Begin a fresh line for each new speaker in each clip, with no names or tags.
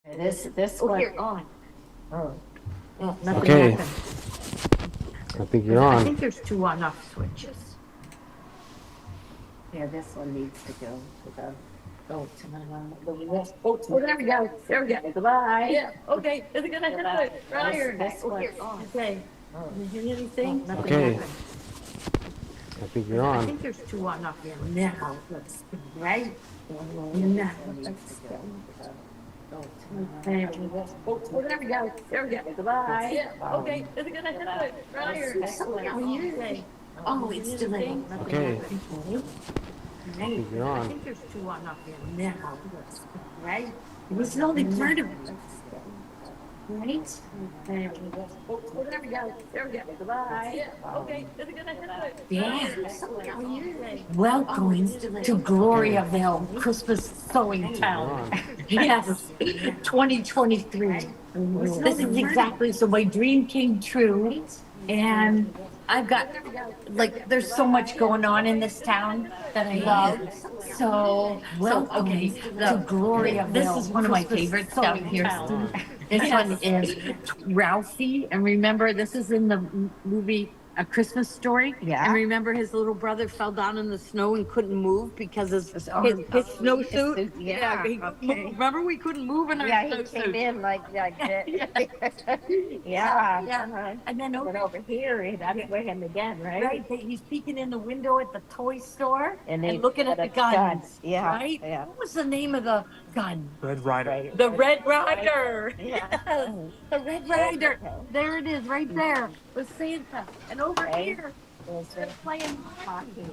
This
Oh,
one.
here, on.
Oh, nothing
Okay.
happened.
I think you're
I
on.
think there's 2 on-off switches.
Yeah, this one needs to go to the goat.
Oh, there we go. There we go.
Goodbye.
Yeah, okay. Is it gonna hit
Goodbye.
the dryer?
This
Oh,
one.
here, on. Okay.
Oh,
Did you hear anything?
nothing
Okay.
happened.
I think you're
I
on.
think there's 2 on-off here. Now, let's go, right? Now, let's go. There we go. Oh, there we go. There we go.
Goodbye.
Yeah, okay. Is it gonna hit the dryer?
Somehow
Okay.
Oh, it's delayed.
Okay. I
Right.
think you're
I
on.
think there's 2 on-off here. Now, let's go, right? It was only part of it. Right? There we go. Oh, there we go. There we go.
Goodbye.
Yeah, okay. Is it gonna hit the
Yeah.
dryer?
Welcome
To Gloryville, Christmas sewing
You're
town.
on.
Yes, 2023. This is exactly, so my dream came true. And I've got, like, there's so much going on in this town that I love. Okay, the Gloryville. This is one of my favorites down here. This one is Ralphie. And remember, this is in the movie A Christmas Story.
Yeah.
And remember, his little brother fell down in the snow and couldn't move because his snowsuit.
Yeah,
he,
okay.
remember we couldn't move in our
Yeah, he
snowsuit.
came in like that. Yeah.
Yeah. And then
But over here, that's where him again, right?
right, he's peeking in the window at the toy store
And
and,
they
looking at the guns.
Yeah.
Right?
Yeah.
What was the name of the gun?
Red Rider.
Right.
The Red Rider.
Yeah.
Yes, the Red Rider. There it is, right there with Santa. And over
Right.
here, they're playing hockey.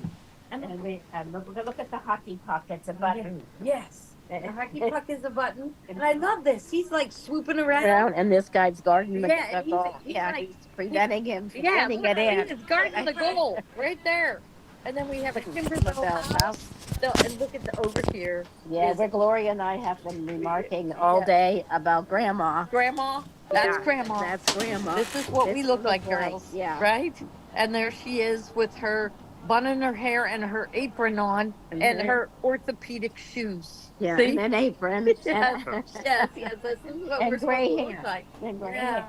And look at the hockey puck. It's a button.
Yes. The hockey puck is a button. And I love this. He's like swooping around.
Around, and this guy's guarding the
Yeah,
ball.
he's
Yeah,
like-
he's preventing him from
Yeah,
getting it in.
he's guarding the goal right there. And then we have a Kimberlite house. And look at the over here.
Yeah,
is
where Gloria and I have been remarking all day about Grandma.
Grandma. That's
Yeah,
Grandma.
That's Grandma.
This is what we look like, girls.
Yeah.
Right? And there she is with her bun in her hair and her apron on and
Mhm.
her orthopedic shoes.
Yeah,
See?
and an apron.
Yes, yes, this is what
And
we're
gray
supposed to
hair.
look like.
And gray
Yeah.
hair.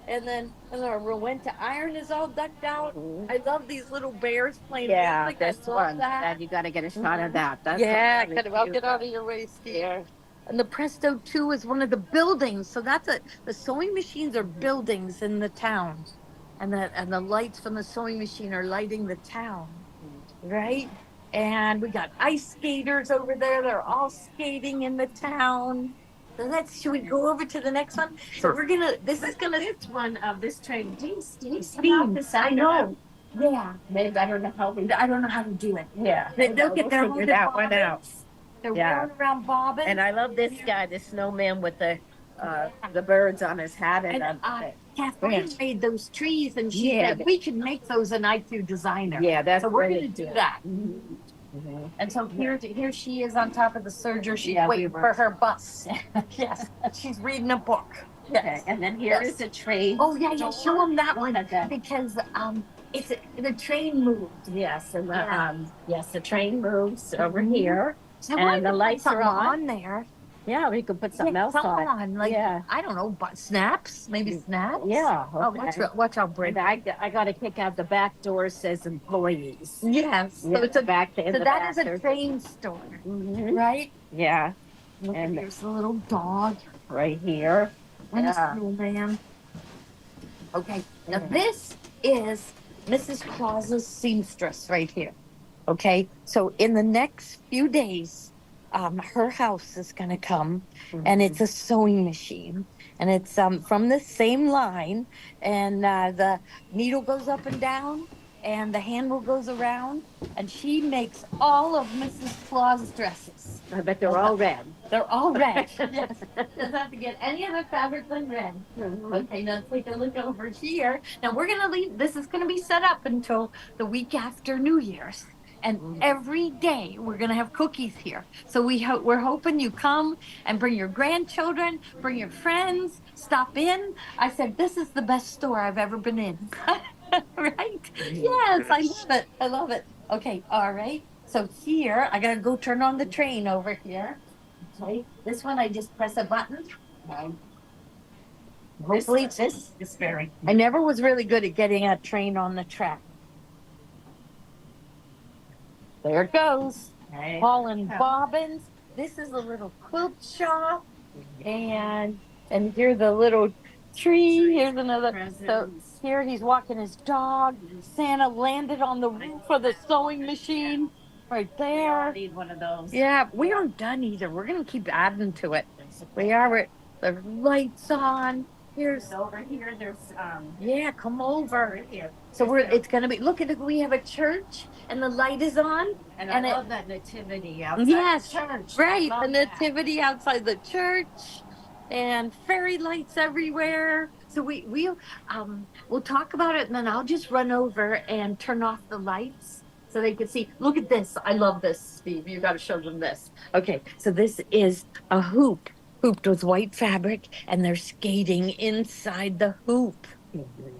And then our Rowenta iron is all decked out.
Mhm.
I love these little bears playing
Yeah,
music.
this
I love
one.
that.
That you got to get a shot of that. That's
Yeah,
really
I'll
cute.
get out of your way, Steve. And the Presto 2 is one of the buildings. So the sewing machines are buildings in the town. And the lights from the sewing machine are lighting the town. Right? And we got ice skaters over there. They're all skating in the town. So should we go over to the next one? So this one of this train. Do you see this? I know. Yeah.
Maybe I don't know how we.
I don't know how to do it.
Yeah.
They'll get their
figure that one out.
They're
Yeah.
rolling around bobbing.
And I love this guy, the snowman with the birds on his hat and
Kathleen
branch.
made those trees, and she
Yeah.
said we could make those, and I through designer.
yeah, that's
So we're
really
going to do
good.
that.
Mhm.
And so here she is on top of the surger. She's
Yeah, we
waiting
were-
for her bus. Yes, she's reading a book.
Okay,
Yes.
and then here
Yes.
is a train.
Oh yeah, show them that one
Okay.
because it's the train moved.
Yes, and the
Yeah.
the train moves over
Mhm.
here.
So
And
why
the
not
lights
put
are
something
on.
there.
Yeah, we could put something else
something
on.
like
Yeah.
I don't know, but snaps, maybe snaps.
Yeah.
Oh,
okay.
watch out, Brent.
And I got to kick out the back door says employees.
Yes. So
Yeah,
it's a
back to
so that is a train store,
Mhm.
right?
Yeah,
Look,
And-
there's a little dog
right here.
and
Yeah.
a snowman. Okay, now
Mhm.
this is Mrs. Claus's seamstress right here. Okay, so in the next few days, her house is going to come, and it's a sewing machine, and it's from the same line, and the needle goes up and down, and the handle goes around, and she makes all of Mrs. Claus dresses.
I bet they're all red.
They're all red. Yes. Doesn't have to get any other fabric than red. Okay, now let's take a look over here. Now we're gonna leave. This is gonna be set up until the week after New Year's, and every day we're gonna have cookies here. So we're hoping you come and bring your grandchildren, bring your friends, stop in. I said this is the best store I've ever been in. Right? Yes, I love it. I love it. Okay, all right. So here, I gotta go turn on the train over here. Okay, this one I just press a button Hopefully this is very. I never was really good at getting a train on the track. There it goes.
Okay.
Holland bobbins. This is a little quilt shop, and here's the little tree. Here's another. So here he's walking his dog. Santa landed on the roof of the sewing machine right there.
Need one of those.
Yeah, we aren't done either. We're gonna keep adding to it. We are. The lights on. Here's
Over here, there's
yeah. Come over.
right here.
So it's gonna be. Look at it. We have a church, and the light is on.
And
And
I
it-
love that nativity outside
Yes,
the church.
right.
I
The
love that.
nativity outside the church, and fairy lights everywhere. So we'll talk about it, and then I'll just run over and turn off the lights so they can see. Look at this. I love this, Steve. You got to show them this. Okay, so this is a hoop hooped with white fabric, and they're skating inside the hoop.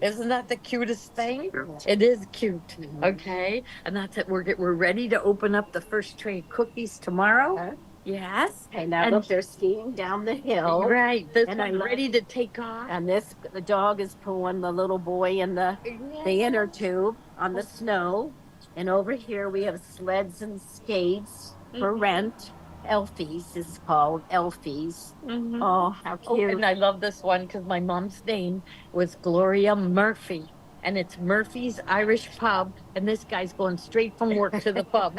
Isn't that the cutest thing? It is cute. Okay, and that's it. We're ready to open up the first tray of cookies tomorrow.
Okay.
Yes.
Okay, now
And-
look, they're skiing down the hill.
Right. This
And I
one's
love-
ready to take off.
And the dog is pulling the little boy in the inner tube on the snow. And over here we have sleds and skates for rent. Elfies is called Elfies.
Mhm.
Oh, how
Oh,
cute.
and I love this one because my mom's name was Gloria Murphy. And it's Murphy's Irish Pub. And this guy's going straight from work to the pub.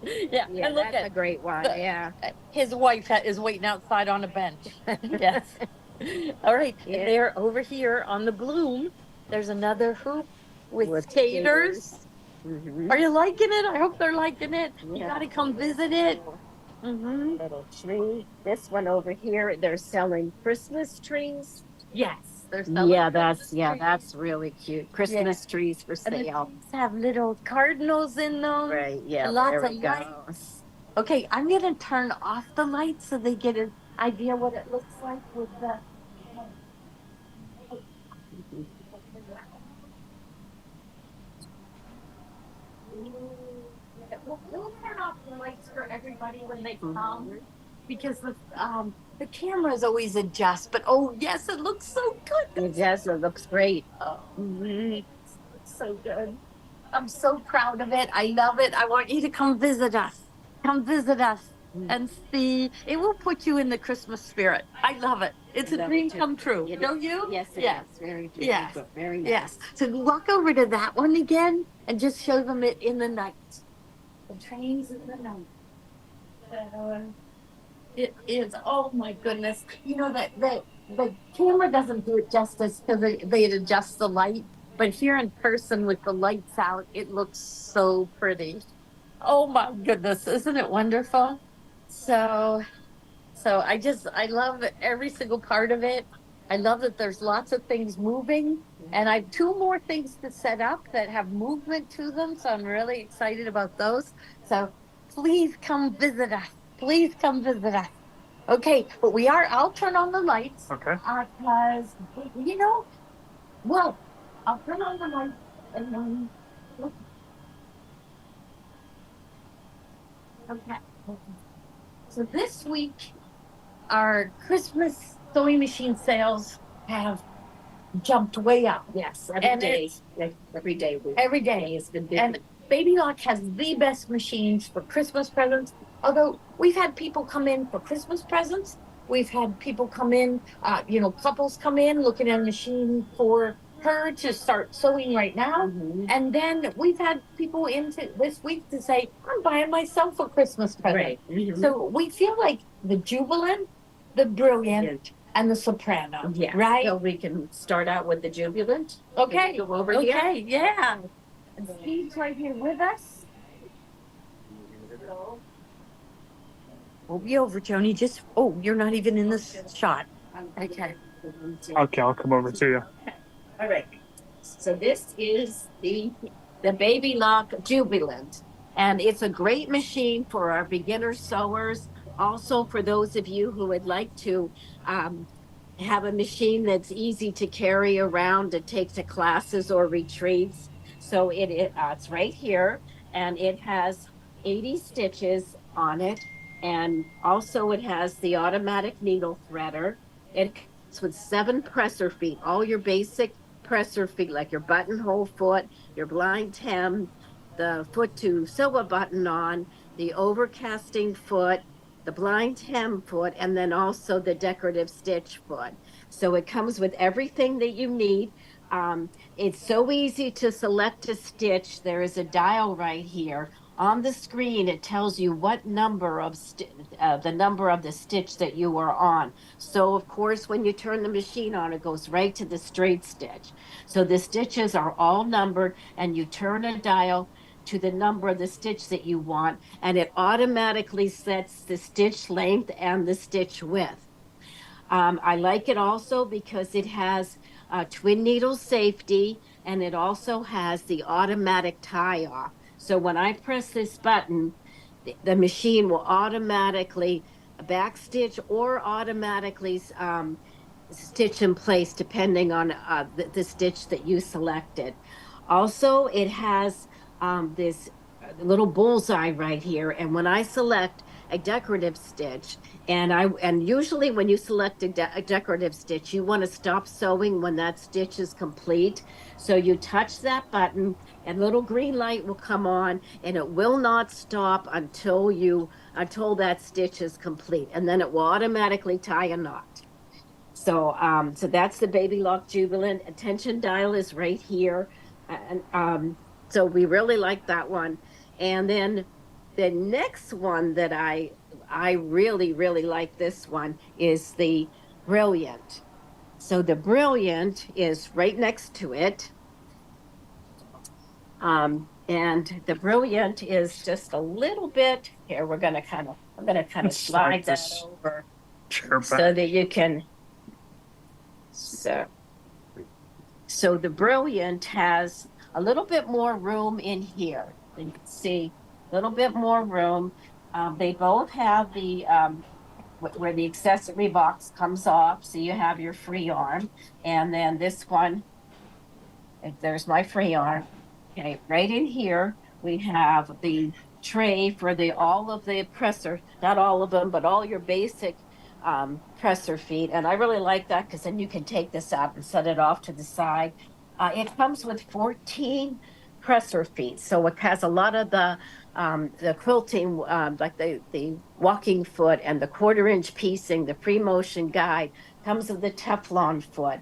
Yeah.
Yeah,
And look
that's a
at
great one.
the-
Yeah.
his wife is waiting outside on a bench. Yes. All right.
Yeah.
And there over here on the bloom, there's another hoop with,
With
skaters.
Mhm.
Are you liking it? I hope they're liking it. You
Yeah.
gotta come visit it. Mm-hmm.
Little tree. This one over here, they're selling Christmas trees.
Yes, they're selling
Yeah,
Christmas trees.
that's really cute. Christmas trees for
And the
sale.
trees have little cardinals in them.
Right. Yeah.
And lots
there
of
we go.
lights. Okay, I'm gonna turn off the lights so they get an idea what it looks like with the. We'll turn off the lights for everybody when they come because the cameras always adjust. But oh yes, it looks so good.
It does. It looks great.
Oh, it's so good. I'm so proud of it. I love it. I want you to come visit us. Come visit us and see. It will put you in the Christmas spirit. I love it. It's a
Love it
dream
too.
come true.
It
Don't you?
Yes, it
Yes.
is. Very good.
Yes.
Very nice.
Yes. So walk over to that one again and just show them it in the night. The trains in the night. It is. Oh my goodness. You know that the camera doesn't do it justice because they adjust the light. But here in person with the lights out, it looks so pretty. Oh my goodness. Isn't it wonderful? So I love every single part of it. I love that there's lots of things moving, and I have two more things to set up that have movement to them. So I'm really excited about those. So please come visit us. Please come visit us. Okay, but I'll turn on the lights.
Okay.
Because, I'll turn on the lights and then. Okay. So this week, our Christmas sewing machine sales have jumped way up.
Yes.
And
Every day.
Every day.
It's been busy.
And Baby Lock has the best machines for Christmas presents. Although we've had people come in for Christmas presents, we've had people come in, couples come in looking at a machine for her to start sewing right now.
Mhm.
And then we've had people into this week to say, I'm buying myself a Christmas present.
Right. Mhm.
So we feel like the Jubilant, the Brilliant, and the Soprano.
Yeah.
Right?
So we can start out with the Jubilant.
Okay.
Go over here.
Okay, yeah. And Steve's right here with us. We'll be over, Joni. You're not even in this shot. Okay.
Okay, I'll come over to you.
All right. So this is the Baby Lock Jubilant, and it's a great machine for our beginner sewers. Also, for those of you who would like to have a machine that's easy to carry around to take to classes or retreats. So it's right here, and it has 80 stitches on it. And also it has the automatic needle threader. It comes with 7 presser feet, all your basic presser feet, like your buttonhole foot, your blind hem, the foot to sew a button on, the overcasting foot, the blind hem foot, and then also the decorative stitch foot. So it comes with everything that you need. It's so easy to select a stitch. There is a dial right here on the screen. It tells you what number of the number of the stitch that you are on. So of course, when you turn the machine on, it goes right to the straight stitch. So the stitches are all numbered, and you turn a dial to the number of the stitch that you want, and it automatically sets the stitch length and the stitch width. I like it also because it has twin needle safety, and it also has the automatic tie off. So when I press this button, the machine will automatically backstitch or automatically stitch in place depending on the stitch that you selected. Also, it has this little bullseye right here, and when I select a decorative stitch, and usually when you select a decorative stitch, you want to stop sewing when that stitch is complete. So you touch that button, and little green light will come on, and it will not stop until that stitch is complete, and then it will automatically tie a knot. So that's the Baby Lock Jubilant. Attention dial is right here. And so we really like that one. And then the next one that I really, really like this one is the Brilliant. So the Brilliant is right next to it. And the Brilliant is just a little bit here. I'm gonna kind of slide that over so that you can. So the Brilliant has a little bit more room in here. You can see a little bit more room. They both have the where the accessory box comes off, so you have your free arm, and then this one, there's my free arm. Okay, right in here we have the tray for all of the presser, not all of them, but all your basic presser feet. And I really like that because then you can take this out and set it off to the side. It comes with 14 presser feet, so it has a lot of the quilting, like the walking foot and the 1/4 inch piecing, the free motion guide, comes with the Teflon foot.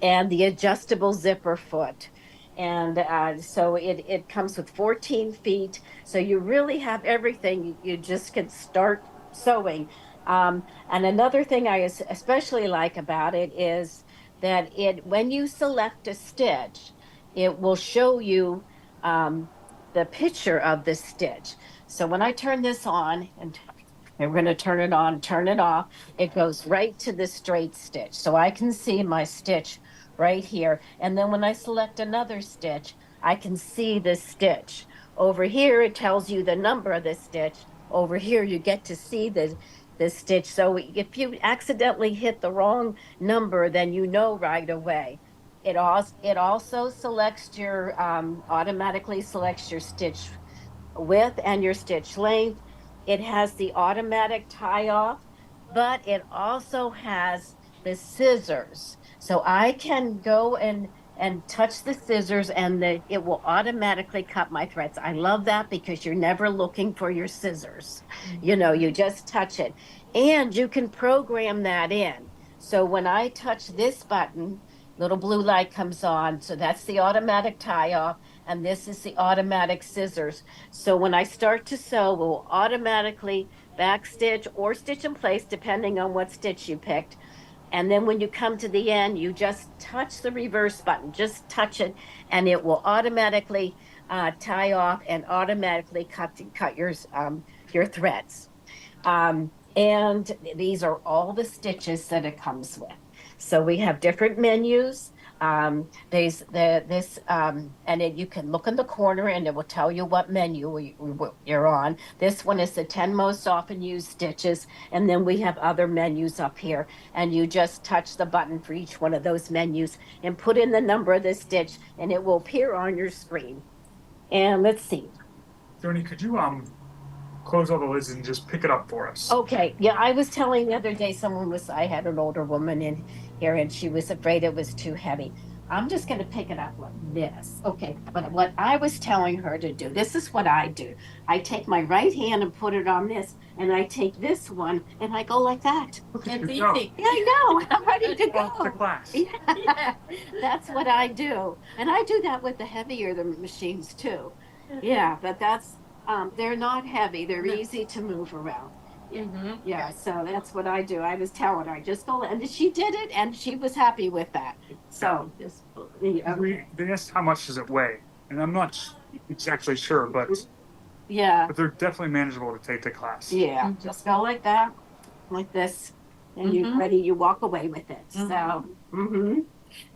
And the adjustable zipper foot. And so it comes with 14 feet. So you really have everything. You just can start sewing. And another thing I especially like about it is that when you select a stitch, it will show you the picture of the stitch. So when I turn this on, and we're going to turn it on, turn it off, it goes right to the straight stitch. So I can see my stitch right here. And then when I select another stitch, I can see this stitch. Over here, it tells you the number of the stitch. Over here, you get to see the stitch. So if you accidentally hit the wrong number, then you know right away. It also selects your automatically selects your stitch width and your stitch length. It has the automatic tie off, but it also has the scissors. So I can go and touch the scissors, and it will automatically cut my threads. I love that because you're never looking for your scissors. You just touch it. And you can program that in. So when I touch this button, little blue light comes on. So that's the automatic tie off, and this is the automatic scissors. So when I start to sew, we'll automatically backstitch or stitch in place, depending on what stitch you picked. And then when you come to the end, you just touch the reverse button, just touch it, and it will automatically tie off and automatically cut your threads. And these are all the stitches that it comes with. So we have different menus. There's this, and you can look in the corner and it will tell you what menu you're on. This one is the 10 most often used stitches. And then we have other menus up here, and you just touch the button for each one of those menus and put in the number of the stitch, and it will appear on your screen. And let's see.
Joni, could you close all the lids and just pick it up for us.
Okay, yeah, I was telling the other day, I had an older woman in here and she was afraid it was too heavy. I'm just going to pick it up like this. Okay, but what I was telling her to do, this is what I do. I take my right hand and put it on this, and I take this one and I go like that.
It's easy.
Go.
Yeah, I know. I'm ready to
Off to
go.
class.
Yeah, that's what I do. And I do that with the heavier the machines too. Yeah, but they're not heavy. They're easy to move around. Yeah, so that's what I do. I was telling her, just go, and she did it, and she was happy with that. So,
They asked how much does it weigh, and I'm not exactly sure, but
yeah,
they're definitely manageable to take to class.
yeah, just go like that, like this, and you're ready. You walk away with it. So,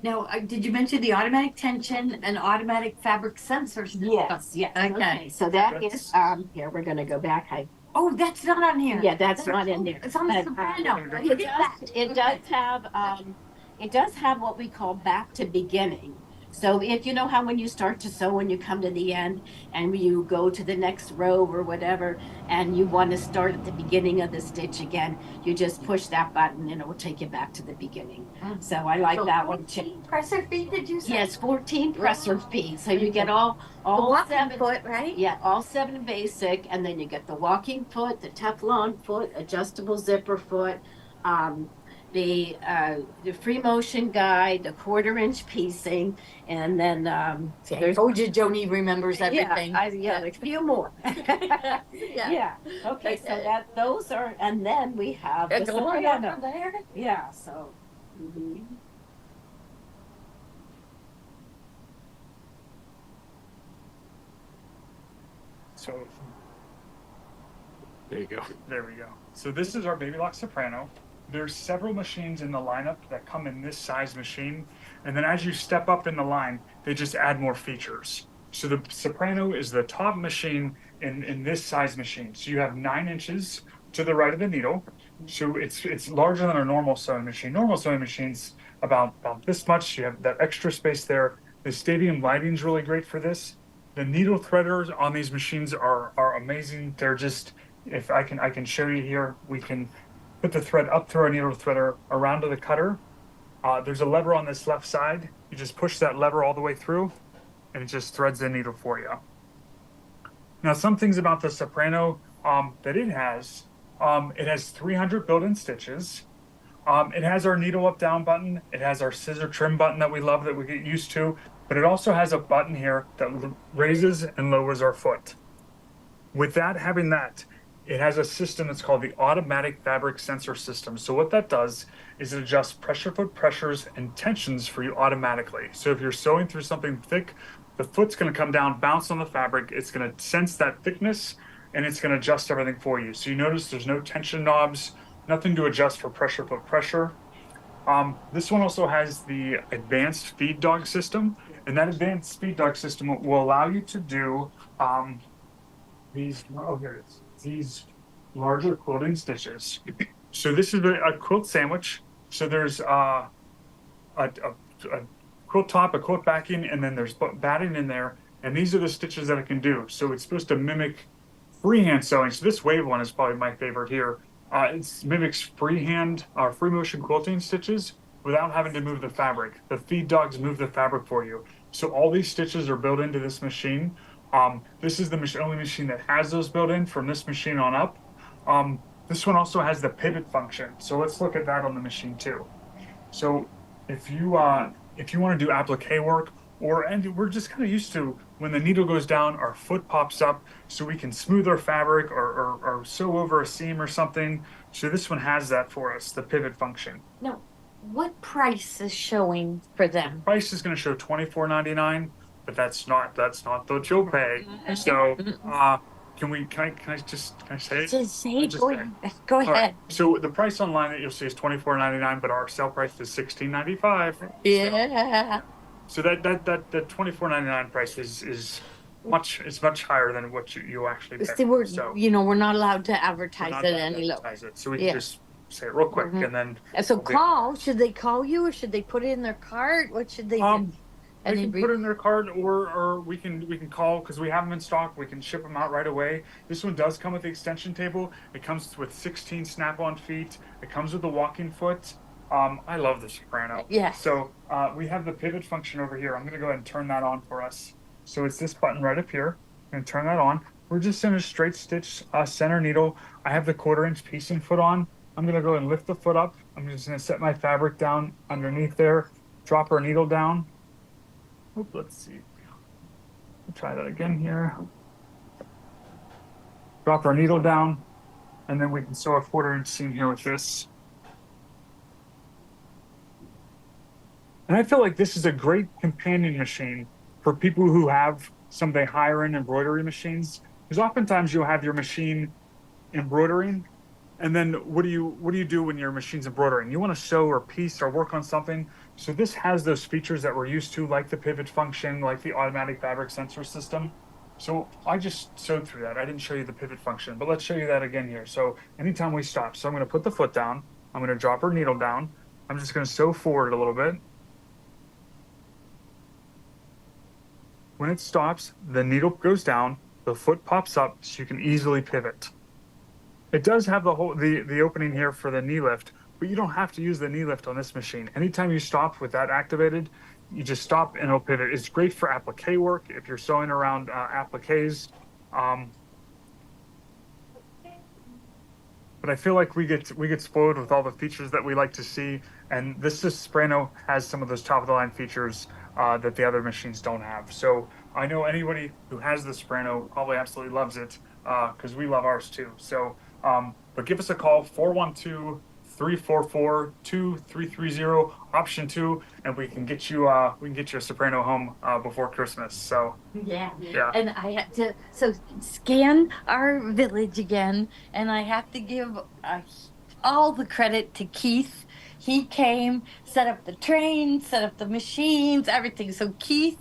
Now, did you mention the automatic tension and automatic fabric sensors?
yes, yes.
Okay.
So that is here. We're gonna go back.
Oh, that's not on here.
Yeah, that's not in there.
It's on the
But,
Soprano.
it does have what we call back to beginning. So if you know how when you start to sew and you come to the end and you go to the next row or whatever and you want to start at the beginning of the stitch again, you just push that button and it will take you back to the beginning. So I like that one too.
14 presser feet, did you say?
Yes, 14 presser feet. So you get
The
all
walking
7
foot, right?
yeah, all 7 basic, and then you get the walking foot, the Teflon foot, adjustable zipper foot, the free motion guide, the 1/4 inch piecing, and then
I told you Joni remembers everything.
yeah, a few more. Yeah. Okay, so those are, and then we have the Soprano.
There.
Yeah, so.
So
There you go.
there we go. So this is our Baby Lock Soprano. There's several machines in the lineup that come in this size machine, and then as you step up in the line, they just add more features. So the Soprano is the top machine in this size machine. So you have 9 inches to the right of the needle. So it's larger than a normal sewing machine. Normal sewing machines about this much. You have that extra space there. The stadium lighting is really great for this. The needle threaders on these machines are amazing. They're just, if I can show you here, we can put the thread up through our needle threader around to the cutter. There's a lever on this left side. You just push that lever all the way through and it just threads the needle for you. Now, some things about the Soprano that it has 300 built-in stitches. It has our needle up down button. It has our scissor trim button that we love, that we get used to, but it also has a button here that raises and lowers our foot. With that, having that, it has a system that's called the automatic fabric sensor system. So what that does is it adjusts pressure foot pressures and tensions for you automatically. So if you're sewing through something thick, the foot's going to come down, bounce on the fabric. It's going to sense that thickness and it's going to adjust everything for you. So you notice there's no tension knobs, nothing to adjust for pressure foot pressure. This one also has the advanced feed dog system, and that advanced feed dog system will allow you to do these, oh, here it is, these larger quilting stitches. So this is a quilt sandwich. So there's a quilt top, a quilt backing, and then there's batting in there. And these are the stitches that it can do. So it's supposed to mimic freehand sewing. So this wave one is probably my favorite here. It mimics freehand or free motion quilting stitches without having to move the fabric. The feed dogs move the fabric for you. So all these stitches are built into this machine. This is the only machine that has those built in from this machine on up. This one also has the pivot function. So let's look at that on the machine too. So if you want to do applique work, and we're just kind of used to when the needle goes down, our foot pops up so we can smooth our fabric or sew over a seam or something. So this one has that for us, the pivot function.
No. What price is showing for them?
Price is going to show $24.99, but that's not what you'll pay. So can I say it?
Just say, go ahead.
Right. So the price online that you'll see is $24.99, but our sale price is $16.95.
Yeah.
So that $24.99 price is much higher than what you actually pay.
See, we're not allowed to advertise it any lower.
So we can just say it real quick and then.
So should they call you or should they put it in their cart? What should they do?
They can put it in their cart, or we can call because we have them in stock. We can ship them out right away. This one does come with the extension table. It comes with 16 snap-on feet. It comes with the walking foot. I love the Soprano.
Yes.
So we have the pivot function over here. I'm gonna go ahead and turn that on for us. So it's this button right up here. I'm gonna turn that on. We're just in a straight stitch center needle. I have the 1/4 inch piecing foot on. I'm gonna go and lift the foot up. I'm just gonna set my fabric down underneath there. Drop our needle down. Oop, let's see. We'll try that again here. Drop our needle down, and then we can sew a 1/4 inch seam here with this. And I feel like this is a great companion machine for people who have some of the higher end embroidery machines. Because oftentimes you'll have your machine embroidering, and then what do you do when your machine's embroidering? You want to sew or piece or work on something. So this has those features that we're used to, like the pivot function, like the automatic fabric sensor system. So I just sewed through that. I didn't show you the pivot function, but let's show you that again here. So anytime we stop, so I'm going to put the foot down. I'm going to drop our needle down. I'm just going to sew forward a little bit. When it stops, the needle goes down, the foot pops up, so you can easily pivot. It does have the opening here for the knee lift, but you don't have to use the knee lift on this machine. Anytime you stop with that activated, you just stop and it'll pivot. It's great for applique work if you're sewing around appliques. But I feel like we get spoiled with all the features that we like to see, and this Soprano has some of those top of the line features that the other machines don't have. So I know anybody who has the Soprano probably absolutely loves it because we love ours too. So, but give us a call, 412-344-2330, option 2, and we can get you a Soprano home before Christmas. So
Yeah.
yeah.
And I had to scan our village again, and I have to give all the credit to Keith. He came, set up the train, set up the machines, everything. So Keith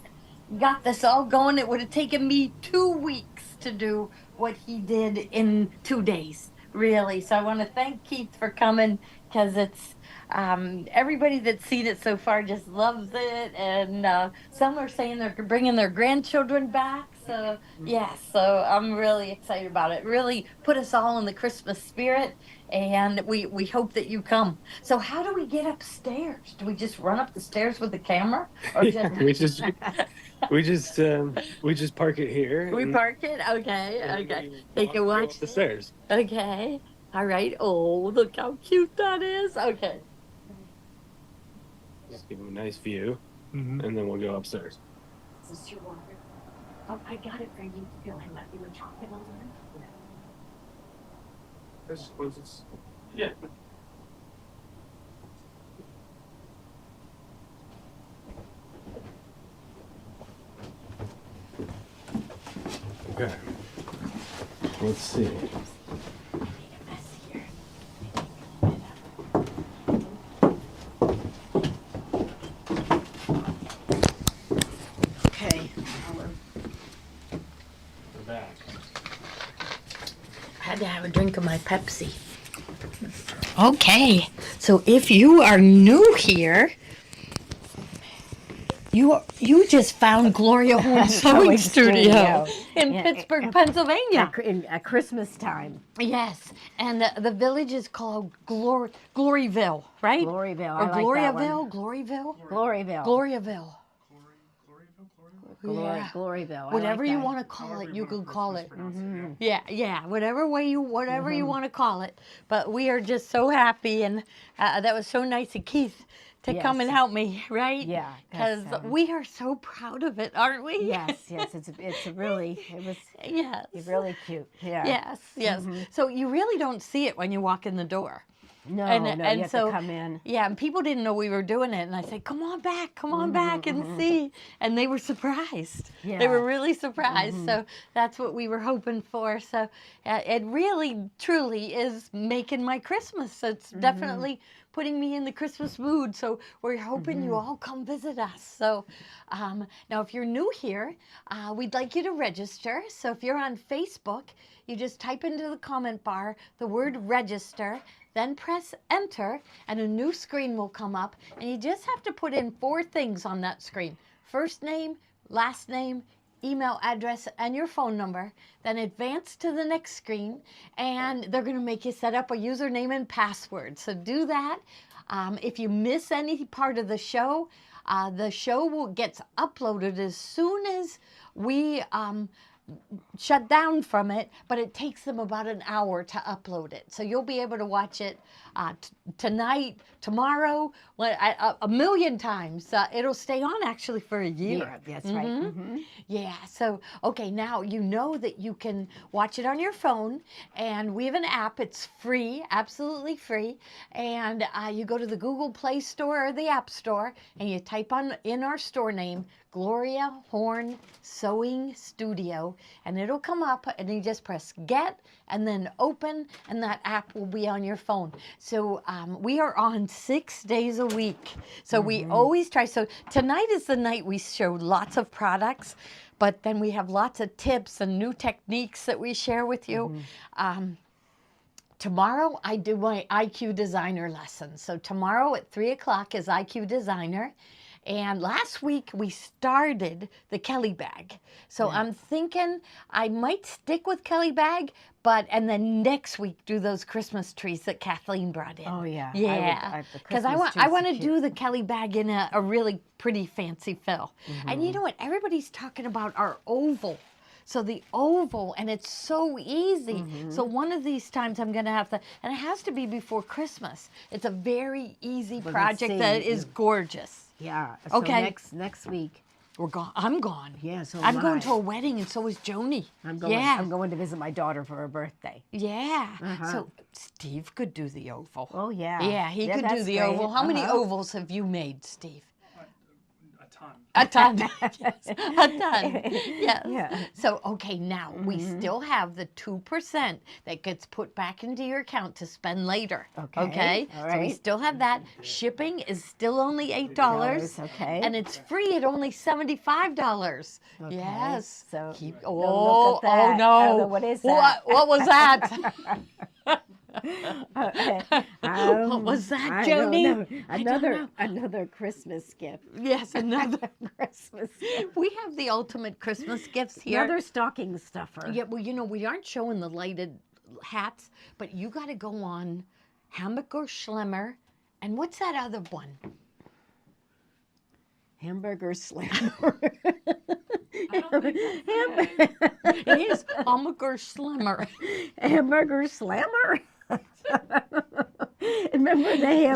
got this all going. It would have taken me 2 weeks to do what he did in 2 days, really. So I want to thank Keith for coming, because it's everybody that's seen it so far just loves it, and some are saying they're bringing their grandchildren back. So yeah, so I'm really excited about it. Really put us all in the Christmas spirit, and we hope that you come. So how do we get upstairs? Do we just run up the stairs with the camera, or just
we just park it here.
we
and-
park it? Okay,
and
okay.
we
They
walk
can
up
watch
the stairs.
Okay. All right. Oh, look how cute that is. Okay.
Just give them a nice view,
Mhm.
and then we'll go upstairs.
Is this your water? Oh, I got it for you. Feel like you were talking a little bit.
This closes.
Yeah. Okay. Let's see.
Okay.
We're back.
I had to have a drink of my Pepsi. Okay. So if you are new here, you just found Gloria Horn's sewing studio in Pittsburgh, Pennsylvania.
At Christmas time.
Yes, and the village is called Gloryville, right?
Gloryville.
Or
I like that one.
Gloryville?
Gloryville.
Gloryville.
Gloryville.
Yeah.
Gloryville. I
Whatever
like
you
that.
want to call it, you can call it.
Mm-hmm.
Yeah, whatever you want to call it. But we are just so happy, and that was so nice of Keith to come and
Yes.
help me, right?
Yeah,
Because
that's,
we are so proud of it, aren't we?
Yes, it's really, it was
Yes.
really cute. Yeah.
Yes. So you really don't see it when you walk in the door.
No,
And-
no,
and
you have
so-
to come in.
Yeah, and people didn't know we were doing it, and I said, "Come on back and see." And they were surprised. They
Yeah.
were really surprised. So that's what we were hoping for. So it really, truly is making my Christmas. It's definitely putting me in the Christmas mood. So we're hoping you all come visit us. So now, if you're new here, we'd like you to register. So if you're on Facebook, you just type into the comment bar the word register, then press enter, and a new screen will come up, and you just have to put in 4 things on that screen. first name, last name, email address, and your phone number. Then advance to the next screen, and they're going to make you set up a username and password. So do that. If you miss any part of the show gets uploaded as soon as we shut down from it, but it takes them about an hour to upload it. So you'll be able to watch it tonight, tomorrow, a million times. It'll stay on actually for a year.
Yeah, that's right.
Yeah, so, okay, now you know that you can watch it on your phone, and we have an app. It's free, absolutely free, and you go to the Google Play Store or the App Store, and you type in our store name, Gloria Horn Sewing Studio, and it'll come up, and you just press get and then open, and that app will be on your phone. So we are on 6 days a week. So we always try. So tonight is the night we show lots of products, but then we have lots of tips and new techniques that we share with you. Tomorrow I do my IQ Designer lesson. So tomorrow at 3 o'clock is IQ Designer. And last week we started the Kelly bag. So I'm thinking I might stick with Kelly bag, and then next week do those Christmas trees that Kathleen brought in.
Oh, yeah.
Yeah. Because I want to do the Kelly bag in a really pretty fancy fill. And you know what? Everybody's talking about our oval. So the oval, and it's so easy. So one of these times I'm going to have to, and it has to be before Christmas. It's a very easy project that is gorgeous.
Yeah.
Okay.
So next week.
We're gone. I'm gone.
Yeah, so
I'm
am
going
I.
to a wedding, and so is Joni.
I'm going to visit my daughter for her birthday.
Yeah. So Steve could do the oval.
Oh, yeah.
Yeah, he could do
that's
the
great.
oval. How many ovals have you made, Steve?
A ton.
A ton. Yes, a ton. Yes.
Yeah.
So, okay, now we still have the 2% that gets put back into your account to spend later.
Okay. All
So we
right.
still have that. Shipping is still only $8.
Okay.
And it's free at only $75.
Okay.
Yes.
So
Keep,
don't look at
oh
that.
no.
What is that?
What was that?
What
was that, Joni? I don't know.
Another Christmas gift.
Yes, another.
Christmas.
We have the ultimate Christmas gifts here.
Another stocking stuffer.
Yeah, well, we aren't showing the lighted hats, but you got to go on Hamburger Schlemmer, and what's that other one?
Hamburger slammer.
It is Hamburger Schlemmer.
Hamburger slammer. Remember the hamburger?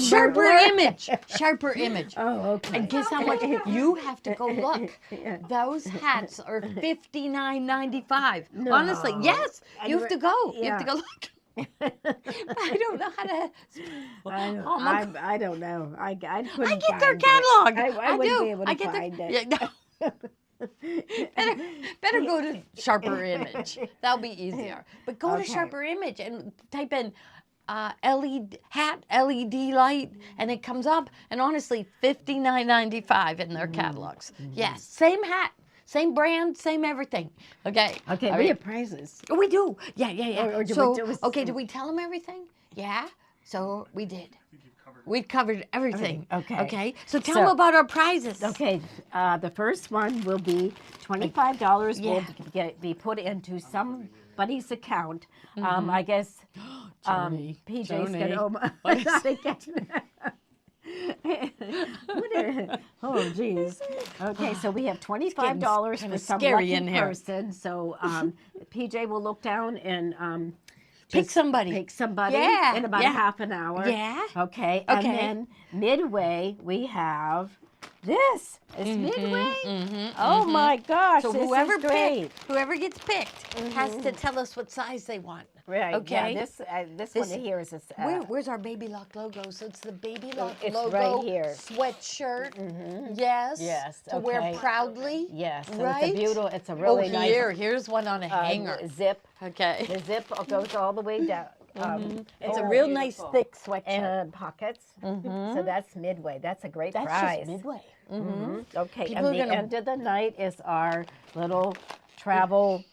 Sharper image.
Oh, okay.
And guess how much you have to go look. Those hats are $59.95.
No.
Honestly, yes, you have to go. You have to
Yeah.
go look. I don't know how to.
I don't know. I couldn't
I get their
find
catalog.
it. I wouldn't
do.
be able to
I get
find
their,
it.
Yeah, no. better go to Sharper Image. That'll be easier. But go to
Okay.
Sharper Image and type in LED hat, LED light, and it comes up. And honestly, $59.95 in their catalogs. Yes, same hat, same brand, same everything. Okay.
Okay,
All
we
right.
have prizes.
Oh, we do. Yeah.
Or did
So,
we do-
okay, did we tell them everything? Yeah. So we did. We've covered everything.
Okay.
Okay. So tell them about our prizes.
Okay, the first one will be $25
Yeah.
will be put into somebody's account. I guess PJ's
Joni.
gonna oh geez. Okay, so we have $25
kinda
for some
scary
lucky
in here.
person. So PJ will look down and
Pick somebody.
Pick somebody
Yeah,
in about
yeah.
a half an hour.
Yeah.
Okay. And
Okay.
then midway we have this. It's midway. Oh my gosh.
So
this
whoever
is great.
whoever gets picked has to tell us what size they want.
Right.
Okay.
Yeah, this one here is a
Where's our Baby Lock logo? So it's the Baby Lock
It's
logo
right here.
sweatshirt. Yes.
Yes,
To wear
okay.
proudly.
yes. So
Right.
it's a beautiful. It's a really nice
Here's one on a hanger.
zip.
Okay.
The zip goes all the way down.
It's a real nice thick sweatshirt.
And pockets. So that's midway. That's a great
That's
prize.
just midway.
Okay,
People
and
are
the
gonna-
end of the night is our little travel.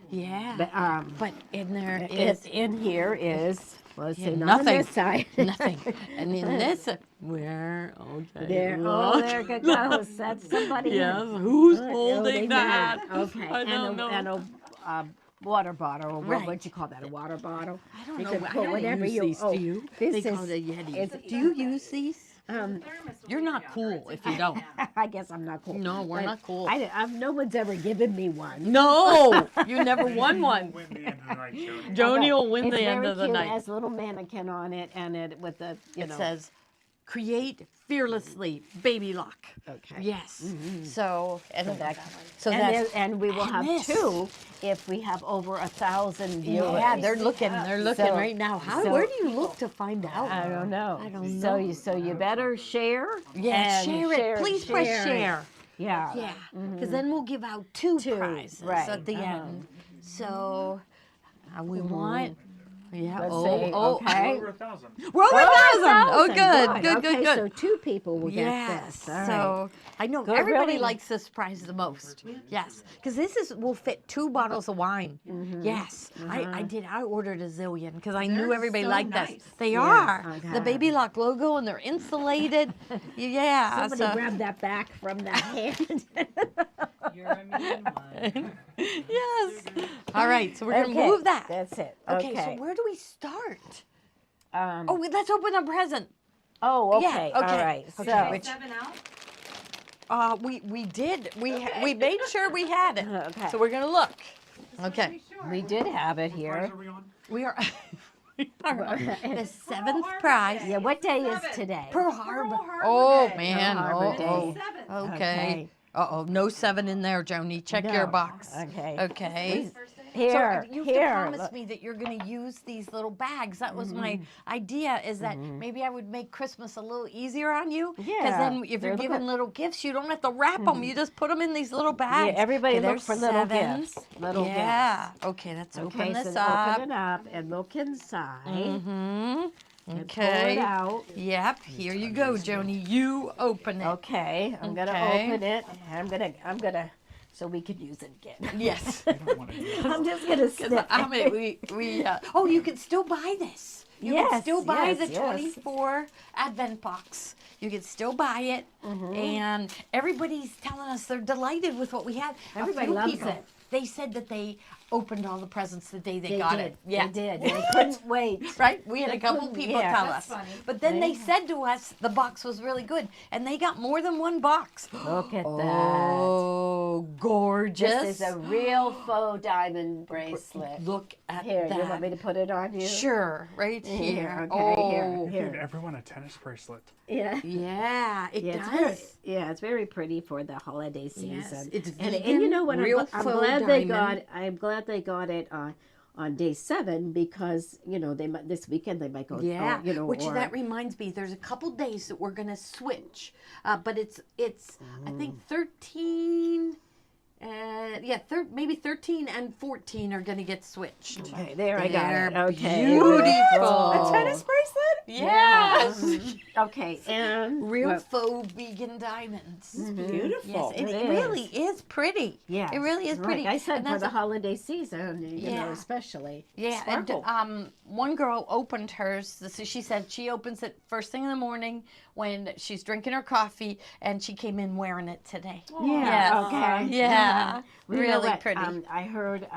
Yeah.
But
But in there
is
is
in here is Well, let's
Yeah,
see, not on
nothing.
this side.
Nothing. And in this, where? Okay.
There,
look.
there it goes. That's somebody.
Yes. Who's
Look,
holding that?
Okay,
I don't know.
and a water bottle, or
Right.
what'd you call that? A water bottle?
I don't
You
know.
can
I
put
don't
whatever
use
you.
these.
Oh,
Do you?
this
They call
is.
it Yetis.
it's-
Do you use these?
Um,
You're not cool if you don't.
I guess I'm not cool.
No, we're
But
not cool.
no one's ever given me one.
No, you never won one.
Win the end of the night, Jody.
Joni will win
It's
the end
very
of the
cute. It
night.
has a little mannequin on it, and it with the
It says, "Create fearlessly, baby lock."
Okay.
Yes.
Mm-hmm.
So and
that-
so
and,
that's
and we will
and
have
this.
2 if we have over 1,000 viewers.
yeah. They're looking. They're looking
So-
right now.
so-
where do you look to find out?
I don't know.
I don't
So
know.
you better share.
Yeah,
and
share it. Please press
it.
share.
Yeah.
Yeah, because then we'll give out two prizes
right,
at the end. So we want. Yeah.
Let's
oh,
see,
oh,
okay.
Over 1,000.
We're over 1,000. Oh, good, good,
Okay,
good, good.
so 2 people will get
Yes.
this. All right.
So I know
Good,
everybody
really.
likes this prize the most. Yes, because this will fit 2 bottles of wine. Yes, I did. I ordered a zillion because I knew
They're
everybody
so
liked
nice.
this. They
Yeah,
are
okay.
the Baby Lock logo, and they're insulated. Yeah.
Somebody
so-
grab that back from that hand.
You're a mean one.
yes. All right, so we're gonna
Okay,
move that.
That's it.
Okay,
Okay.
so where do we start?
Um,
Oh, let's open a present.
oh,
yeah,
okay.
okay,
All right.
okay,
So,
which-
7 out?
We did. We made sure we had it.
Okay.
So we're gonna look. Okay.
we did have it
Prize
here.
are we on?
We are. we are on the 7th prize.
Yeah, what day is
7.
today?
Pearl Harbor.
Harbor
Oh
Day.
man.
Pearl Harbor
Oh.
Day.
7.
Okay.
Okay.
Uh-oh. No 7 in there, Joni. Check your
No.
box.
Okay.
Okay.
Here,
so you have
here.
to promise
look.
me that you're going to use these little bags. That was my idea, is that maybe I would make Christmas a little easier on you. Because
Yeah,
then if
they're
you're giving
good.
little gifts, you don't have to wrap them. You just put them in these little bags.
Yeah, everybody
Okay,
look
there's
for little
7.
gifts. Little
yeah. Okay, let's
Okay,
open
so
this
then
up.
open it up and look inside.
Mm-hmm.
And pull
Okay.
it out.
Yep. Here you go, Joni. You open it.
Okay, I'm gonna
Okay.
open it. I'm gonna, so we could use it again.
Yes.
I don't want to do this.
I'm just gonna snip.
I mean, oh, you can still buy this. You can
Yes,
still buy
yes,
the
yes.
24 Advent box. You can still buy it, and everybody's telling us they're delighted with what we had.
Everybody
A few
loves
people,
it.
They said that they opened all the presents the day they,
They
got
did.
it. Yeah,
They did. They couldn't wait.
Right? We had a
They
couple
couldn't-
people
yeah.
tell
That's
us.
funny.
But then they
Yeah.
said to us the box was really good, and they got more than one box.
Look at that.
Oh, gorgeous!
This is a real faux diamond bracelet.
Look at
Here,
that.
you want me to put it on you?
Sure, right here.
okay, here,
Oh,
here.
Give everyone a tennis bracelet.
Yeah.
yeah, it
Yeah, it's
does.
it's very pretty for the holiday season.
Yes, it's
and you
vegan,
know what?
real
I'm
faux
glad they
diamond.
I'm glad they got it on day 7 because they might this weekend they might go.
Yeah, which
or,
that reminds me, there's a couple days that we're gonna switch, but it's I think 13. Maybe 13 and 14 are gonna get switched.
Okay, there I got it.
They're
Okay,
beautiful.
A tennis bracelet?
Yes.
Okay, and
Real
well,
faux vegan diamonds.
Beautiful.
Yes, it
It
really
is.
is pretty.
yeah,
It really is pretty.
Like I said,
And
for
that's
the holiday season,
Yeah.
especially.
Yeah,
Sparkle.
and one girl opened hers. She said she opens it first thing in the morning when she's drinking her coffee, and she came in wearing it today.
Yeah.
Yes.
Okay.
Yeah.
Well, you know
Really
what,
pretty.
I heard.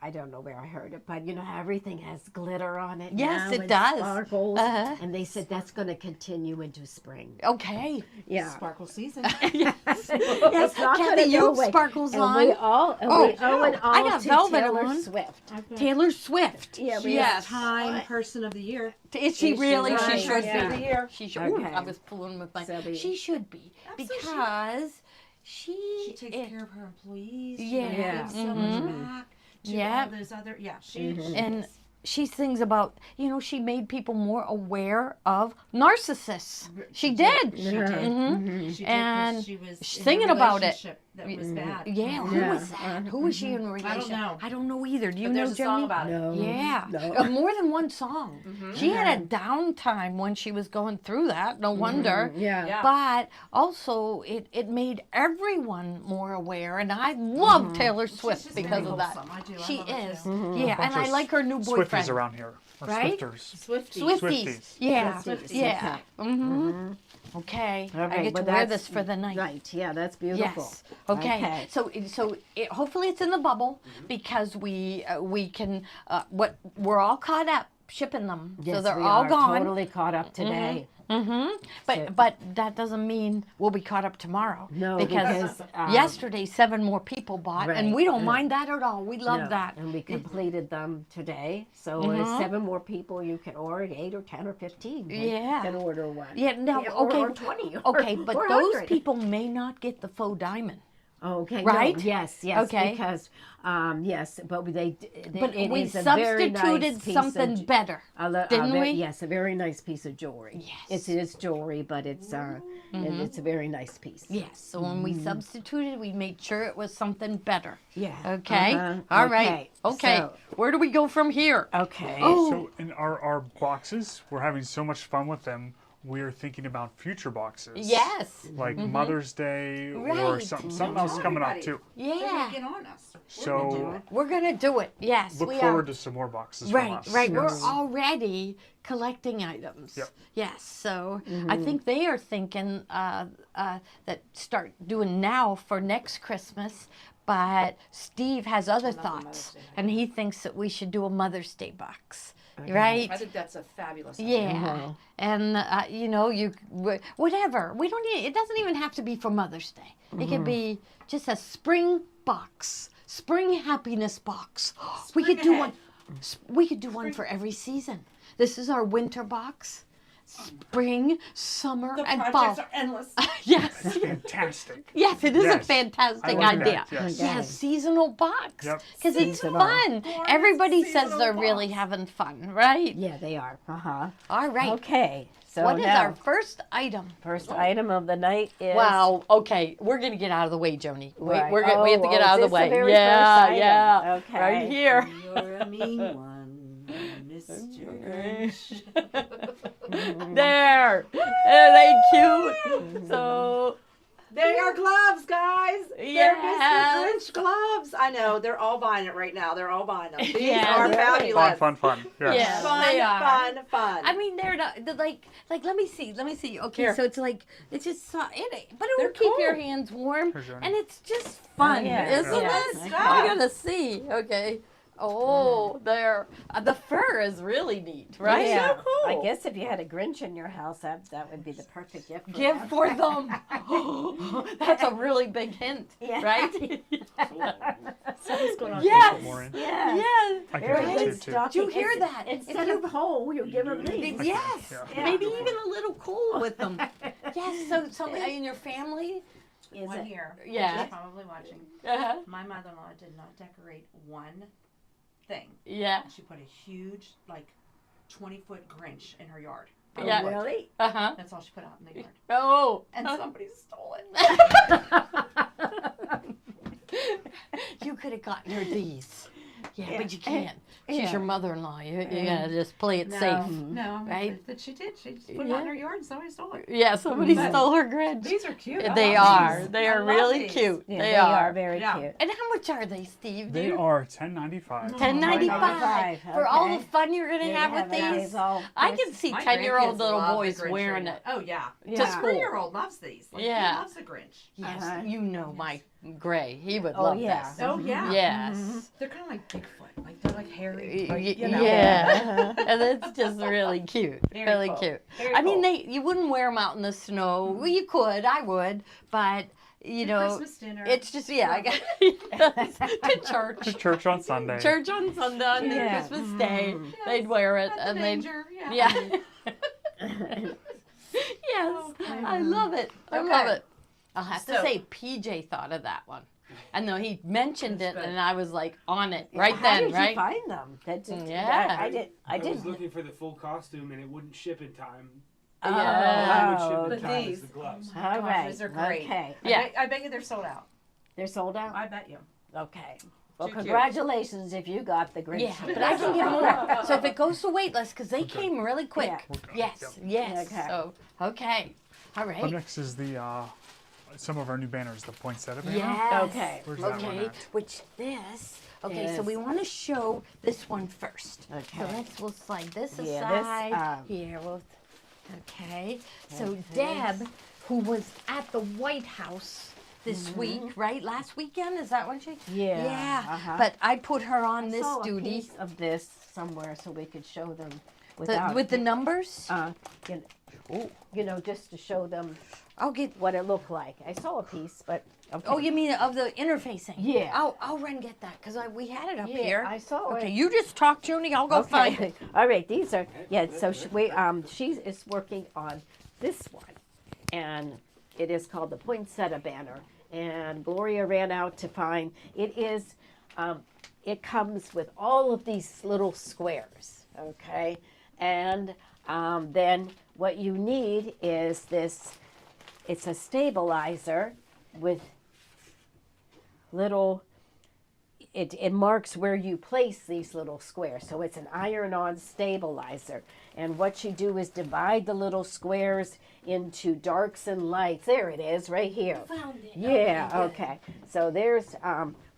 I don't know where I heard it, but how everything has glitter on it.
Yes,
now
it
and
does.
Sparkles,
Uh-huh.
and they said that's going to continue into spring.
Okay.
Yeah.
Sparkle season.
Yes.
It's not
Kathy,
gonna go
you
away.
have sparkles
and
on.
We all, and
Oh,
we owe it all
I got
to
velvet
Taylor
on.
Swift.
Taylor Swift.
Yeah, we
yes.
Time person of the year.
Is she
Is she
really?
right?
She should
Yeah.
be. She should. Ooh,
Okay.
I was pulling with my.
So
She should be because
She takes care of her employees.
Yeah.
She gives so much back to
Yeah.
all those other. Yeah, she.
And she sings about, she made people more aware of narcissists. She did.
She did.
Mhm.
She did. 'Cause
And
she was
singing
in a
about it.
relationship that was bad.
Yeah, who
Yeah.
was that? Who was she in a relationship?
know.
I don't know either. Do you
But
know,
there's a song
Joni?
about it.
No.
Yeah,
No.
more than one song. She had a downtime when she was going through that. No wonder.
Yeah.
Yeah.
But also, it made everyone more aware, and I love Taylor Swift
just
because
very
of that.
wholesome. I do. I
She
love her
is,
too.
yeah, and I like her new
Swift
friend.
around here. Or
Right?
Swifters.
Swifties.
Swifties.
Yeah.
Swifties,
Yeah.
okay.
Mm-hmm. Okay.
All
I
right,
get to
well,
wear
that's-
this for the night.
Right, yeah, that's beautiful.
Yes. Okay. So hopefully it's in the bubble because we can we're all caught up shipping them.
Yes,
so they're
we
all
are
gone.
totally caught up today.
Mm-hmm.
So-
But that doesn't mean we'll be caught up tomorrow.
No,
because
because,
yesterday 7 more people bought, and
right,
we don't
yeah.
mind that at all. We love
No,
that.
And we completed them today. So it's 7 more people you can order, 8 or 10 or 15
Yeah.
can order one.
Yeah. No.
Yeah,
Okay.
Or 20.
Okay, but those
100.
people may not get the faux diamond.
Okay.
Right?
No, yes. Yes.
Okay.
Because yes, but
But
it
we
is a very
substituted
nice piece
something
of,
better, didn't we?
Yes, a very nice piece of jewelry.
Yes.
It is jewelry, but it's it's a very nice piece.
Yes. So when we substituted, we made sure it was something better.
Yeah.
Okay.
Uh-huh.
All right. Okay.
So-
Where do we go from here?
Okay.
Oh.
So in our boxes, we're having so much fun with them. We're thinking about future boxes.
Yes.
Like Mother's Day or
Right.
something else coming up too.
Yeah.
Get on us.
So
We're gonna do it. Yes.
look
we
forward
are.
to some more boxes
Right,
from us.
right.
Yes.
We're already collecting items.
Yep.
Yes. So I think they are thinking that start doing now for next Christmas. But Steve has other thoughts, and he thinks that we should do a Mother's Day box, right?
I think that's a fabulous idea.
Yeah, and whatever. We don't need. It doesn't even have to be for Mother's Day. It could be just a spring box, spring happiness box. We could do one. We could do one for every season. This is our winter box. Spring, summer,
The
and
projects
fall.
are endless.
Yes,
Fantastic.
yes, it is a
Yes.
fantastic
I like that,
idea.
yes.
Yeah, seasonal box.
Yep.
Because it's
Seasonal.
fun. Everybody says
seasonal
they're really
box.
having fun, right?
Yeah, they are.
All right.
Okay. So
What is
now,
our first item?
first item of the night is
Wow. Okay, we're gonna get out of the way, Joni. Wait,
Right.
we have to get out of the
is
way.
very
Yeah,
first item.
yeah.
Okay.
Right here.
You're a mean one, Mr. Grinch.
There. Are they cute? So
They are gloves, guys. They're
Yes.
Mr. Grinch gloves. I know. They're all buying it right now. They're all buying them. These
Yeah.
are
Really?
fabulous.
Fun. Yes.
Yeah.
Fun,
They are.
fun.
I mean, they're like. Let me see. Okay,
Here.
so it's like it's just but it will
They're
keep your
cool.
hands warm,
Here's Joni.
and it's just fun,
yeah.
isn't
Yeah.
it?
Good
I
stuff.
gotta see. Okay. Oh, there. The fur is really neat, right?
Yeah.
So cool.
I guess if you had a Grinch in your house, that would be the perfect gift. For
Give
them.
for them. That's a really big hint,
Yeah.
right?
Something's going on.
Yes.
More in.
Yes.
Yes.
I can
Very
do
good
two too.
stocking.
Did you hear
Instead-
that?
Instead
If
of whole, you give them these.
Yes.
Yeah.
Maybe even a little cool with them. Yes. So in your family.
Is
One
it?
here.
Yeah.
She's probably watching.
Uh-huh.
My mother-in-law did not decorate one thing.
Yeah.
She put a huge, 20-foot Grinch in her yard.
Oh,
Yeah.
really?
Uh huh.
That's all she put out in the yard.
Oh.
And somebody stole it.
You could have gotten her these. Yeah,
Yeah.
but you can't. She's
Yeah.
your mother-in-law. You gotta just play it
No,
safe.
no,
Right?
That she did. She just put it out in her yard and somebody stole it.
Yeah, somebody
But
stole her Grinch.
These are cute. I
They
love
are.
these.
They
I
are
love
really
these.
cute.
Yeah,
they are.
very
Yeah.
cute.
And how much are they, Steve?
They are $10.95.
$10.95 for all the
Okay.
fun you're gonna
There you
have
have
with
it.
these.
These all-
I can see
My
10-year-old
grandkids
little
love the
boys
Grinch
wearing
right
it.
now. Oh yeah.
Yeah.
The 3-year-old loves these.
Yeah.
He loves the Grinch.
Yes,
Uh-huh.
you know my Gray. He would
Oh,
love
yeah.
this.
Oh yeah.
Yes.
They're kind of like Bigfoot. Like they're like hairy.
Y-
Like, you know.
Yeah, and it's just really cute,
Very
really
cool.
cute.
Very
I mean,
cool.
you wouldn't wear them out in the snow. Well, you could, I would, but you know,
Christmas dinner.
it's just I got to church.
To church on Sunday.
Church on Sunday, on
Yeah.
Christmas Day,
Yes.
they'd wear it,
At the
and they'd
manger. Yeah.
yeah. Yes, I love it. I love
Okay.
it. I'll have to
So-
say, PJ thought of that one. I know he mentioned it,
That's good.
and I was like on it right
How
then,
did
right?
you find them? That just,
Yeah.
I
I was
did.
looking for the full costume and it wouldn't ship in time.
Yeah.
It would ship
Oh,
in
But
time
these-
as the gloves.
All
Gosh,
right.
these are great.
Okay.
Yeah.
I bet you they're sold out.
They're sold out?
I bet you.
Okay. Well,
Too cute.
congratulations if you got the Grinch.
Yeah, but I can get more. So if it goes to waitlist, because they came really quick.
Yeah.
Yes, yes.
Okay.
So, okay. All
Up
right.
next is the some of our new banners, the poinsettia banner.
Yes.
Okay.
Where's that one
Okay.
at?
Which this. Okay, so
Is-
we want to show this one first.
Okay.
So we'll slide this
Yeah, this,
aside. Here, okay. So
Okay.
Deb, who was at the White House this week, right? Last weekend, is that when she?
Yeah.
Yeah.
Uh-huh.
But I put her on
I
this
saw a
duty
piece of this somewhere so we could show them without
with the numbers.
you know, just to show them
I'll get.
what it looked like. I saw a piece, but okay.
Oh, you mean of the interfacing?
Yeah.
I'll run get that because we had it up
Yeah,
here.
I saw
Okay,
it.
you just talk, Junie. I'll go find it.
All right, these are so she is working on this one, and it is called the poinsettia banner. And Gloria ran out to find it is. It comes with all of these little squares, okay, and then what you need is this. It's a stabilizer with little. It marks where you place these little squares. So it's an iron-on stabilizer. And what you do is divide the little squares into darks and lights. There it is, right here.
Found it.
Yeah,
good.
okay. So there's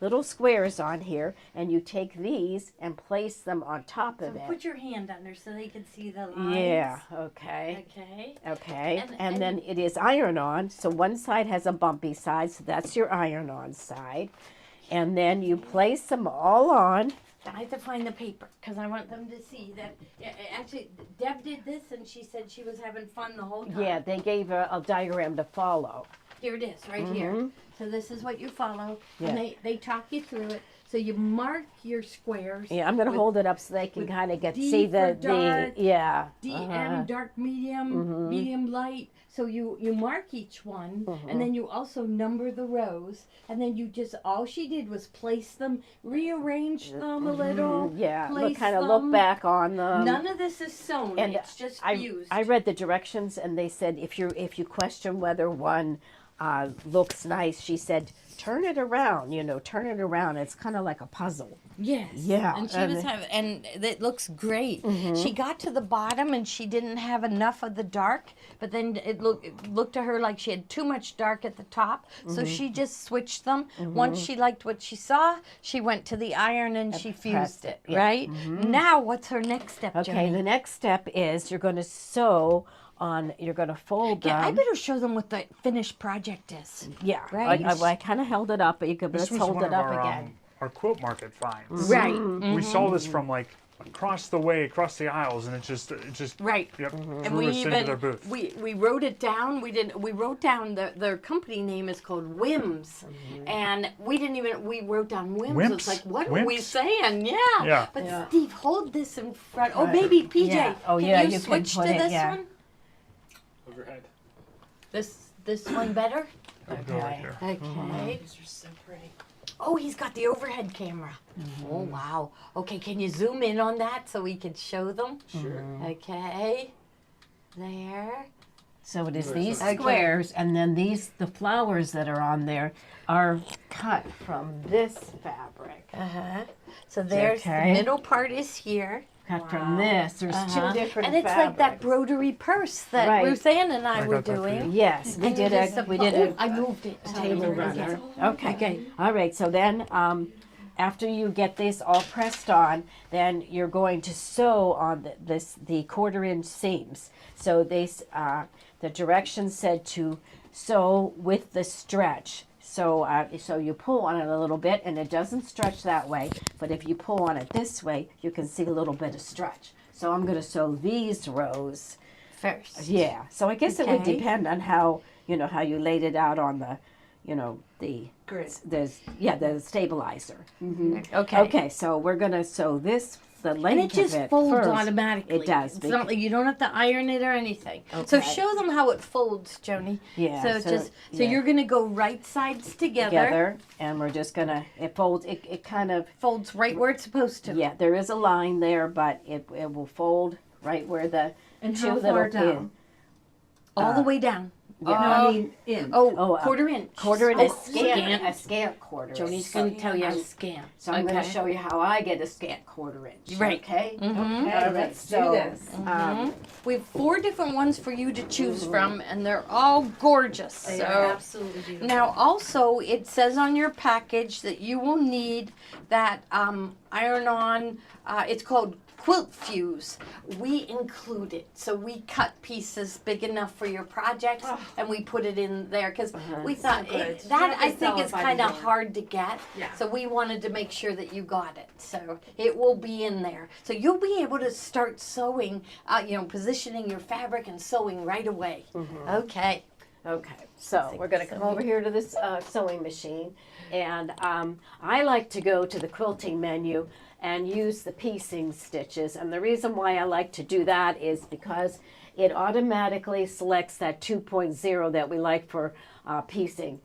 little squares on here, and you take these and place them on top
So
of it.
put your hand under so they can see the lines.
Yeah, okay.
Okay.
Okay,
And-
and
and-
then it is iron-on. So one side has a bumpy side, so that's your iron-on side. And then you place them all on.
I have to find the paper because I want them to see that. Actually, Deb did this and she said she was having fun the whole time.
Yeah, they gave a diagram to follow.
Here it is, right here.
Mhm.
So this is what you follow,
Yeah.
and they talk you through it. So you mark your squares.
Yeah, I'm gonna
with
hold it up so they can
with
kind of
D
see
for
the
dark,
yeah.
DM, dark medium,
Mhm.
medium light. So you mark each one,
Mhm.
and then you also number the rows, and then you just all she did was place them, rearrange them a little.
Yeah,
place
kind of
them.
look back on them.
None of this is sewn.
and
It's just
I
fused.
I read the directions and they said if you question whether one looks nice, she said turn it around. You know, turn it around. It's kind of like a puzzle.
Yes.
Yeah,
And she
and
was having, and it looks great.
Mm-hmm.
She got to the bottom and she didn't have enough of the dark, but then it looked to her like she had too much dark at the top. So
Mm-hmm.
she just switched them. Once she liked what she saw, she went to the iron and she
pressed
fused
it,
it.
yeah.
Right. Now, what's her next step?
Okay,
Jenny?
the next step is you're going to sew on. You're going to fold them.
Yeah, I better show them what the finished project is.
Yeah,
Right?
I kind of held it up, but you could
This
let's
was
hold
one
it
of
up
our,
again.
our quilt market finds.
Right.
We saw this from like across the way, across the aisles, and it just
Right.
yep,
And
drew
we
us into their
even
booth.
we wrote it down. We wrote down their company name is called Whims, and we wrote down Whims. It's
Wimps?
like what are we
Wimps?
saying? Yeah.
Yeah.
But
Yeah.
Steve, hold this in front. Oh, maybe PJ.
Yeah. Oh,
can
yeah,
you
you can
switch
put
to
it,
this
yeah.
one?
Overhead.
This one better.
Go right here.
Okay.
These are so pretty.
Oh, he's got the overhead camera. Oh wow. Okay, can you zoom in on that so we can show them?
Sure.
Okay. There.
So it is
Okay.
these
Okay.
squares, and then the flowers that are on there are cut from this fabric.
So there's
Okay.
the middle part is here.
Cut from this. There's two different
And it's like that
fabrics.
broderie purse that
Right.
Ruth Ann and I
I
were
got that for
doing.
Yes, we
And
did
you just
a
I moved it.
table runner. Okay.
Okay.
All right. So then, after you get this all pressed on, then you're going to sew on the 1/4 inch seams. So the directions said to sew with the stretch. So so you pull on it a little bit, and it doesn't stretch that way. But if you pull on it this way, you can see a little bit of stretch. So I'm going to sew these rows.
First.
Yeah. So I guess it would
Okay.
depend on how how you laid it out on the
Grid.
the stabilizer.
Okay.
Okay. So we're gonna sew this the
And
length
it just
of it
folds
first.
automatically.
It does.
It's not like you don't have to iron it or anything. So
Okay.
show them how it folds, Joni.
Yeah,
So it's
so-
just so
yeah.
you're gonna go right sides
together, and we're just gonna it folds. It kind of
Folds right where it's supposed to.
yeah. There is a line there, but it will fold right where the
And
two
how
little
far down?
pin.
All the way down.
Yeah.
I mean in.
Oh,
quarter inch.
quarter inch.
Scant.
A scant quarter inch.
Joni's going to tell you a scant.
So I'm going
Okay.
to show you how I get a scant quarter inch.
Right.
Okay.
Mhm.
Okay.
Let's do this.
We have 4 different ones for you to choose from, and they're all gorgeous.
They
So
are absolutely beautiful.
now, also, it says on your package that you will need that iron-on. It's called Quilt Fuse. We include it, so we cut pieces big enough for your projects, and we put it in there because we thought
good.
it,
You
that
have to
I think
sell it
is
by the
kind of
yard.
hard to get.
Yeah.
So we wanted to make sure that you got it. So it will be in there. So you'll be able to start sewing, positioning your fabric and sewing right away. Okay.
Okay, so we're going to come over here to this sewing machine, and I like to go to the quilting menu and use the piecing stitches. And the reason why I like to do that is because it automatically selects that 2.0 that we like for piecing.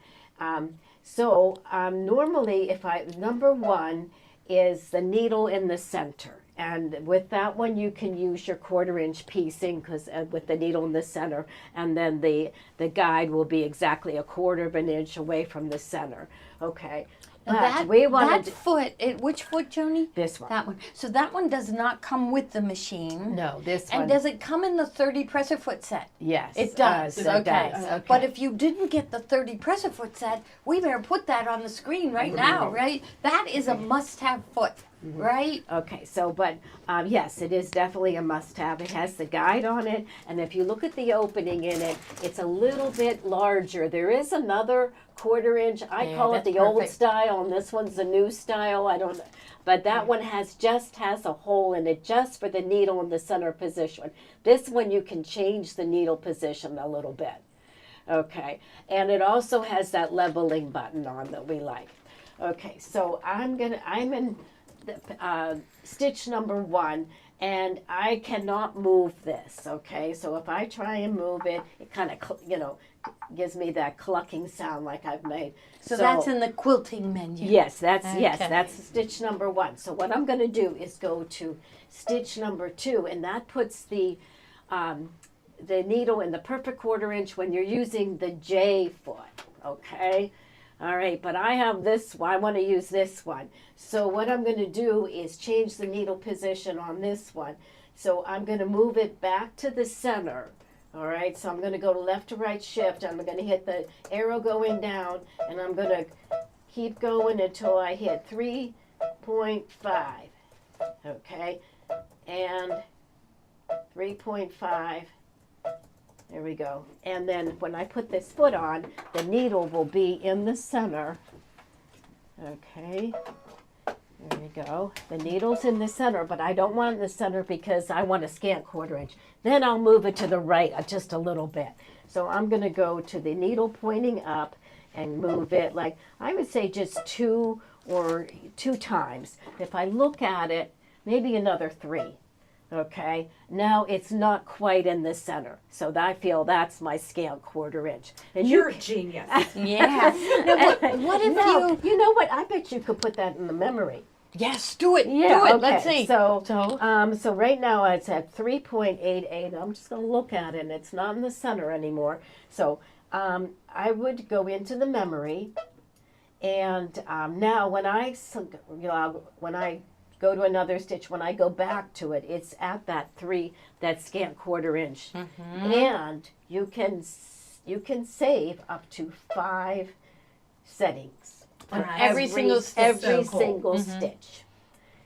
Normally, number one is the needle in the center. And with that one, you can use your quarter inch piecing because with the needle in the center, and then the guide will be exactly a quarter of an inch away from the center. Okay, but we want to
foot. Which foot, Joni?
this one.
That one. So that one does not come with the machine.
No, this
And
one.
does it come in the 30 presser foot set?
Yes,
It does.
It
Okay.
does. Okay.
But if you didn't get the 30 presser foot set, we better put that on the screen right now, right? That is a must-have foot, right?
Okay, so, but yes, it is definitely a must-have. It has the guide on it, and if you look at the opening in it, it's a little bit larger. There is another quarter inch. I
Yeah,
call it
that's
the old
perfect.
style, and this one's the new style. I don't know. But that one has a hole in it just for the needle in the center position. This one you can change the needle position a little bit. Okay, and it also has that leveling button on that we like. Okay, so I'm in stitch number 1, and I cannot move this. Okay, so if I try and move it, it kind of gives me that clucking sound like I've made.
So that's in the quilting menu.
Yes, that's
Okay.
stitch number 1. So what I'm going to do is go to stitch number 2, and that puts the needle in the perfect quarter inch when you're using the J foot. Okay. All right, but I have this one. I want to use this one. So what I'm going to do is change the needle position on this one. So I'm going to move it back to the center. All right, so I'm going to go to left to right shift. I'm going to hit the arrow going down, and I'm going to keep going until I hit 3.5. Okay, and 3.5. There we go. And then when I put this foot on, the needle will be in the center. Okay. There we go. The needle's in the center, but I don't want it in the center because I want a scant quarter inch. Then I'll move it to the right just a little bit. So I'm going to go to the needle pointing up and move it like, I would say just 2 times. If I look at it, maybe another 3. Okay, now it's not quite in the center, so I feel that's my scant quarter inch. And
You're a genius.
Yeah. What if
you know what? I bet you could put that in the memory.
Yes, do it.
Yeah,
do it.
okay.
Let's see.
So right now it's at 3.88. I'm just going to look at it, and it's not in the center anymore. So I would go into the memory, and now when I go to another stitch, when I go back to it, it's at that scant quarter inch. And you can save up to 5 settings
On every single stitch.
Every
So cool.
single stitch.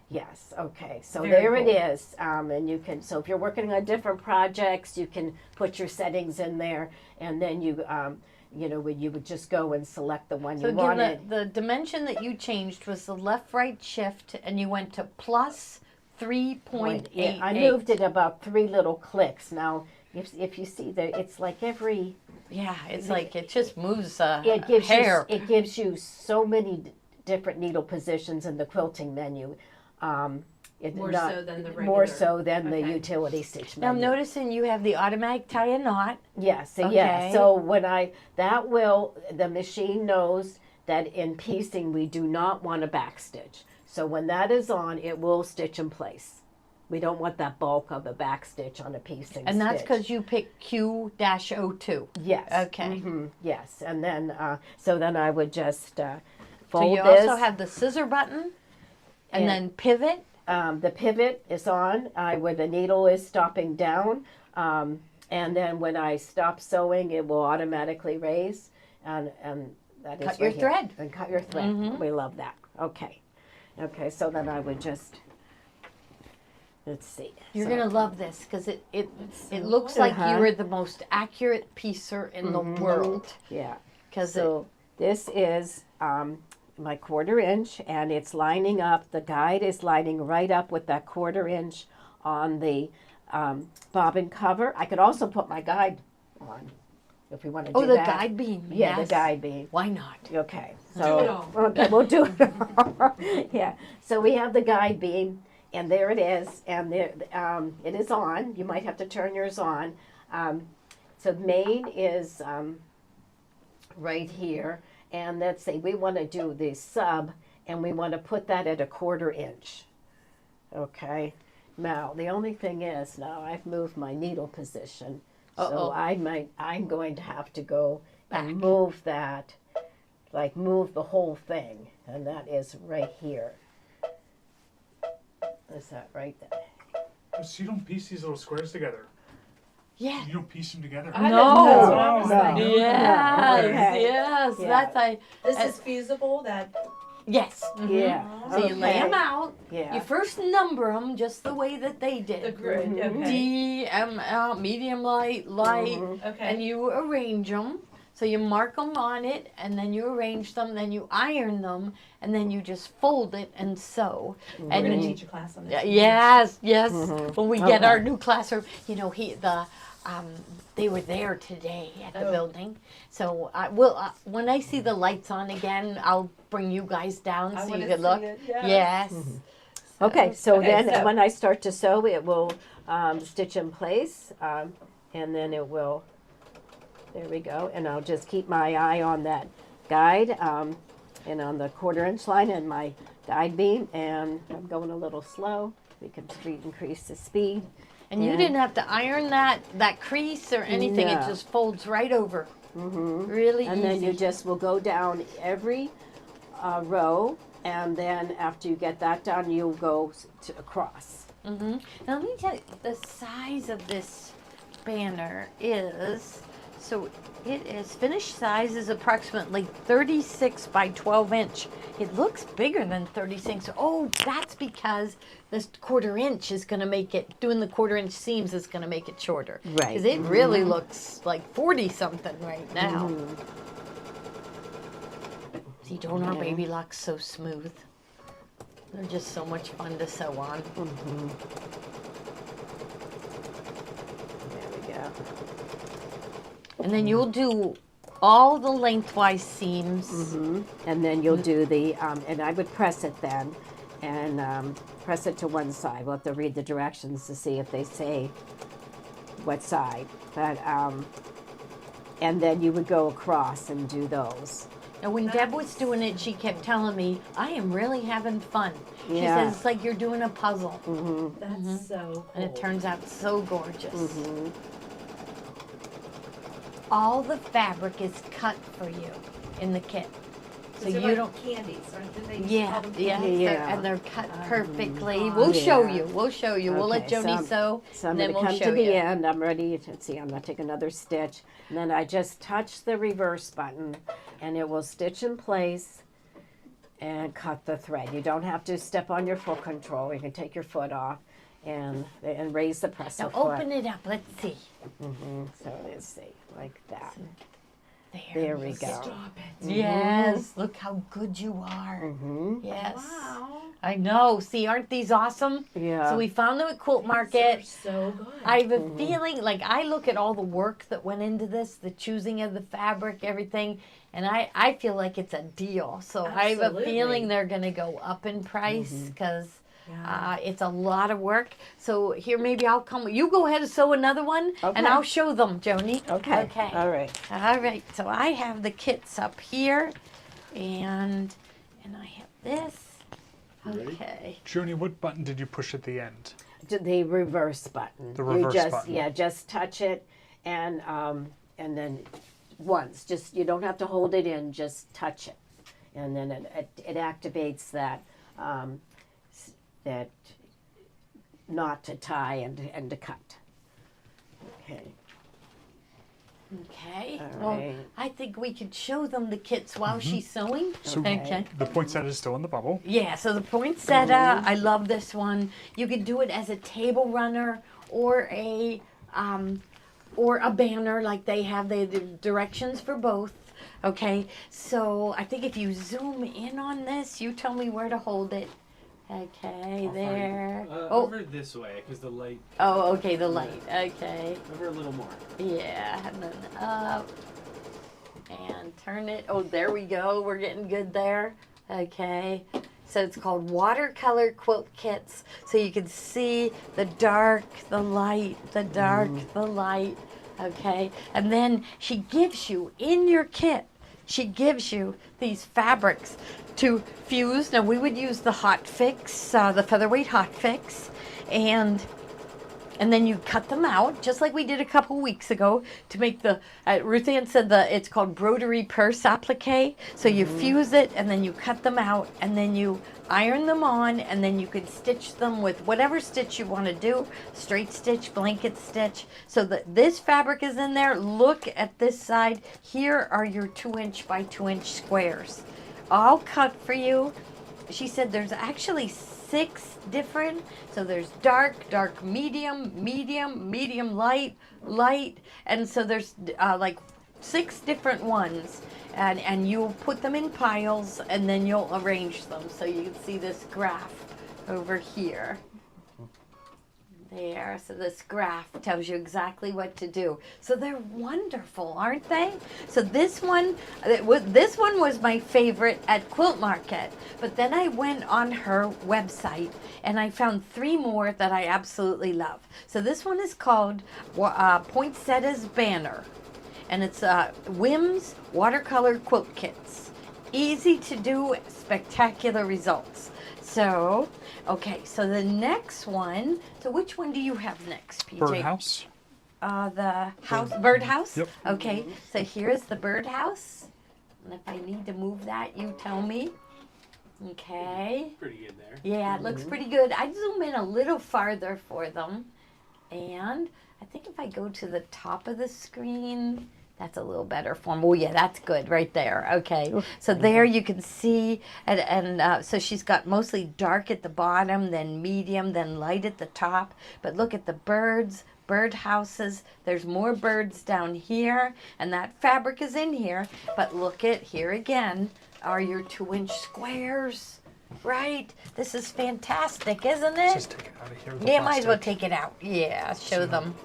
Yes, okay, so
Very
there
cool.
it is. And you can, so if you're working on different projects, you can put your settings in there, and then you would just go and select the one
So
you
again,
wanted.
the dimension that you changed was the left-right shift, and you went to plus 3.88.
Yeah, I moved it about 3 little clicks. Now, if you see that, it's like every.
Yeah, it's like it just moves
It gives
hair.
you. It gives you so many different needle positions in the quilting menu.
More so than the
More
regular.
so than the
Okay.
utility stitch
Now I'm
menu.
noticing you have the automatic tie a knot.
Yes,
Okay.
yes. So the machine knows that in piecing we do not want a back stitch. So when that is on, it will stitch in place. We don't want that bulk of the back stitch on a piecing
And that's
stitch.
because you picked Q-02.
Yes.
Okay.
Yes, and then so then I would just
So
fold
you
this.
also have the scissor button and
And-
then pivot.
The pivot is on. Where the needle is stopping down, and then when I stop sewing, it will automatically raise, and that is
Cut your
right here.
thread.
And cut your thread.
Mhm.
We love that. Okay, okay. So then I would just let's see.
You're
So-
gonna love this because it looks like
Uh-huh.
you are the most accurate piecer in the world.
Yeah.
Because
So this is my 1/4 inch, and it's lining up. The guide is lining right up with that 1/4 inch on the bobbin cover. I could also put my guide on if we want to do
the
that.
guide beam.
Yeah,
yes.
the guide beam.
Why not?
Okay.
Do
So
it all.
okay, we'll do it. All. Yeah. So we have the guide beam, and there it is, and there it is on. You might have to turn yours on. So main is right here, and let's say we want to do the sub, and we want to put that at a 1/4 inch. Okay. Now the only thing is now I've moved my needle position, so I'm going to have to go
Back.
and move that, like move the whole thing, and that is right here. Is that right there?
So you don't piece these little squares together.
Yeah.
You don't piece them together.
I
No.
didn't- that's what I was
No.
thinking.
Yes,
Okay.
yes.
Yeah.
That's I.
This is feasible. That
Yes. Mhm.
Yeah.
So you lay
Okay.
them out.
Yeah.
You first number them just the way that they
the
did.
grid. Okay.
D, M, L, medium light, light,
Okay.
and you arrange them. So you mark them on it, and then you arrange them, then you iron them, and then you just fold it and sew.
We're
And
gonna teach a class on this.
yes, yes. When we get
Okay.
our new classroom, you know, they were there today at the
Oh.
building. So I will when I see the lights on again, I'll bring you guys down
I
so
wanna
you can
see
look.
it, yes.
Yes.
Okay, so
Okay,
then
so-
when I start to sew, it will stitch in place, and then it will, there we go, and I'll just keep my eye on that guide, and on the 1/4 inch line and my guide beam, and I'm going a little slow. We can increase the speed.
And you
Yeah.
didn't have to iron that crease or anything. It
No.
just folds right over. Really
And
easy.
then you just will go down every row, and then after you get that done, you'll go across.
Now let me tell you, the size of this banner is, so it is, finished size is approximately 36 by 12 inch. It looks bigger than 36. Oh, that's because this 1/4 inch is going to make it, doing the 1/4 inch seams is going to make it shorter.
Right.
Because it really looks like 40 something right now. See, don't our baby locks so smooth? They're just so much fun to sew on.
There we go.
And then you'll do all the lengthwise seams.
And then you'll do the, and I would press it then, and press it to one side. We'll have to read the directions to see if they say what side. But, and then you would go across and do those.
Now, when Deb was doing it, she kept telling me, I am really having fun. She
Yeah.
says it's like you're doing a puzzle.
That's so cool.
And it turns out so gorgeous. All the fabric is cut for you in the kit. So
These are
you
like
don't.
candies, aren't they?
Yeah,
Call them
yeah,
candies?
Yeah.
and they're cut perfectly. We'll show
Yeah.
you. We'll show you. We'll let
Okay,
Joni
so-
sew,
So I'm
and then
going to
we'll
come
show
to the
you.
end. I'm ready to see. I'm going to take another stitch. And then I just touch the reverse button, and it will stitch in place and cut the thread. You don't have to step on your foot control. You can take your foot off and raise the presser
Now
foot.
open it up. Let's see.
So let's see, like that.
There.
There we go.
Stop it.
Yes. Look how good you are.
Mm-hmm.
Yes.
Wow.
I know. See, aren't these awesome?
Yeah.
So we found them at Quilt
They're
Market.
so good.
I have a feeling, like I look at all the work that went into this, the choosing of the fabric, everything, and I feel like it's a deal. So I have a
Absolutely.
feeling they're going to go up in price because it's a lot of work. So here, maybe I'll come. You go ahead and sew another one, and
Okay.
I'll show them, Joni.
Okay.
Okay.
All right.
All right. So I have the kits up here, and I have this. Okay.
Joni, what button did you push at the end?
The reverse button.
The reverse
you just,
button.
Yeah, just touch it, and then once. Just, you don't have to hold it in. Just touch it, and then it activates that that knot to tie and to cut. Okay.
Okay.
All
Well,
right.
I think we could show them the kits while she's sewing.
So
Okay.
the poinsettia is still in the bubble.
Yeah, so the poinsettia, I love this one. You could do it as a table runner or a banner, like they have the directions for both. Okay, so I think if you zoom in on this, you tell me where to hold it. Okay, there.
Over this way, because the light.
Oh, okay, the light. Okay.
Over a little more.
Yeah, and then up and turn it. Oh, there we go. We're getting good there. Okay. So it's called Watercolor Quilt Kits. So you can see the dark, the light, the dark, the light. Okay. And then she gives you in your kit, she gives you these fabrics to fuse. Now we would use the Hot Fix, the Featherweight Hot Fix, and then you cut them out, just like we did a couple weeks ago, to make the, Ruth Ann said it's called broderie purse applique. So you fuse it, and then you cut them out, and then you iron them on, and then you can stitch them with whatever stitch you want to do, straight stitch, blanket stitch. So this fabric is in there. Look at this side. Here are your 2" by 2" squares, all cut for you. She said there's actually 6 different. So there's dark, medium, light, and so there's like 6 different ones, and you'll put them in piles, and then you'll arrange them. So you can see this graph over here. There, so this graph tells you exactly what to do. So they're wonderful, aren't they? So this one was my favorite at Quilt Market. But then I went on her website and I found 3 more that I absolutely love. So this one is called Poinsettia's Banner, and it's Whims Watercolor Quilt Kits. Easy to do, spectacular results. So, okay, so the next one, so which one do you have next, PJ?
Birdhouse.
The house, birdhouse?
Yep.
Okay, so here's the birdhouse. And if I need to move that, you tell me. Okay.
Pretty good there.
Yeah, it looks pretty good. I'd zoom in a little farther for them. And I think if I go to the top of the screen, that's a little better for me. Oh, yeah, that's good right there. Okay. So there you can see, and so she's got mostly dark at the bottom, then medium, then light at the top. But look at the birds, bird houses. There's more birds down here, and that fabric is in here. But look at here again are your 2" squares. Right? This is fantastic, isn't it?
Just take it out of here. With the
Yeah, might as well
plastic.
take it out. Yeah, show them.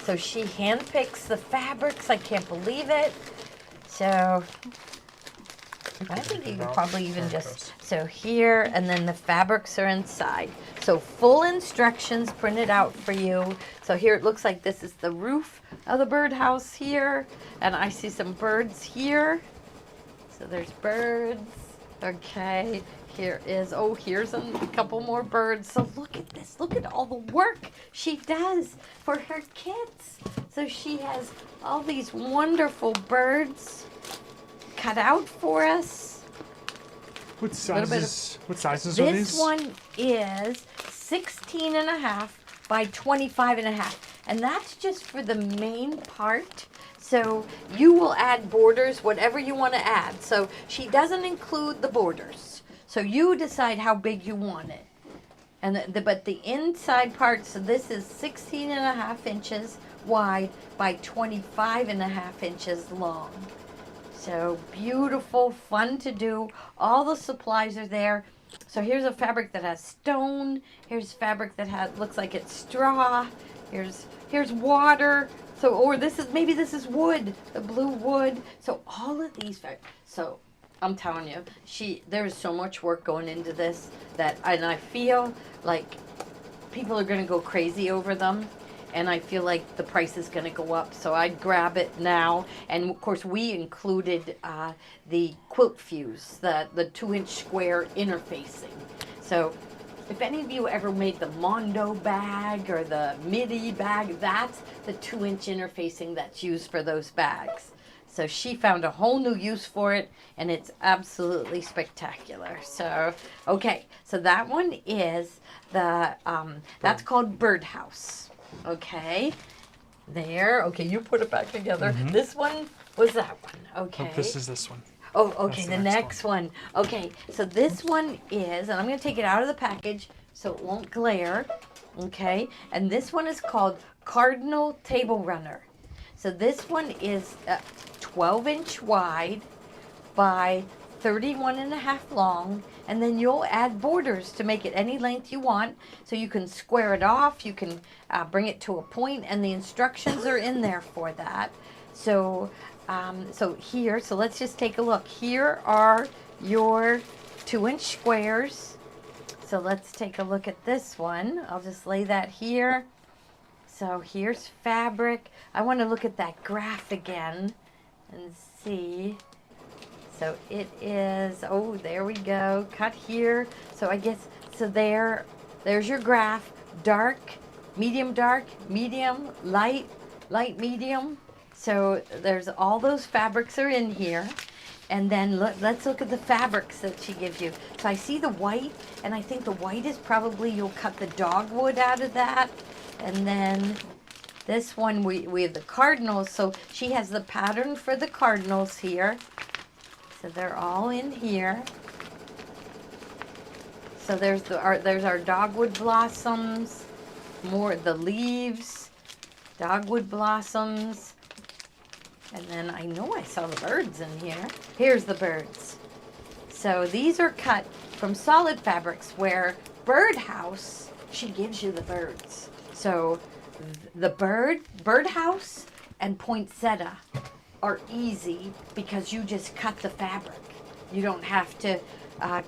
So she handpicks the fabrics. I can't believe it. So I think you could probably even just, so here, and then the fabrics are inside. So full instructions printed out for you. So here it looks like this is the roof of the birdhouse here. And I see some birds here. So there's birds. Okay, here's a couple more birds. So look at this, look at all the work she does for her kids. So she has all these wonderful birds cut out for us.
What sizes are these?
This one is 16.5 by 25.5, and that's just for the main part. So you will add borders, whatever you want to add. So she doesn't include the borders. So you decide how big you want it. And but the inside part, so this is 16.5 inches wide by 25.5 inches long. So beautiful, fun to do. All the supplies are there. So here's a fabric that has stone. Here's fabric that looks like it's straw. Here's water. So, or maybe this is wood, the blue wood. So all of these, so I'm telling you, there's so much work going into this and I feel like people are gonna go crazy over them. And I feel like the price is gonna go up. So I'd grab it now. And of course we included the Quilt Fuse, the 2" square interfacing. So if any of you ever made the Mondo bag or the Midi bag, that's the 2-inch interfacing that's used for those bags. So she found a whole new use for it, and it's absolutely spectacular. So, okay, so that one is the, that's called Birdhouse. Okay, there. Okay, you put it back together. This one was that one. Okay.
Oh, this is this one.
Oh, okay,
That's
the next one. Okay, so this one is, and I'm going to take it out of the package so it won't glare. Okay, and this one is called Cardinal Table Runner. So this one is 12-inch wide by 31.5 long, and then you'll add borders to make it any length you want. So you can square it off, you can bring it to a point, and the instructions are in there for that. So so let's just take a look. Here are your 2-inch squares. So let's take a look at this one. I'll just lay that here. So here's fabric. I want to look at that graph again and see. So it is, oh, there we go. Cut here. So I guess, so there's your graph. Dark, medium, light, medium. So there's all those fabrics are in here. And then let's look at the fabrics that she gives you. So I see the white, and I think the white is probably, you'll cut the dogwood out of that. And then this one, we have the cardinals. So she has the pattern for the cardinals here. So they're all in here. So there's our dogwood blossoms, more the leaves, dogwood blossoms. And then I know I saw the birds in here. Here's the birds. So these are cut from solid fabrics, where Birdhouse, she gives you the birds. So the birdhouse and poinsettia are easy because you just cut the fabric. You don't have to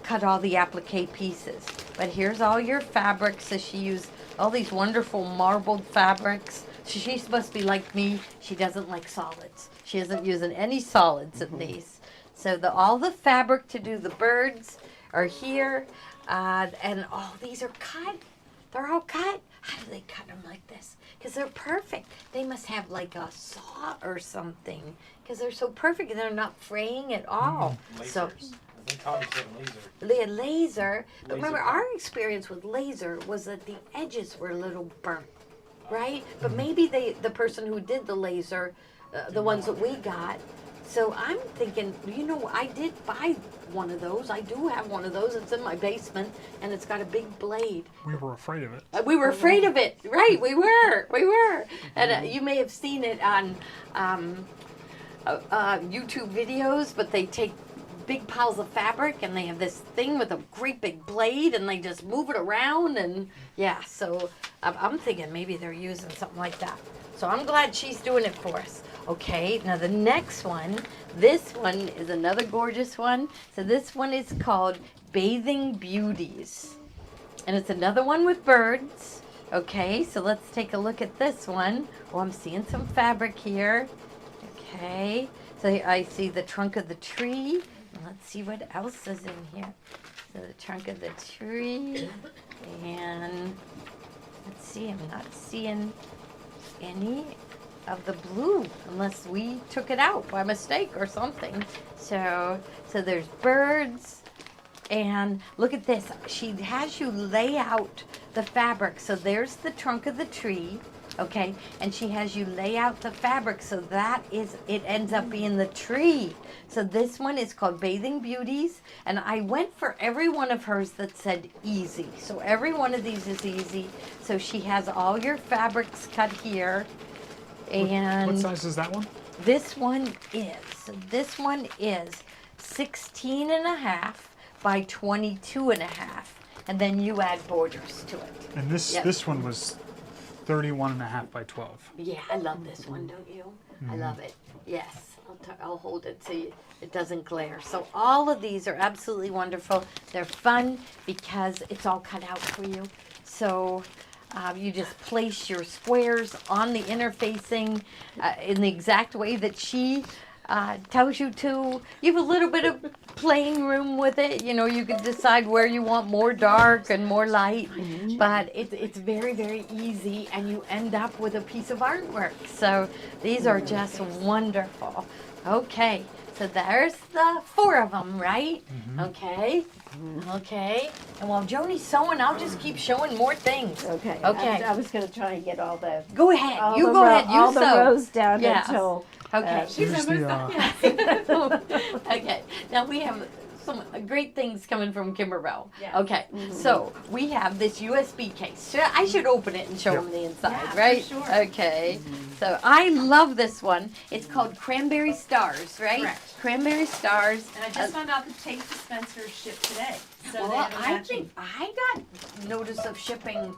cut all the applique pieces. But here's all your fabrics. So she used all these wonderful marbled fabrics. She's supposed to be like me. She doesn't like solids. She isn't using any solids in these. So all the fabric to do the birds are here. And all these are cut. They're all cut. How do they cut them like this? Because they're perfect. They must have like a saw or something, because they're so perfect and they're not fraying at all. So
Lasers. I think Connie said laser.
they had laser. But
Laser
remember,
cut.
our experience with laser was that the edges were a little burnt, right? But maybe the person who did the laser, the ones that we got. So I'm thinking, I did buy one of those. I do have one of those. It's in my basement, and it's got a big blade.
We were afraid of it.
We were afraid of it, right? We were. And you may have seen it on YouTube videos, but they take big piles of fabric and they have this thing with a great big blade and they just move it around, and yeah, so I'm thinking maybe they're using something like that. So I'm glad she's doing it for us. Okay, now the next one, this one is another gorgeous one. So this one is called Bathing Beauties. And it's another one with birds. Okay, so let's take a look at this one. Oh, I'm seeing some fabric here. Okay, so I see the trunk of the tree. Let's see what else is in here. So the trunk of the tree. And let's see, I'm not seeing any of the blue unless we took it out by mistake or something. So there's birds. And look at this. She has you lay out the fabric. So there's the trunk of the tree, okay? And she has you lay out the fabric so it ends up being the tree. So this one is called Bathing Beauties. And I went for every one of hers that said easy. So every one of these is easy. So she has all your fabrics cut here. And
What size is that one?
this one is 16 and a half by 22 and a half, and then you add borders to it.
And this one was 31.5 by 12.
Yeah, I love this one, don't you? I love it. Yes, I'll hold it so it doesn't glare. So all of these are absolutely wonderful. They're fun because it's all cut out for you. So you just place your squares on the interfacing in the exact way that she tells you to. You have a little bit of playing room with it. You know, you can decide where you want more dark and more light. But it's very, very easy, and you end up with a piece of artwork. So these are just wonderful. Okay, so there's the 4 of them, right? Okay. Okay. And while Joni's sewing, I'll just keep showing more things.
Okay.
Okay.
I was going to try and get all the
Go ahead.
all
You
the
go
ro-
ahead. You
all
sew.
the rows down
Yes.
until.
Okay.
Here's the,
Okay. Now we have some great things coming from Kimberbell.
Yeah.
Okay. So we have this USB case. I should open it and show them the inside,
Yeah, for
right?
sure.
Okay. So I love this one. It's called Cranberry Stars, right?
Correct.
Cranberry Stars.
And I just found out the tape dispensers ship today. So they
Well,
have a
I
matching.
think I got notice of shipping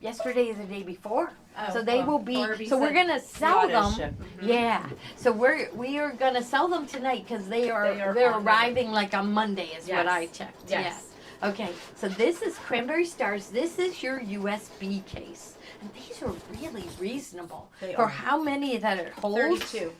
yesterday or the day before.
Oh,
So they
well,
will be.
Barbie
So we're
said
gonna sell
auto
them.
ship.
Yeah. So we are gonna sell them tonight because
They are
they're
on
arriving like on Monday is what
Yes.
I checked.
Yes.
Yeah. Okay. So this is Cranberry Stars. This is your USB case, and these are really reasonable
They
for
are.
how many that it holds.
32.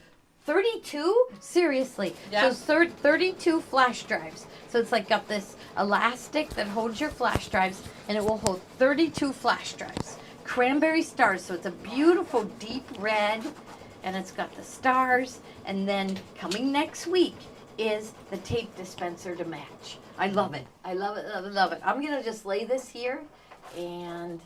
32? Seriously.
Yeah.
So 32 flash drives. So it's like got this elastic that holds your flash drives, and it will hold 32 flash drives. Cranberry Stars. So it's a beautiful deep red, and it's got the stars. And then coming next week is the tape dispenser to match. I love it. I love it. Love it. Love it. I'm gonna just lay this here, and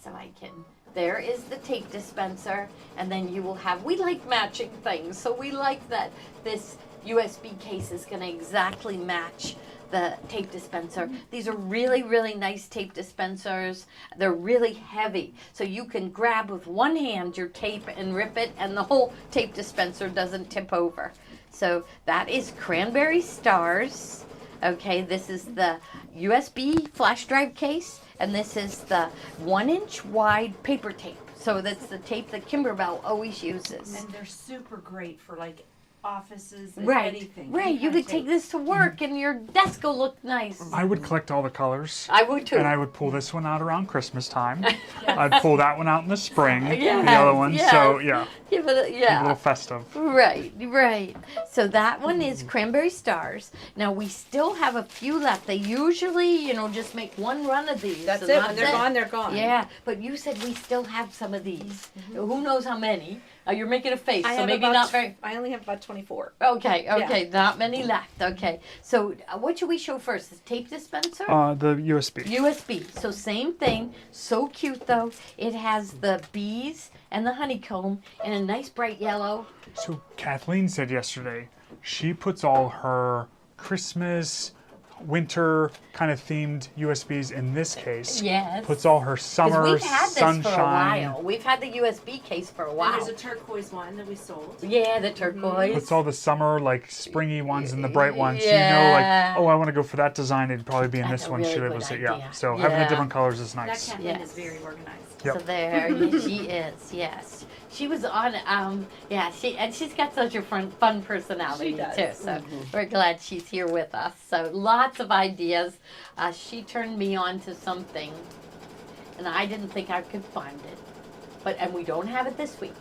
so I can. There is the tape dispenser, and then you will have, we like matching things, so we like that this USB case is going to exactly match the tape dispenser. These are really, really nice tape dispensers. They're really heavy, so you can grab with one hand your tape and rip it, and the whole tape dispenser doesn't tip over. So that is Cranberry Stars. Okay, this is the USB flash drive case, and this is the 1-inch wide paper tape. So that's the tape that Kimberbell always uses.
And they're super great for like offices and
Right,
anything.
right.
Any
You
kind
could
of
take
tape.
this to work, and your desk will look nice.
I would collect all the colors.
I would too.
And I would pull this one out around Christmas time. I'd pull that one out in the spring.
Yes,
The other one. So
yes.
yeah,
Give it a,
a
yeah.
little festive.
Right, right. So that one is Cranberry Stars. Now we still have a few left. They usually, just make one run of these.
That's
and
it. When they're gone, they're gone.
Yeah, but you said we still have some of these. Who knows how many? You're making a face,
I
so
have
maybe
about
not very.
I only have about 24.
Okay, not many left. Okay, so what should we show first? The tape dispenser?
The USB.
USB. So same thing. So cute though. It has the bees and the honeycomb in a nice bright yellow.
So Kathleen said yesterday she puts all her Christmas, winter kind of themed USBs in this case.
Yes.
Puts all her
'Cause
summer,
we've had this
sunshine.
for a while. We've had the USB case for a
And
while.
there's a turquoise one that we sold.
Yeah, the turquoise.
Puts all the summer, like springy ones and the bright ones. So
Yeah.
oh, I want to go for that design. It'd probably be in
That's
this
a
one.
really
She
good
was
idea.
yeah. So having the
Yeah.
different colors is
That
nice.
Kathleen
Yes.
is very organized.
Yep.
So there, she is. Yes, she was on. She's got such a fun personality
She does.
too. So we're glad she's here with us. So lots of ideas. She turned me on to something, and I didn't think I could find it. And we don't have it this week.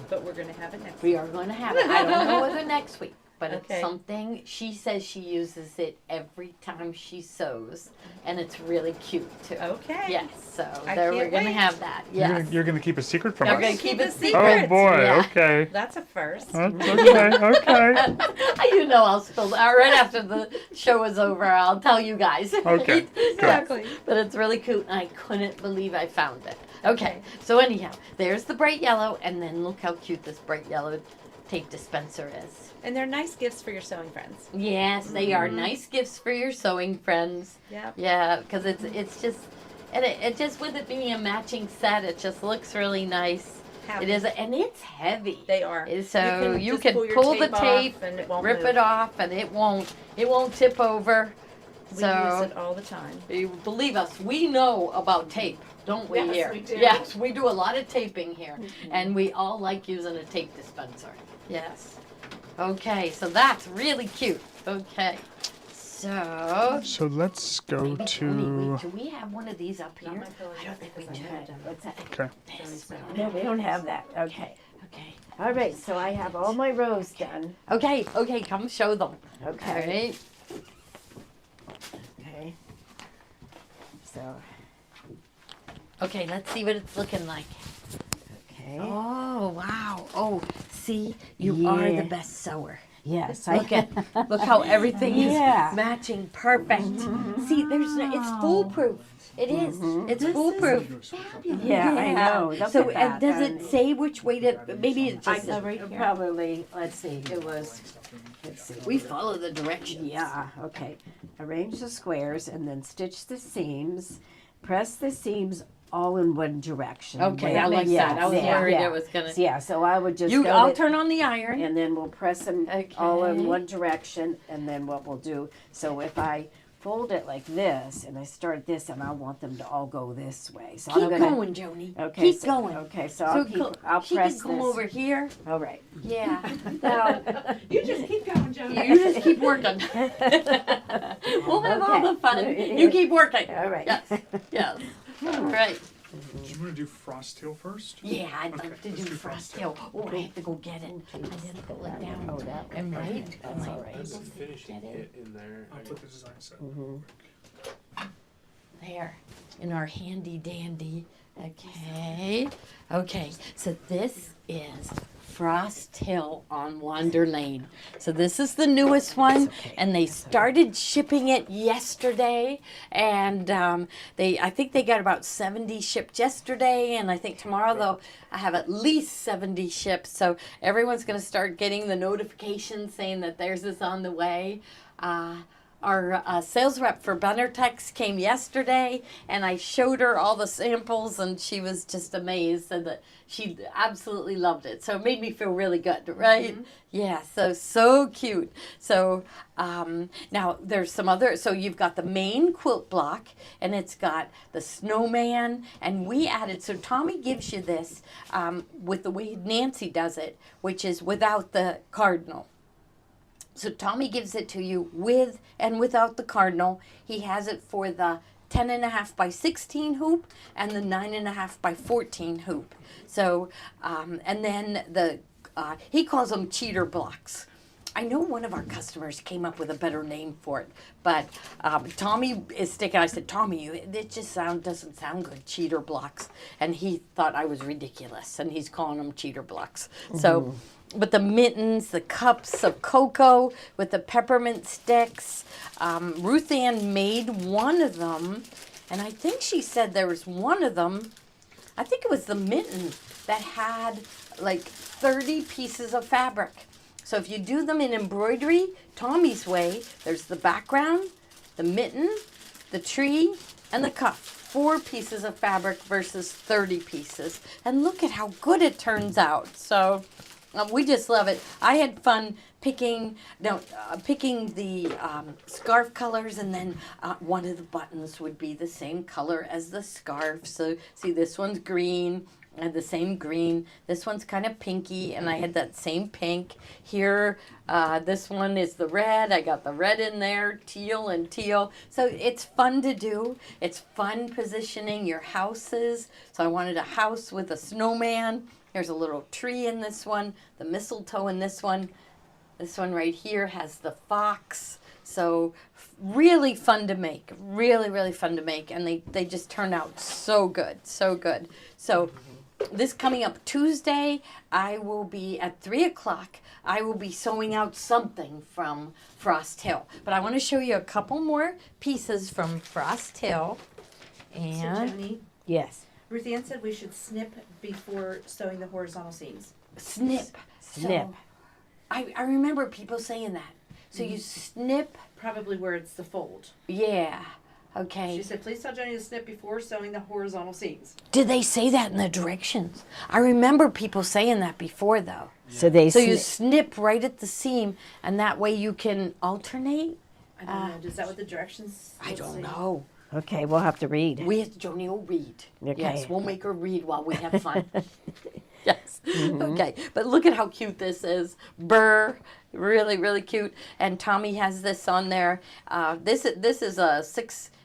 But we're going to have it next
We are going to have it. I don't know whether next week, but
Okay.
it's something. She says she uses it every time she sews, and it's really cute too.
Okay.
Yes. So
I
there we're
can't
going to
wait.
have that.
You're
Yes.
gonna- You're gonna keep a secret from
We're
us.
going to keep it
Keep it
secret.
Oh boy.
Yeah.
Okay.
That's a first.
That's okay. Okay.
I'll spill right after the show is over. I'll tell you guys.
Okay, good.
Exactly.
But it's really cute, and I couldn't believe I found it. Okay, so anyhow, there's the bright yellow, and then look how cute this bright yellow tape dispenser is.
And they're nice gifts for your sewing friends.
Yes, they are nice gifts for your sewing friends.
Yep.
Yeah, because it's just, and it just with it being a matching set, it just looks really nice. It is, and it's heavy.
They are.
So you
just
can
pull your
pull the
off
tape,
and it won't
rip
move.
it off, and it won't tip over.
We
So
use it all the time.
you believe us, we know about tape, don't we?
Yes,
here?
we do.
Yes, we do a lot of taping here, and we all like using a tape dispenser. Yes. Okay, so that's really cute. Okay, so.
So let's go
Maybe, Tony,
to.
do we have one of these up here?
Not my pillow
I don't think we
because I
do.
moved them.
What's that?
Okay.
This, we don't
No,
have
we don't have that. Okay.
Okay,
All right, so I have all my rows done.
Okay, come show them.
Okay.
All right.
Okay. So,
Okay, let's see what it's looking like.
okay.
Oh, wow. Oh, see, you are
Yeah.
the best sewer.
Yes,
Look how everything
Yeah.
is matching perfect. See, it's foolproof. It is. It's foolproof.
Yeah, I know. Look
So,
at that.
does it say which way to? Maybe it just.
Probably, let's see, it was, let's see.
We follow the directions.
Yeah, okay. Arrange the squares and then stitch the seams. Press the seams all in one direction.
Okay,
Where-
I like
yeah,
that. I was
yeah,
worried
yeah.
it was gonna.
Yeah, so I would just go
I'll
to-
turn on the iron.
and then we'll press them all in
Okay.
one direction, and then what we'll do, so if I fold it like this, and I start this, and I want them to all go this way, so
Keep
I'm gonna.
going, Joni.
Okay,
Keep
so,
going.
Okay, so I'll
She
press
can come
this.
over here.
All right.
Yeah. Now,
You just keep going, Joe.
you just keep working. We'll have all the fun. You keep working.
All right.
Yes. Yes. All right.
Do you want to do frost tail first?
Yeah, I'd like
Okay,
to
let's
do
do
frost
frost
tail. Oh, I have to go get it. I didn't pull it down.
Oh, that
I'm right.
That's all right.
There's a finishing kit in there.
I'll put the design set.
There, in our handy dandy. Okay. Okay. So this is Frost Hill on Wander Lane. So this is the newest one, and they started shipping it yesterday. And I think they got about 70 shipped yesterday, and I think tomorrow they'll have at least 70 shipped. So everyone's going to start getting the notification saying that theirs is on the way. Our sales rep for Benartex came yesterday, and I showed her all the samples, and she was just amazed, and that she absolutely loved it. So it made me feel really good, right? Mm-hmm. Yeah, so cute. So now there's some other. So you've got the main quilt block, and it's got the snowman, and we added. So Tommy gives you this with the way Nancy does it, which is without the cardinal. So Tommy gives it to you with and without the cardinal. He has it for the 10.5 by 16 hoop and the 9.5 by 14 hoop. So, and then he calls them cheater blocks. I know one of our customers came up with a better name for it, but Tommy is sticking. I said, Tommy, it just doesn't sound good, cheater blocks. And he thought I was ridiculous, and he's calling them cheater blocks. Mm-hmm. So, but the mittens, the cups of cocoa with the peppermint sticks. Ruth Ann made one of them, and I think she said there was one of them, I think it was the mitten that had like 30 pieces of fabric. So if you do them in embroidery, Tommy's way, there's the background, the mitten, the tree, and the cuff. 4 pieces of fabric versus 30 pieces. And look at how good it turns out. So we just love it. I had fun picking the scarf colors, and then one of the buttons would be the same color as the scarf. So see, this one's green. I had the same green. This one's kind of pinky, and I had that same pink. Here, this one is the red. I got the red in there, teal and teal. So it's fun to do. It's fun positioning your houses. So I wanted a house with a snowman. There's a little tree in this one, the mistletoe in this one. This one right here has the fox. So really fun to make, really fun to make. And they just turn out so good, so good. So this coming up Tuesday, I will be at 3 o'clock. I will be sewing out something from Frost Hill. But I want to show you a couple more pieces from Frost Hill. And
So, Joni,
Yes.
Ruth Ann said we should snip before sewing the horizontal seams.
snip.
Snip.
So, I remember people saying that. So you snip,
Probably where it's the fold.
yeah. Okay.
She said, please tell Joni to snip before sewing the horizontal seams.
Did they say that in the directions? I remember people saying that before, though.
So they
So you snip right at the seam, and that way you can alternate.
I don't know. Is that what the directions
I
will
don't
say?
know.
Okay, we'll have to read.
Joni will read.
Okay.
Yes, we'll make her read while we have fun. Yes. Okay. But look at how cute this is. Burr. Really cute. And Tommy has this on there. This is a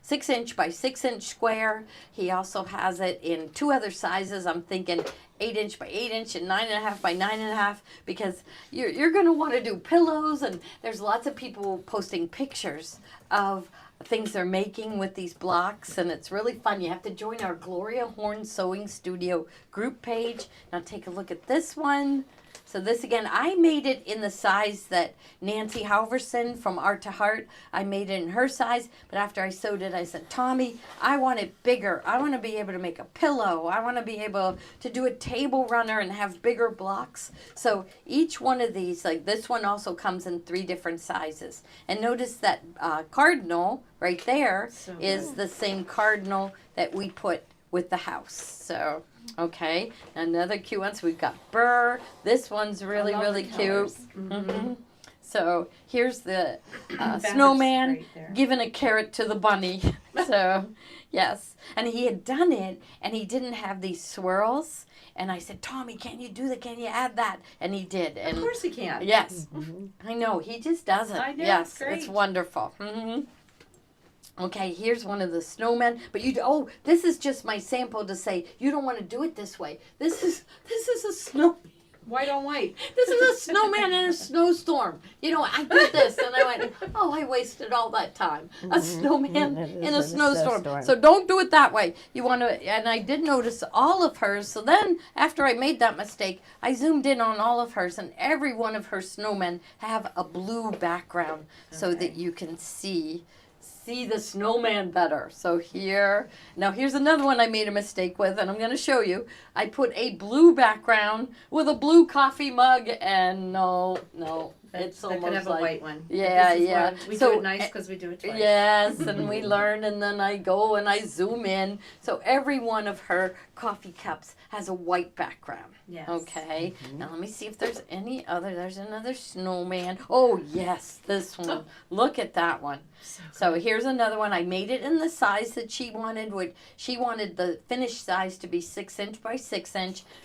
6" by 6" square. He also has it in 2 other sizes. I'm thinking 8" by 8" and 9.5" by 9.5, because you're going to want to do pillows, and there's lots of people posting pictures of things they're making with these blocks, and it's really fun. You have to join our Gloria Horn Sewing Studio group page. Now take a look at this one. So this again, I made it in the size that Nancy Halverson from Art to Heart, I made it in her size, but after I sewed it, I said, Tommy, I want it bigger. I want to be able to make a pillow. I want to be able to do a table runner and have bigger blocks. So each one of these, like this one also comes in 3 different sizes. And notice that cardinal right there is the same cardinal that we put with the house. So, okay, another cute one. So we've got Burr. This one's really, really cute. Mm-hmm. So here's the snowman giving a carrot to the bunny. So, yes. And he had done it, and he didn't have these swirls. And I said, Tommy, can you do that? Can you add that? And he did. And
of course he can.
Yes. I know. He just does it.
I know.
Yes,
Great.
it's wonderful. Okay, here's one of the snowmen, but this is just my sample to say you don't want to do it this way. This is a snow.
White on white.
This is a snowman in a snowstorm. I did this, and I went, I wasted all that time. A snowman in a snowstorm. So don't do it that way. You want to, and I did notice all of hers. So then, after I made that mistake, I zoomed in on all of hers, and every one of her snowmen have a blue background so that you can see the snowman better. So here's another one I made a mistake with, and I'm going to show you. I put a blue background with a blue coffee mug, and no, it's almost
could have
like
a white one.
Yeah.
We do it nice because we do it twice.
Yes, and we learn, and then I go and I zoom in. So every one of her coffee cups has a white background.
Yes.
Okay. Now let me see if there's any other. There's another snowman. Oh yes, this one. Look at that one. So here's another one. I made it in the size that she wanted. She wanted the finished size to be 6" by 6".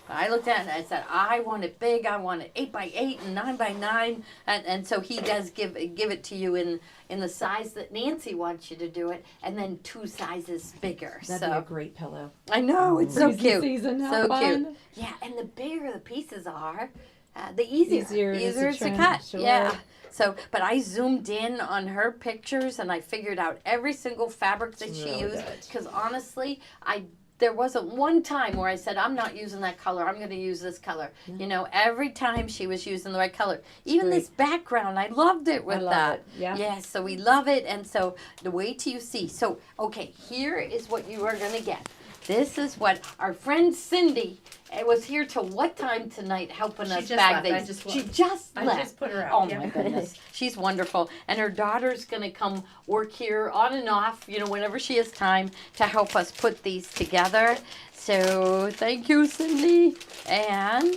I looked at it and I said, I want it big. I want it 8 by 8 and 9 by 9. And so he does give it to you in the size that Nancy wants you to do it, and then 2 sizes bigger.
That'd be a great pillow.
I know, it's so cute.
Season,
so
fun.
Cute. Yeah, and the bigger the pieces are, the easier it is to
trim,
cut.
sure.
Yeah. So, but I zoomed in on her pictures, and I figured out every single fabric that she used. Because honestly, there wasn't one time where I said, I'm not using that color, I'm going to use this color. Every time she was using the right color. Even this background, I loved it with that. Yeah, so we love it. And so the wait till you see. So, okay, here is what you are going to get. This is what our friend Cindy was here till what time tonight helping us bag these? She just left.
I just put her out.
Oh my goodness. She's wonderful. And her daughter's going to come work here on and off, whenever she has time to help us put these together. So thank you, Cindy. And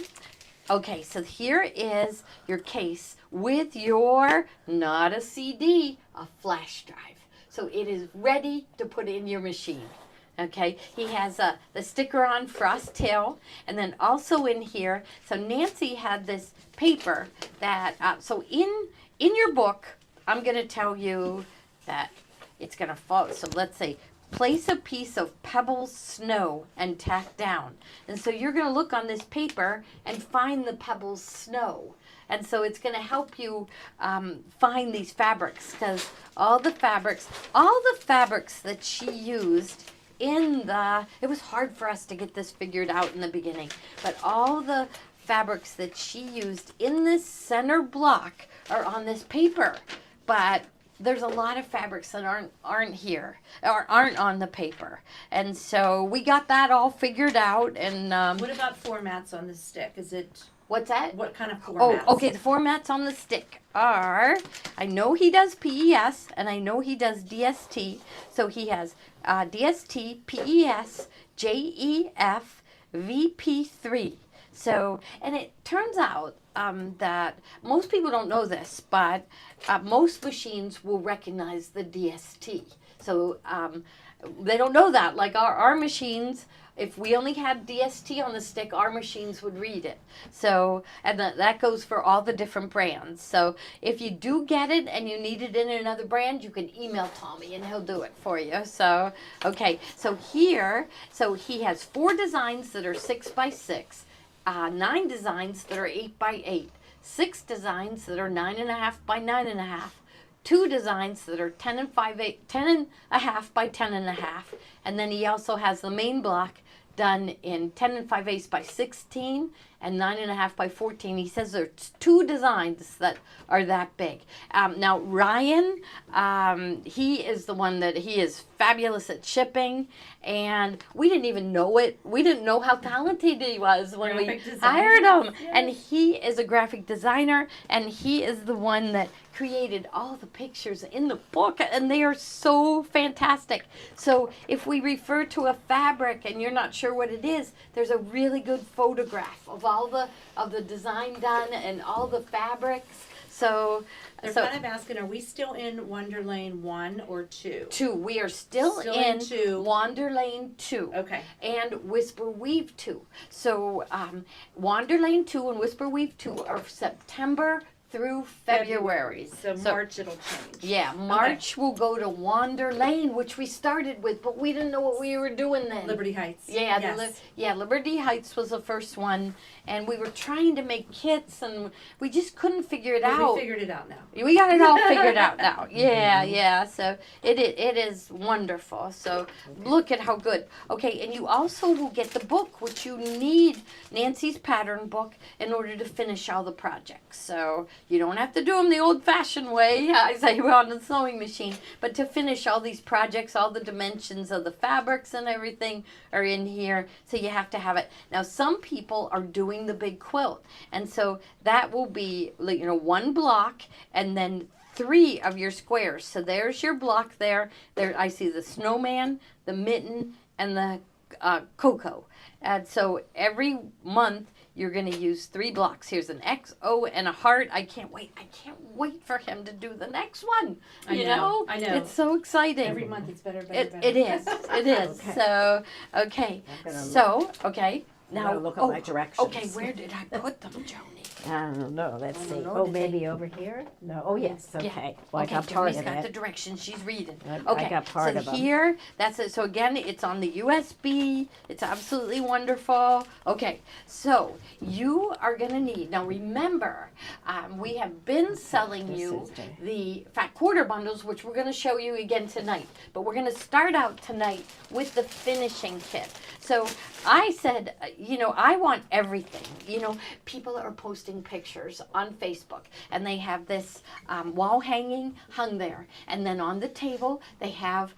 okay, so here is your case with your, not a CD, a flash drive. So it is ready to put in your machine. Okay, he has the sticker on Frost Tail, and then also in here, so Nancy had this paper that, so in your book, I'm going to tell you that it's going to fall, so let's say, place a piece of pebbles snow and tack down. And so you're going to look on this paper and find the pebbles snow. And so it's going to help you find these fabrics, because all the fabrics that she used it was hard for us to get this figured out in the beginning, but all the fabrics that she used in this center block are on this paper. But there's a lot of fabrics that aren't here or aren't on the paper, and so we got that all figured out. And
what about formats on the stick? Is it?
What's that?
What kind of formats?
Oh, okay. The formats on the stick are, I know he does PES, and I know he does DST. So he has DST, PES, JEF, VP3. So, and it turns out that most people don't know this, but most machines will recognize the DST. So they don't know that. Like our machines, if we only had DST on the stick, our machines would read it. So, and that goes for all the different brands. So if you do get it and you need it in another brand, you can email Tommy and he'll do it for you. So, okay. So here, so he has 4 designs that are 6x6, 9 designs that are 8x8, 6 designs that are 9.5 by 9.5, 2 designs that are 10 and 10.5 by 10.5, and then he also has the main block done in 10 and 5/8 by 16 and 9.5 by 14. He says there's 2 designs that are that big. Now Ryan, he is the one that he is fabulous at shipping, and we didn't even know it. We didn't know how talented he was when we hired him. Yes. And he is a graphic designer, and he is the one that created all the pictures in the book, and they are so fantastic. So if we refer to a fabric and you're not sure what it is, there's a really good photograph of all the design done and all the fabrics. So
they're kind of asking, are we still in Wonder Lane 1 or 2?
2. We are still in
2.
Wander Lane 2.
Okay.
And Whisper Weave 2. So Wander Lane 2 and Whisper Weave 2 are September through February.
So March it'll change.
Yeah, March will go to Wander Lane, which we started with, but we didn't know what we were doing then.
Liberty Heights.
Yeah,
yes.
Liberty Heights was the first one, and we were trying to make kits, and we just couldn't figure it out.
We figured it out now.
We got it all figured out now. Yeah, yeah. So it is wonderful. So look at how good. Okay, and you also will get the book, which you need, Nancy's pattern book, in order to finish all the projects. So you don't have to do them the old-fashioned way, I say, on the sewing machine, but to finish all these projects, all the dimensions of the fabrics and everything are in here, so you have to have it. Now, some people are doing the big quilt, and so that will be, 1 block and then 3 of your squares. So there's your block there. There, I see the snowman, the mitten, and the cocoa. And so every month, you're going to use 3 blocks. Here's an X, O, and a heart. I can't wait. I can't wait for him to do the next one. You know?
I know.
It's so exciting.
Every month it's better.
It is. It is.
Okay.
So, okay. So, okay. Now,
look at my directions.
Okay, where did I put them, Joni?
I don't know. Let's see.
know.
Oh,
Did
maybe over here? No. Oh, yes. Okay.
Yeah.
Well,
Okay,
I got part
Joni's
of
got the
it.
directions. She's reading.
I
Okay,
got part
so
of 'em.
here, that's it. So again, it's on the USB. It's absolutely wonderful. Okay, so you are going to need, now remember, we have been selling
This
you
is
the fat quarter bundles, which we're going to show you again tonight. But we're going to start out tonight with the finishing kit. So I said, I want everything. People are posting pictures on Facebook, and they have this wall hanging hung there, and then on the table they have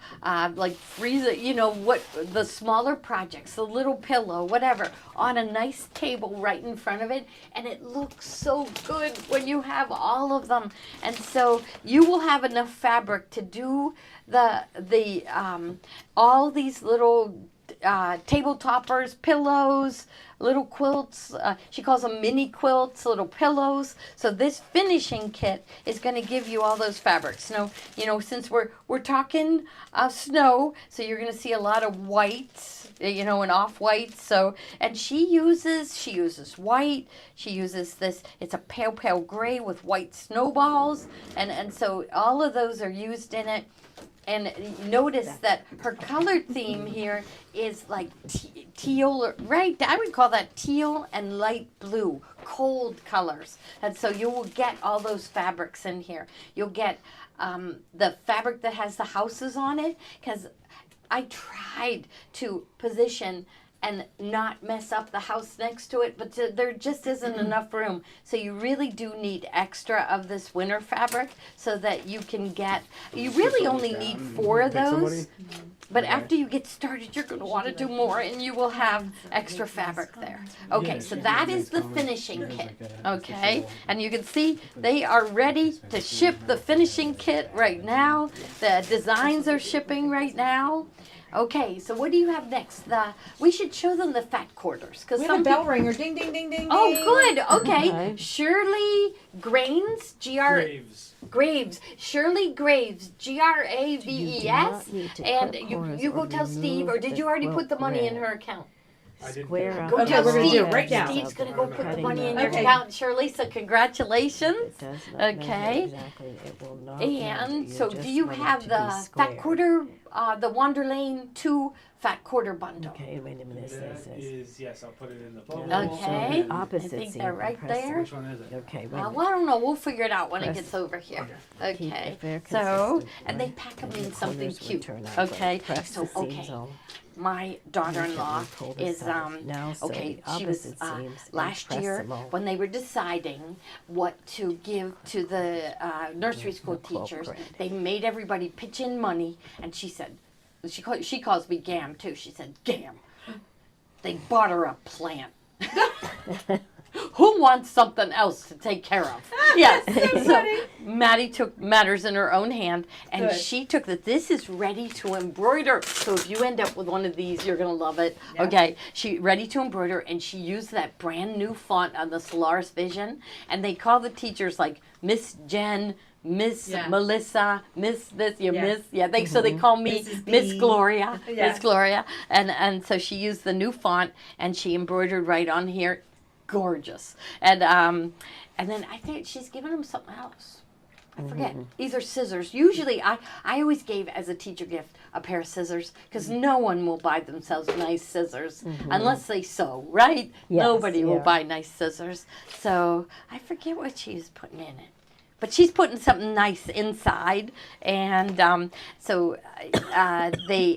like freezer, what the smaller projects, the little pillow, whatever, on a nice table right in front of it, and it looks so good when you have all of them. And so you will have enough fabric to do the all these little table toppers, pillows, little quilts. She calls them mini quilts, little pillows. So this finishing kit is going to give you all those fabrics. Now, since we're talking snow, so you're going to see a lot of whites, and off whites. So, and she uses white. She uses this. It's a pale gray with white snowballs, and so all of those are used in it. And notice that her color theme here is like teal, right? I would call that teal and light blue, cold colors. And so you will get all those fabrics in here. You'll get the fabric that has the houses on it, because I tried to position and not mess up the house next to it, but there just isn't enough room. So you really do need extra of this winter fabric so that you can get, you really only need 4 of those. But after you get started, you're going to want to do more, and you will have extra fabric there. Okay, so that is the finishing kit. Okay, and you can see they are ready to ship the finishing kit right now. The designs are shipping right now. Okay, so what do you have next? We should show them the fat quarters because
We have a bell ringer. Ding, ding, ding, ding,
Oh,
ding.
good. Okay.
Okay.
Shirley Graves,
Graves.
Graves. Shirley Graves, Graves. And you go tell Steve, or did you already put the money in her account?
I didn't
Square
put it.
up
Go
Okay,
tell
we're gonna do
Steve.
it right now.
Steve's gonna go put the money in your
Okay.
account, Shirley. So congratulations.
It does not measure
Okay.
exactly. It will not
And
measure.
so, do
just
you
want it
have
to be
the
square.
fat quarter, the Wander Lane 2 fat quarter bundle?
Okay, wait a minute.
That is, yes, I'll put it in the
Yeah,
bubble.
Okay.
so the opposite
I think
seam
they're right
compressed.
there.
Which one is it?
Okay, wait a
Well, I don't know. We'll figure it out when it
Press.
gets over here.
Keep
Okay.
it very
So,
consistent,
and they
right?
pack them
And
in
the
something
corners would
cute.
turn out, right?
Okay.
Press
So,
the seams
okay.
all.
My daughter-in-law
Pull the
is
side. Now, so
okay.
the
She was
opposite seams and
last
press
year
them all.
when they were deciding what to give to the nursery school
quilt
teachers.
grid.
They made everybody pitch in money, and she said, she calls me Gam too. She said, Gam, they bought her a plant. Who wants something else to take care of? Yes. So Maddie took matters in her own hand, and
Good.
she took that. This is ready to embroider. So if you end up with one of these, you're gonna love it.
Yeah.
Okay. She ready to embroider, and she used that brand new font on the Solaris Vision, and they call the teachers like Miss Jen. Miss
Yeah.
Melissa, Miss this,
Yeah.
Miss, so they call me
Mrs.
Miss
B.
Gloria,
Yeah.
Miss Gloria, and so she used the new font and she embroidered right on here, gorgeous, and then I think she's given them something else. I forget. Either scissors. Usually, I always gave as a teacher gift a pair of scissors because no one will buy themselves nice scissors unless they sew, right?
Yes,
Nobody will
yeah.
buy nice scissors. So I forget what she was putting in it. But she's putting something nice inside, and so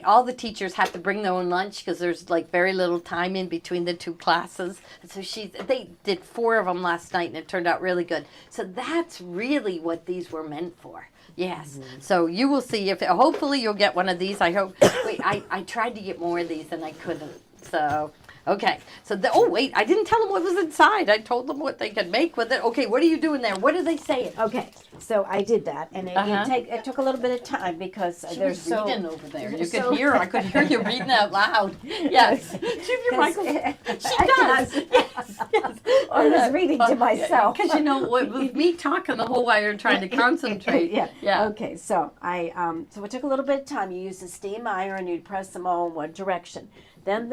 all the teachers have to bring their own lunch because there's like very little time in between the two classes. And so they did 4 of them last night, and it turned out really good. So that's really what these were meant for. Yes. So you will see if hopefully you'll get one of these. I hope. Wait, I tried to get more of these and I couldn't. So. Okay, so wait, I didn't tell them what was inside. I told them what they could make with it. Okay, what are you doing there? What are they saying?
Okay, so I did that, and
Uh-huh.
it took a little bit of time because
She
there's
was reading
so.
over there. You
so-
could hear. I could hear you reading out loud. Yes. Keep your microphone. She does. Yes. Yes.
I was reading to myself.
Because with me talking the whole while you're trying to concentrate.
Yeah.
Yeah.
Okay. So so it took a little bit of time. You use the steam iron. You press them all in one direction. Then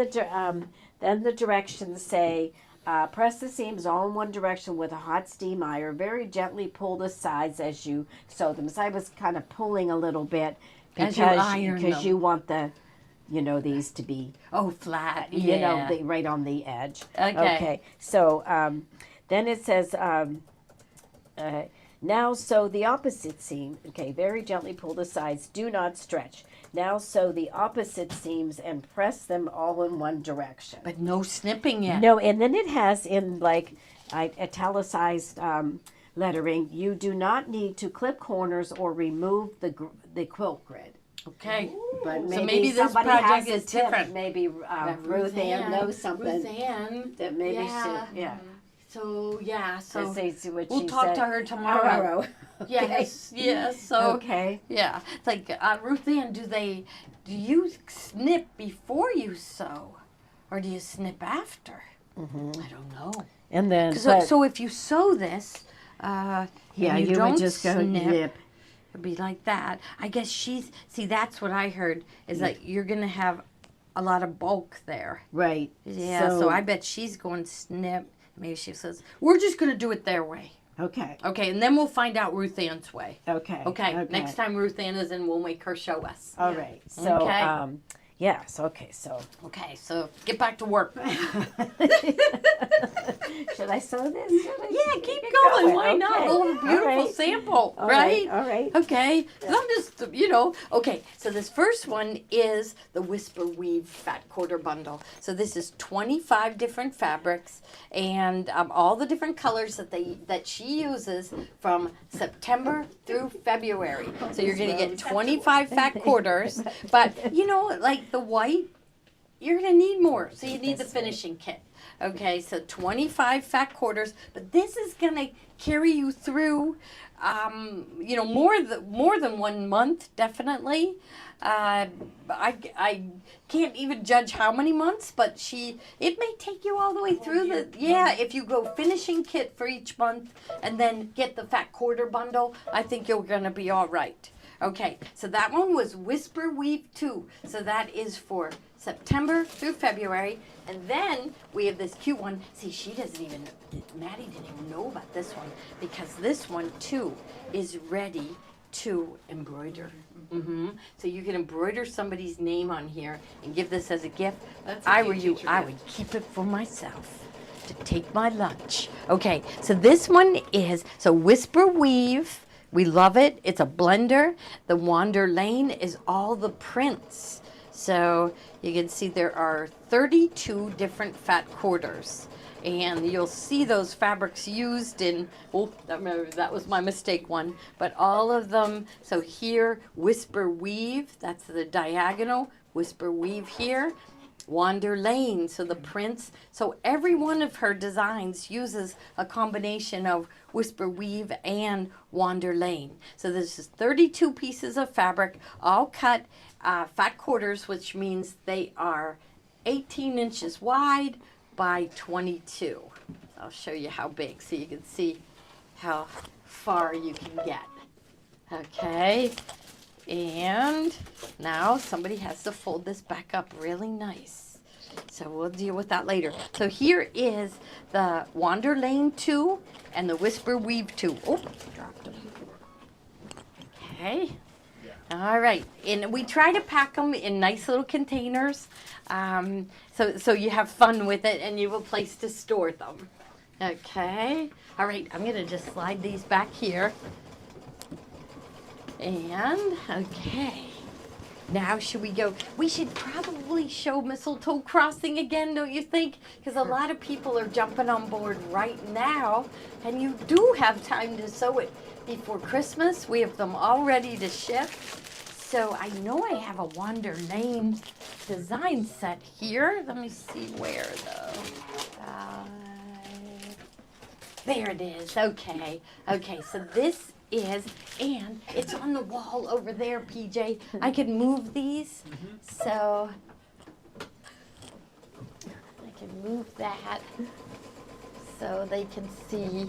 the directions say, press the seams all in one direction with a hot steam iron. Very gently pull the sides as you sew them. So I was kind of pulling a little bit
As you iron
because
them.
you want these to be
Oh, flat.
right on the edge.
Okay.
So then it says, now sew the opposite seam. Okay, very gently pull the sides. Do not stretch. Now sew the opposite seams and press them all in one direction.
But no snipping yet.
No, and then it has in italicized lettering, you do not need to clip corners or remove the quilt grid.
Okay.
But
maybe this
somebody
project
has a
is
tip.
different.
Maybe Ruth Ann knows something
Ruth Ann.
that maybe
Yeah.
yeah.
So yeah. So
Let's see what
we'll
she
talk
said.
to her tomorrow. Yes. Yes. So.
Okay.
Yeah. It's like Ruth Ann. Do you snip before you sew, or do you snip after? I don't know.
And then
So if you sew this,
yeah,
and
you
don't
would just go
snip,
nip.
it'd be like that. I guess that's what I heard is that you're gonna have a lot of bulk there.
Right.
Yeah, so I bet she's going snip. Maybe she says, we're just going to do it their way.
Okay.
Okay, and then we'll find out Ruth Ann's way.
Okay.
Okay, next time Ruth Ann is in, we'll make her show us.
All right. So
Okay.
yes. Okay. So
Okay, so get back to work.
should I sew this?
Yeah, keep going. Why not?
Okay.
Oh, a beautiful
All right.
sample,
All
right?
All right.
Okay, 'cause I'm just, okay, so this first one is the Whisper Weave Fat Quarter Bundle. So this is 25 different fabrics and all the different colors that she uses from September through February. So you're going to get 25 fat quarters, but like the white, you're gonna need more. So you need the finishing kit. Okay, so 25 fat quarters, but this is gonna carry you through, more than 1 month, definitely. I can't even judge how many months, but it may take you all the way through if you go finishing kit for each month and then get the fat quarter bundle, I think you're gonna be all right. Okay, so that one was Whisper Weave 2. So that is for September through February. And then we have this cute one. See, Maddie didn't even know about this one because this one too is ready to embroider. So you can embroider somebody's name on here and give this as a gift. I were you, I would keep it for myself to take my lunch. Okay, so this one is, Whisper Weave. We love it. It's a blender. The Wander Lane is all the prints. So you can see there are 32 different fat quarters. And you'll see those fabrics used in, that was my mistake one, but all of them. So here, Whisper Weave, that's the diagonal, Whisper Weave here. Wander Lane, so the prints. So every one of her designs uses a combination of Whisper Weave and Wander Lane. So this is 32 pieces of fabric, all cut fat quarters, which means they are 18 inches wide by 22. I'll show you how big so you can see how far you can get. Okay. And now somebody has to fold this back up really nice. So we'll deal with that later. So here is the Wander Lane 2 and the Whisper Weave 2. Oh, dropped them. Okay. All right. And we try to pack them in nice little containers. So you have fun with it and you have a place to store them. Okay. All right. I'm going to just slide these back here. And, okay, now should we go? We should probably show Mistletoe Crossing again, don't you think? Because a lot of people are jumping on board right now, and you do have time to sew it before Christmas. We have them all ready to ship. So I know I have a Wander Lane design set here. Let me see where, though. There it is. Okay. Okay, so this is, and it's on the wall over there, PJ. I can move these, so I can move that so they can see.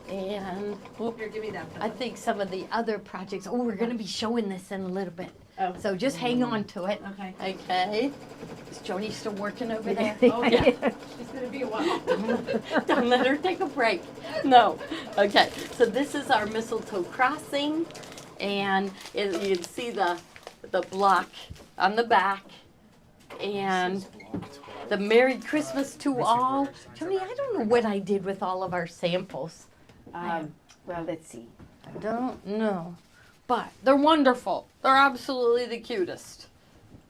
And
Here, give me that.
I think some of the other projects, we're going to be showing this in a little bit.
Oh.
So just hang on to it.
Okay.
Okay. Is Joni still working over there?
Oh, yeah. She's going to be a while.
Don't let her take a break. No. Okay. So this is our Mistletoe Crossing. And you can see the block on the back. And the Merry Christmas to all. Joni, I don't know what I did with all of our samples.
Well, let's see.
I don't know. But they're wonderful. They're absolutely the cutest.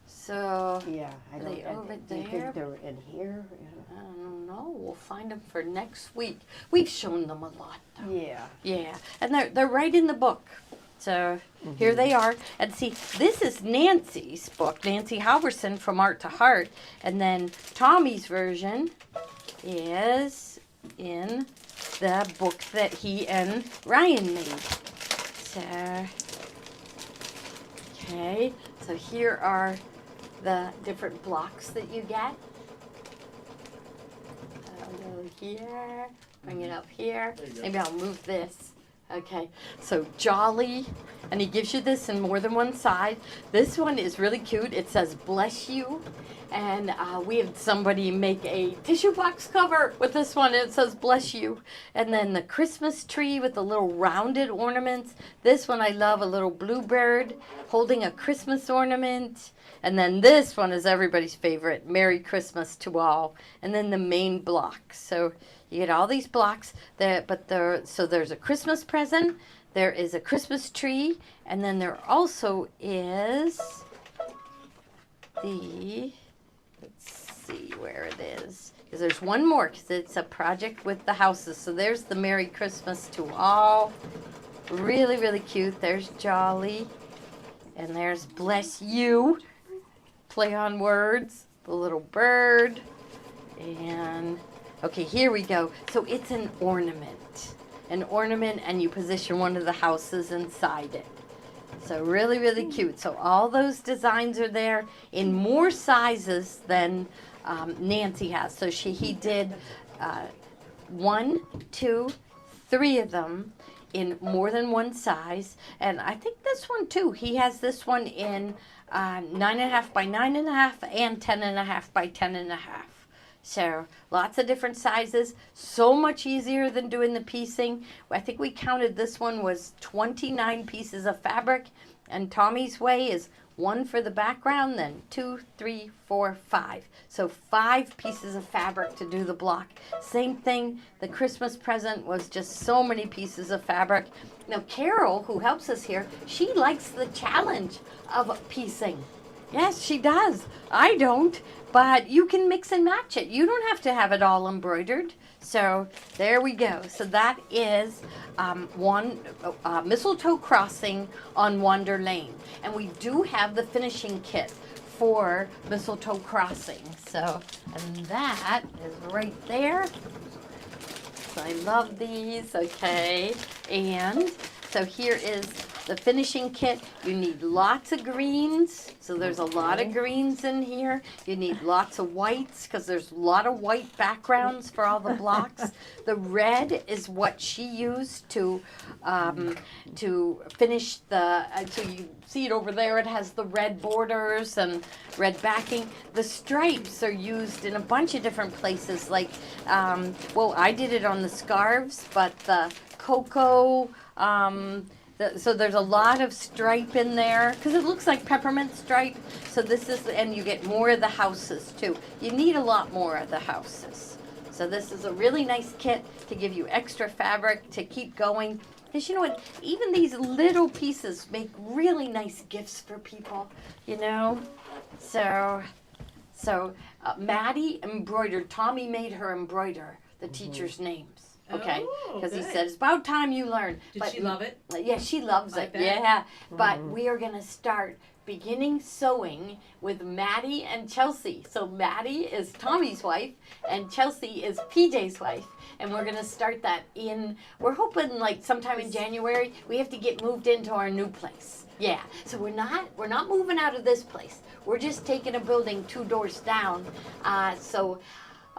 So,
Yeah, I
Are
don't.
they over
do you
there?
think they're in here?
I don't know. We'll find them for next week. We've shown them a lot, though.
Yeah.
Yeah, and they're right in the book. So here they are. And see, this is Nancy's book, Nancy Halverson from Art to Heart. And then Tommy's version is in the book that he and Ryan made. So, okay, so here are the different blocks that you get. I'll go here, bring it up here. Maybe I'll move this. Okay, so Jolly, and he gives you this in more than one side. This one is really cute. It says bless you, and we had somebody make a tissue box cover with this one. It says bless you. And then the Christmas tree with the little rounded ornaments. This one I love, a little bluebird holding a Christmas ornament. And then this one is everybody's favorite, Merry Christmas to all. And then the main block. So you get all these blocks, so there's a Christmas present, there is a Christmas tree, and then there also is let's see where it is, because there's one more, because it's a project with the houses. So there's the Merry Christmas to all, really, really cute. There's Jolly, and there's bless you, play on words. the little bird. And okay, here we go. So it's an ornament. An ornament, and you position one of the houses inside it. So really, really cute. So all those designs are there in more sizes than Nancy has. So he did 1, 2, 3 of them in more than one size. And I think this one too. He has this one in 9.5 by 9.5 and 10.5 by 10.5. So lots of different sizes, so much easier than doing the piecing. I think we counted this one was 29 pieces of fabric, and Tommy's way is 1 for the background, then 2, 3, 4, 5. So 5 pieces of fabric to do the block. Same thing, the Christmas present was just so many pieces of fabric. Now Carol, who helps us here, she likes the challenge of piecing. Yes, she does. I don't, but you can mix and match it. You don't have to have it all embroidered. So there we go. So that is one mistletoe crossing on Wander Lane. And we do have the finishing kit for mistletoe crossing. So, and that is right there. So I love these, okay. And so here is the finishing kit. You need lots of greens, so there's a lot of greens in here. You need lots of whites, because there's a lot of white backgrounds for all the blocks. The red is what she used to finish the, so you see it over there, it has the red borders and red backing. The stripes are used in a bunch of different places, like, well, I did it on the scarves, but the cocoa, so there's a lot of stripe in there because it looks like peppermint stripe. So this is, and you get more of the houses too. You need a lot more of the houses. So this is a really nice kit to give you extra fabric to keep going. Because you know what, even these little pieces make really nice gifts for people, you know. So Maddie embroidered, Tommy made her embroider the teachers' names. Okay, because he said it's about time you learn.
Did she love it?
Yeah, she loves it. Yeah, but we are gonna start beginning sewing with Maddie and Chelsea. So Maddie is Tommy's wife, and Chelsea is PJ's wife, and we're gonna start that in. We're hoping like sometime in January. We have to get moved into our new place. Yeah, so we're not moving out of this place. We're just taking a building 2 doors down.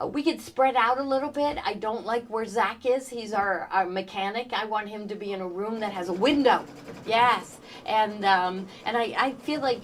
We could spread out a little bit. I don't like where Zach is. He's our mechanic. I want him to be in a room that has a window. Yes. And I feel like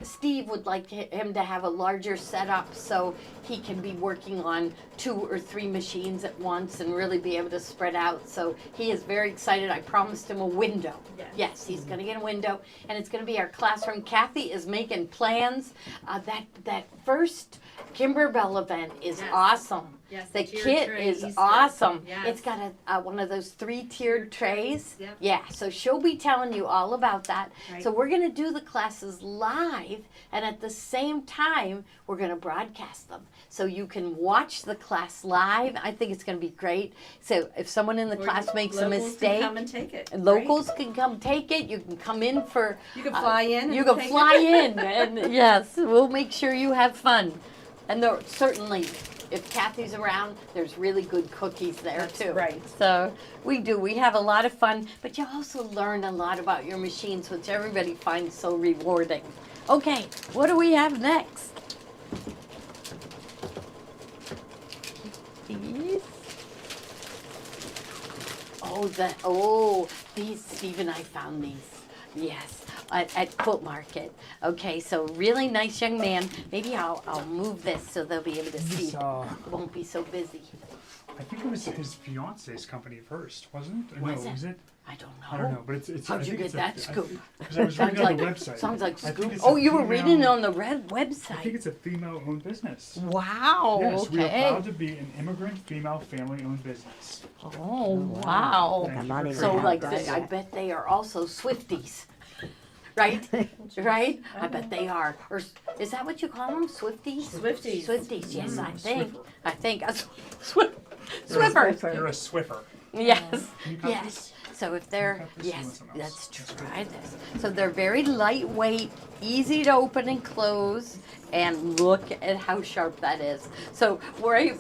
Steve would like him to have a larger setup so he can be working on 2 or 3 machines at once and really be able to spread out. So he is very excited. I promised him a window. Yes, he's going to get a window, and it's going to be our classroom. Kathy is making plans. That first Kimberbell event is awesome.
Yes,
the
tiered
kit
trays.
is awesome.
Yes.
It's got one of those 3-tiered trays.
Yep.
Yeah, so she'll be telling you all about that.
Right.
So we're going to do the classes live, and at the same time, we're going to broadcast them. So you can watch the class live. I think it's going to be great. So if someone in the class makes a mistake,
can come and take it.
locals can come take it. You can come in for.
You can fly in.
You
and
can
take
fly
it.
in, and yes, we'll make sure you have fun. And there certainly, if Kathy's around, there's really good cookies there
That's
too.
right.
So we have a lot of fun, but you also learn a lot about your machines, which everybody finds so rewarding. Okay, what do we have next? These. These, Steve and I found these. Yes, at Quilt Market. Okay, so really nice young man. Maybe I'll move this so they'll be able to see. It won't be so busy.
I think it was his fiance's company first, wasn't it?
Was
No,
it?
was it?
I don't know.
I don't know, but it's.
How'd
I
you
think
get
it's
that scoop?
Because I was reading on the website.
Sounds like
I think
scoop.
it's a
Oh, you were
female-
reading on the red
I think
website.
it's a female-owned business.
Wow.
Yes, we are
okay.
proud to be an immigrant female family-owned business.
Oh, wow.
Thank you
not
for
even
So
creating
like,
that.
I bet they are also Swifties. Right? Right? I bet they are. Or is that what you call them? Swifties?
Swifties.
Swifties, yes, I think.
Swiffer.
I think. Swifters.
You're a Swiffer.
Yes,
Can you cut
yes.
this?
So if they're,
cut this? You want
yes,
something else?
let's try this. So they're very lightweight, easy to open and close, and look at how sharp that is. So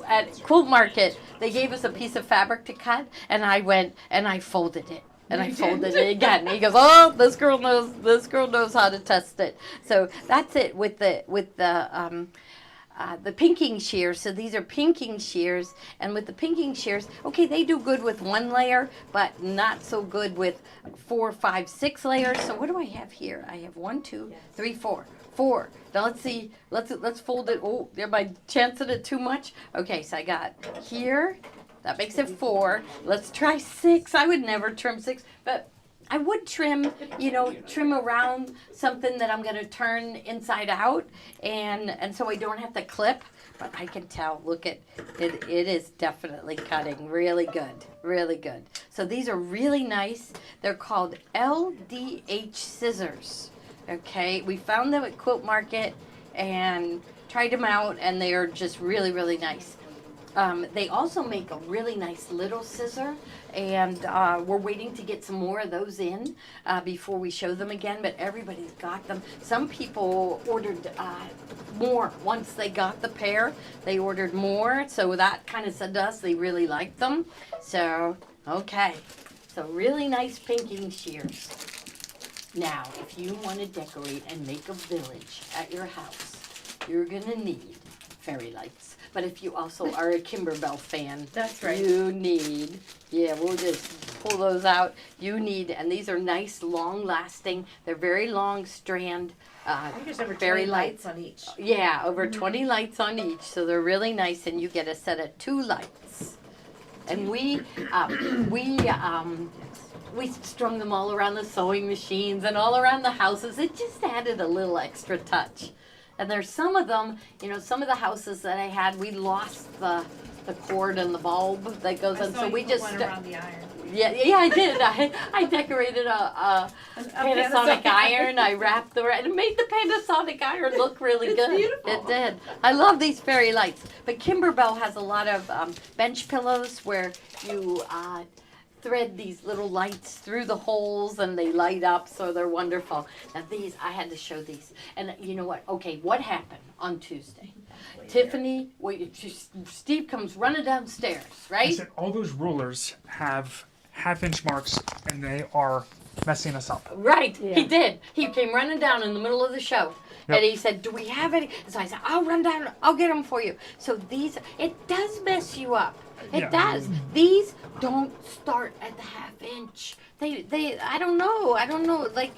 at Quilt Market, they gave us a piece of fabric to cut, and I went and I folded it. And I folded it again. He goes, "Oh, this girl knows how to test it." So that's it with the pinking shears. So these are pinking shears, and with the pinking shears, okay, they do good with one layer, but not so good with 4, 5, 6 layers. So what do I have here? I have 1, 2, 3, 4. 4. Now let's see. Let's fold it. Oh, am I chancing it too much? Okay, so I got here. That makes it 4. Let's try 6. I would never trim 6, but I would trim around something that I'm going to turn inside out, and so I don't have to clip. But I can tell, look at it, it is definitely cutting really good, really good. So these are really nice. They're called LDH scissors. Okay, we found them at Quilt Market and tried them out, and they are just really, really nice. They also make a really nice little scissor, and we're waiting to get some more of those in before we show them again, but everybody's got them. Some people ordered more. Once they got the pair, they ordered more, so that kind of said to us they really liked them. So, okay. So really nice pinking shears. Now, if you want to decorate and make a village at your house, you're going to need fairy lights. But if you also are a Kimberbell fan,
That's right.
you need, we'll just pull those out. You need, and these are nice, long-lasting. They're very long strand.
I think there's over
fairy
20
lights.
lights on each.
Yeah, over 20 lights on each, so they're really nice, and you get a set of 2 lights. And we strung them all around the sewing machines and all around the houses. It just added a little extra touch. And there's some of them, some of the houses that I had, we lost the cord and the bulb that goes in, so we just
one around the iron.
yeah, I did. I decorated a Panasonic iron. I wrapped and it made the Panasonic iron look really good.
Beautiful.
It did. I love these fairy lights. But Kimberbell has a lot of bench pillows where you thread these little lights through the holes and they light up, so they're wonderful. Now these, I had to show these. And you know what? Okay, what happened on Tuesday? Tiffany, Steve comes running downstairs,
I
right?
said all those rulers have half-inch marks, and they are messing us up.
Right, he did. He came running down in the middle of the show.
Yep.
And he said, "Do we have any?" So I said, "I'll run down. I'll get them for you." So these, it does mess you up. It
Yeah.
does. These don't start at the half-inch. I don't know. Like,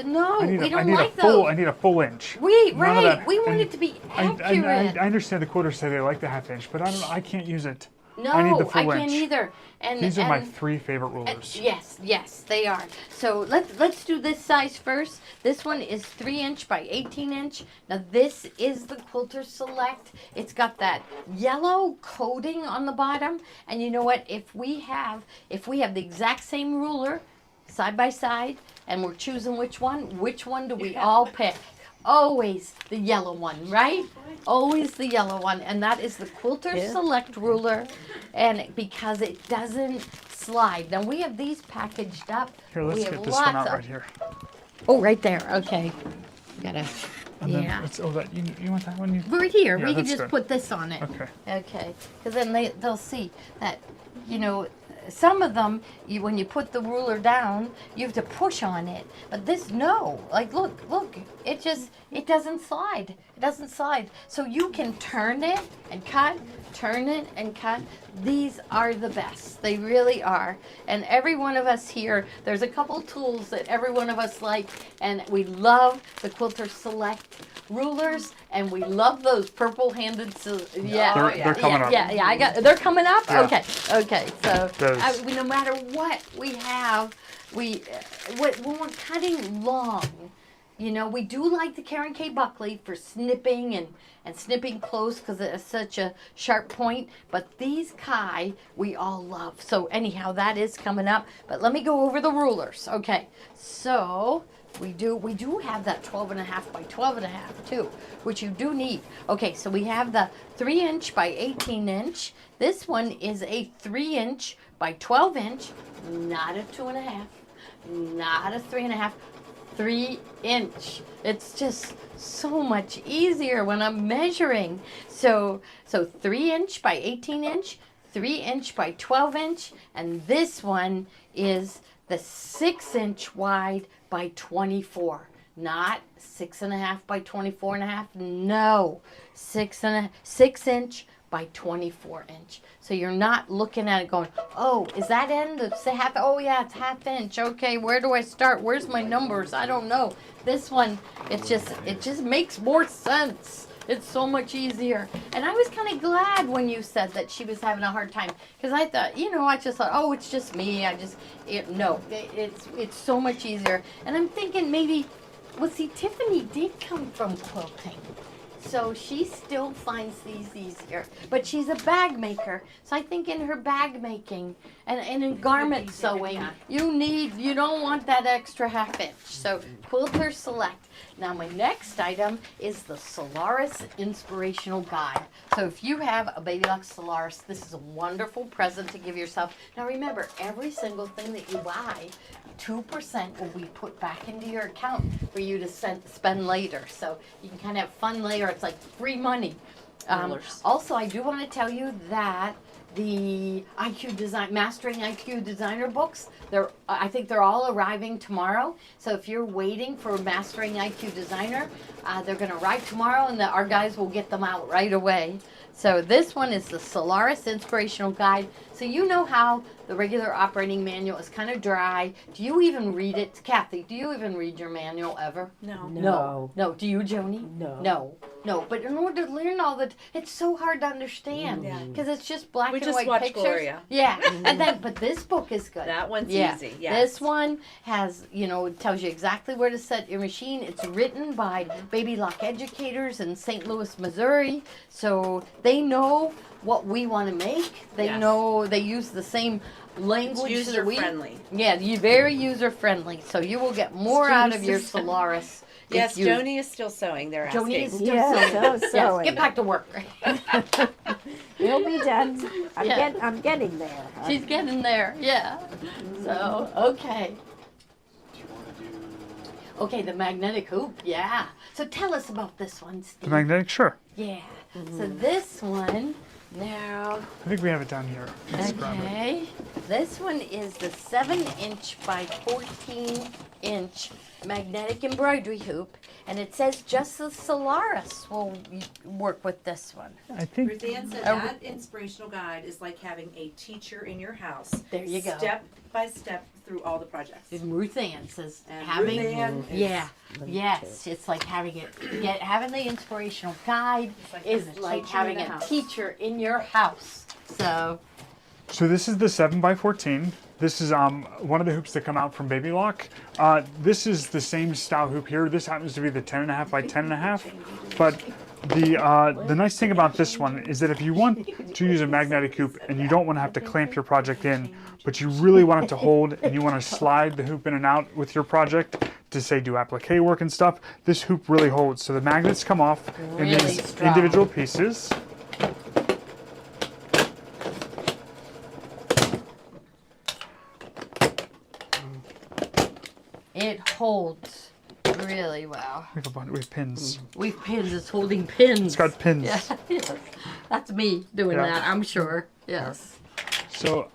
no, we don't like those.
I need a full inch.
We
None of that.
we want
And
it to be
I
accurate.
understand the quoters say they like the half-inch, but I can't use it.
No,
I need the full
can't
inch.
either. And
These are my
and-
3 favorite rulers.
Yes, they are. So let's do this size first. This one is 3-inch by 18-inch. Now this is the Quilter Select. It's got that yellow coating on the bottom. And you know what? If we have the exact same ruler side by side, and we're choosing which one do we all pick? Always the yellow one, right? Always the yellow one, and that is the Quilter Select ruler, and because it doesn't slide. Now we have these packaged up.
Here, let's
we have
get this one out
of.
right here.
Oh, right there. Okay, gotta.
And then
Yeah.
you want that one?
Right here,
Yeah,
we can
that's
just
good.
put this on it.
Okay.
Okay, because then they'll see that, some of them, when you put the ruler down, you have to push on it. But this, no. Like, look, it doesn't slide. It doesn't slide. So you can turn it and cut, turn it and cut. These are the best. They really are. And every one of us here, there's a couple tools that every one of us like, and we love the Quilter Select rulers, and we love those purple-handed.
They're coming up.
Yeah. They're coming up.
Yeah.
Okay. So
Those.
no matter what we have, when we're cutting long, we do like the Karen K. Buckley for snipping and snipping close because it's such a sharp point. But these Kai we all love. So anyhow, that is coming up. But let me go over the rulers. Okay, so. We do have that 12.5 by 12.5 too, which you do need. Okay, so we have the 3-inch by 18-inch. This one is a 3-inch by 12 inch, not a 2.5, not a 3.5, 3 inch. It's just so much easier when I'm measuring. So 3 inch by 18 inch, 3 inch by 12 inch, and this one is the 6 inch wide by 24. Not 6.5 by 24.5. No, 6 inch by 24 inch. So you're not looking at it going, oh, is that end of say half? Oh yeah, it's half inch. Okay, where do I start? Where's my numbers? I don't know. This one, it just makes more sense. It's so much easier. And I was kind of glad when you said that she was having a hard time, because I thought, I just thought, oh, it's just me. It's so much easier. And I'm thinking maybe, well, see, Tiffany did come from quilting. So she still finds these easier. But she's a bag maker. So I think in her bag making and in garment sewing, you don't want that extra half inch. So Quilter Select. Now my next item is the Solaris Inspirational Guide. So if you have a Baby Lock Solaris, this is a wonderful present to give yourself. Now remember, every single thing that you buy, 2% will be put back into your account for you to spend later. So you can kind of have fun later. It's like free money. Also, I do want to tell you that the Mastering IQ Designer books, I think they're all arriving tomorrow. So if you're waiting for Mastering IQ Designer, they're going to arrive tomorrow, and our guys will get them out right away. So this one is the Solaris Inspirational Guide. So you know how the regular operating manual is kind of dry. Do you even read it? Kathy, do you even read your manual ever?
No.
No. Do you, Joni? No. But in order to learn all that, it's so hard to understand because it's just black and white
watch
pictures.
Gloria.
Yeah, but this book is good.
That one's easy. Yeah.
This one has, it tells you exactly where to set your machine. It's written by Baby Lock educators in St. Louis, Missouri, so they know what we want to make. They know they use the same language.
It's user friendly.
Yeah, very user friendly. So you will get more out of your Solaris.
Yes, Joni is still sewing. They're asking.
Joni is still
Yeah,
sewing. Yes, get back to work.
You'll be done. I'm getting there.
She's getting there. Yeah. So okay. Okay, the magnetic hoop. Yeah. So tell us about this one, Steve.
The magnetic, sure.
Yeah. So this one now.
I think we have it down here. Let's grab it.
Okay. This one is the 7 inch by 14 inch magnetic embroidery hoop, and it says just the Solaris will work with this one.
I think
Ruth Ann said that inspirational guide is like having a teacher in your house.
There you go.
Step by step through all the projects.
And Ruth Ann says
And
having
Ruth Ann
yes, it's like having having the inspirational guide is like having a teacher in your house. So
this is the 7x14. This is one of the hoops that come out from Baby Lock. This is the same style hoop here. This happens to be the 10.5 by 10.5. But the nice thing about this one is that if you want to use a magnetic hoop and you don't want to have to clamp your project in, but you really want it to hold and you want to slide the hoop in and out with your project to say do applique work and stuff, this hoop really holds. So the magnets come off in these
strong.
individual pieces.
it holds really well.
We have pins.
We've pins. It's holding pins.
It's got pins.
Yeah, yes. That's me doing
Yeah.
that, I'm sure. Yes.
So,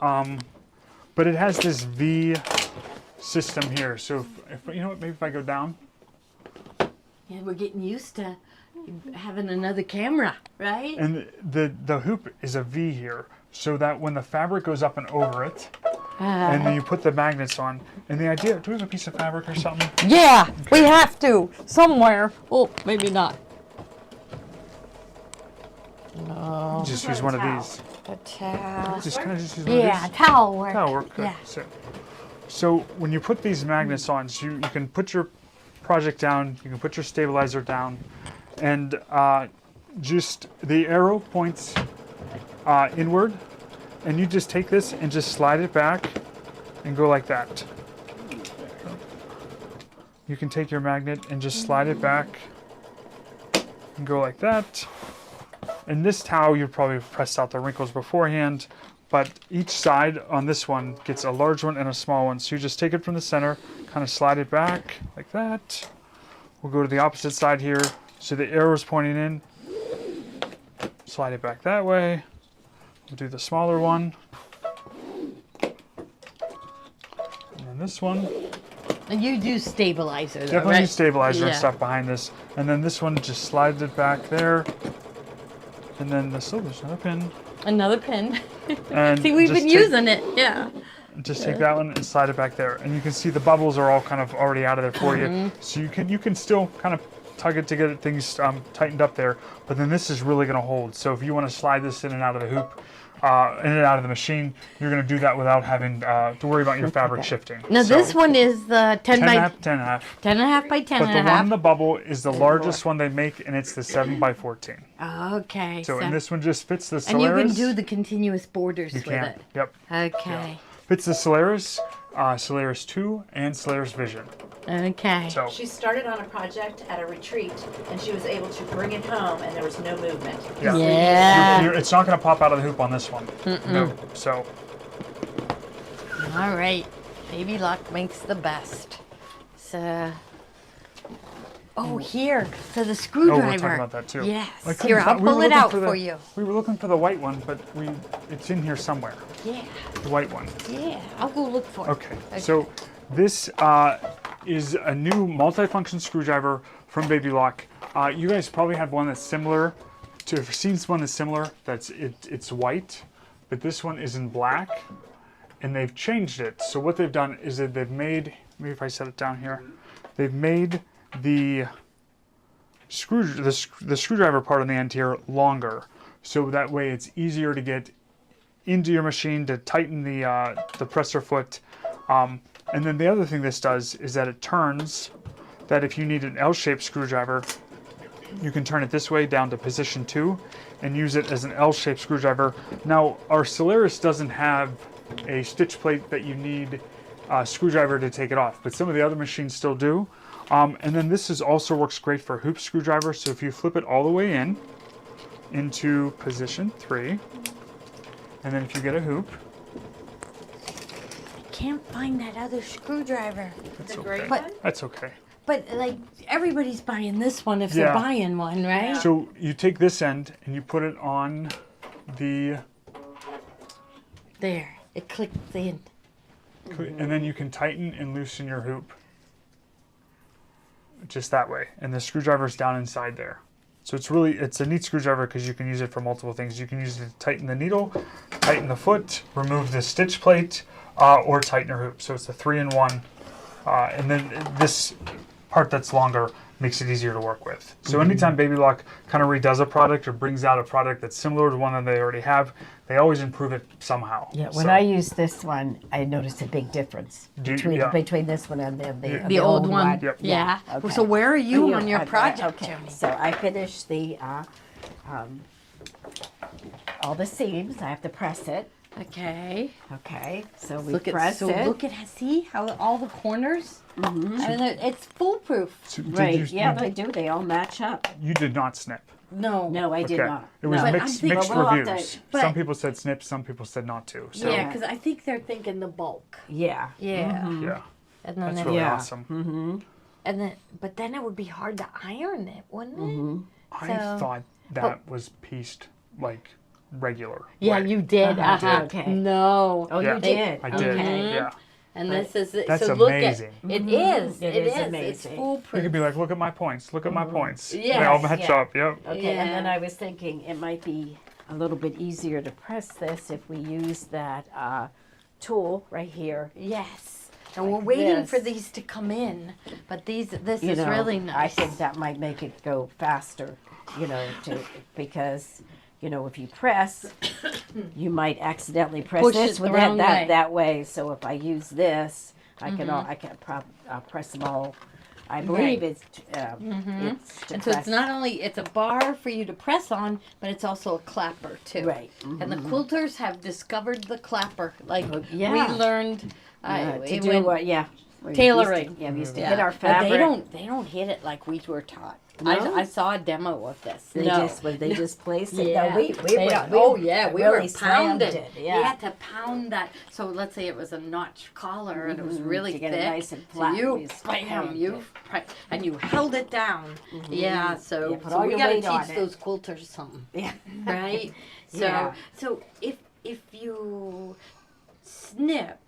but it has this V system here. So if you know what, maybe if I go down.
Yeah, we're getting used to having another camera, right?
And the hoop is a V here, so that when the fabric goes up and over it, and then you put the magnets on. And the idea, do we have a piece of fabric or something?
Yeah, we have to somewhere. Oh, maybe not. No.
Just use one of these.
A towel.
Just kind of just use one
Yeah,
of these.
towel work.
That'll work. Good.
Yeah.
So when you put these magnets on, so you can put your project down, you can put your stabilizer down, and just the arrow points inward, and you just take this and just slide it back and go like that. You can take your magnet and just slide it back and go like that. And this towel, you'd probably have pressed out the wrinkles beforehand, but each side on this one gets a large one and a small one. So you just take it from the center, kind of slide it back like that. We'll go to the opposite side here. So the arrow is pointing in. Slide it back that way. We'll do the smaller one. And then this one.
And you do stabilizer, though,
Definitely
right?
use stabilizer and
Yeah.
stuff behind this. And then this one just slides it back there. And then this, oh, there's another pin.
Another pin.
And
See, we've
just
been
take-
using it. Yeah.
Just take that one and slide it back there. And you can see the bubbles are all kind of already out of there for you. So you can still kind of tug it to get things tightened up there. But then this is really going to hold. So if you want to slide this in and out of the hoop, in and out of the machine, you're going to do that without having to worry about your fabric shifting.
Now,
So,
this one is the 10
10
by
and a half, 10 and a half.
10 and a half by 10
But
and
the
a
one in
half.
the bubble is the largest one they make, and it's the 7 by 14.
Okay.
So and this one just fits the
and
Solaris.
you can do the continuous borders
You
with
can.
it.
Yep.
Okay.
Fits the Solaris, Solaris 2, and Solaris Vision.
Okay.
So
She started on a project at a retreat, and she was able to bring it home, and there was no movement.
yeah.
Yeah.
It's not going to pop out of the hoop on this one. No. So
All right. Baby lock makes the best. So. Oh, here. So the
oh,
screwdriver.
we'll talk about that too.
Yes.
I couldn't
Here,
fi-
I'll
we were
pull it
looking
out
the-
for you.
We were looking for the white one, but it's in here somewhere.
Yeah.
The white one.
Yeah. I'll go look for it.
Okay. So this is a new multifunction screwdriver from Baby Lock. You guys probably have one that's similar to. If you've seen one that's similar, it's white, but this one is in black, and they've changed it. So what they've done is that they've made. Maybe if I set it down here, they've made the screwdriver part on the end here longer, so that way it's easier to get into your machine to tighten the presser foot. And then the other thing this does is that it turns, that if you need an L-shaped screwdriver, you can turn it this way down to position 2 and use it as an L-shaped screwdriver. Now, our Solaris doesn't have a stitch plate that you need a screwdriver to take it off, but some of the other machines still do. And then this also works great for hoop screwdriver. So if you flip it all the way in into position 3, and then if you get a hoop,
Can't find that other screwdriver.
that's
The gray
okay.
one?
That's okay.
But like everybody's buying this one if
Yeah.
they're buying one, right?
So you take this end and you put it on the,
There, it clicks in.
and then you can tighten and loosen your hoop just that way. And the screwdriver's down inside there. So it's a neat screwdriver because you can use it for multiple things. You can use it to tighten the needle, tighten the foot, remove the stitch plate, or tighten your hoop. So it's a 3-in-1. And then this part that's longer makes it easier to work with. So anytime Baby Lock kind of redoes a product or brings out a product that's similar to one that they already have, they always improve it somehow.
Yeah, when
So-
I use this one, I noticed a big difference
yeah.
between this one and
The old one.
Yep.
Yeah.
Okay.
So where are you
Yeah,
on your project,
okay.
Joni?
So I finished all the seams. I have to press it.
Okay.
Okay, so we
Look at
press it.
look at see how all the corners. Mm-hmm. I mean, it's foolproof.
So did
Right,
you-
yeah, they do. They all match up.
You did not snip.
No.
No, I did
Okay.
not.
It was
No.
But I'm
mixed,
thinking-
mixed
Well, we'll have to-
reviews.
but-
Some people said snip, some people said not to. So
Yeah, because I think they're thinking the bulk.
Yeah.
Yeah.
yeah,
And then
that's
if-
really
Yeah.
awesome.
and then but then it would be hard to iron it, wouldn't it?
I
So-
thought that was pieced like regular.
Yeah,
way.
you did.
Uh-huh. Okay.
No.
Oh,
Yeah.
you did.
I did.
Okay.
Yeah.
And this is it.
That's
so look
amazing.
at it is.
It
It
is
is.
amazing.
It's
You
foolproof.
could be like, look at my points. Look at my points. They
Yes,
all match
yeah.
up. Yep.
Okay, and then
Yeah.
I was thinking it might be a little bit easier to press this if we use that tool right here.
Yes. And we're
Like
waiting for
this.
these to come in, but this
You
is
know,
really
I
nice.
think that might make it go faster, because if you press, you might accidentally press
Push
this
it
with
the wrong way.
that way. So if I use this, I can press them all. I believe it's to
and so
press.
it's not only it's a bar for you to press on, but it's also a clapper too.
Right.
And the quilters have discovered the clapper. Like
Yeah.
we learned
To
it
do
went-
what? Yeah. We used to-
tailoring.
Yeah, we used to
Yeah.
hit our
But
fabric.
they don't hit it like we were taught.
No?
I saw a demo of this.
They
No.
just place it.
Yeah.
No, we
They
were,
don't-
we
oh yeah, we
really
were
slammed
pounding.
it.
We
Yeah.
had to pound that. So let's say it was a notch collar and it was really
To get
thick.
it nice and flat,
So you
we just
bam,
pound
you and you held it down. Yeah. So,
Yeah, put
so
all
we
your
gotta
weight on
teach
it.
those quilters something,
Yeah.
right? So
Yeah.
so if you snip.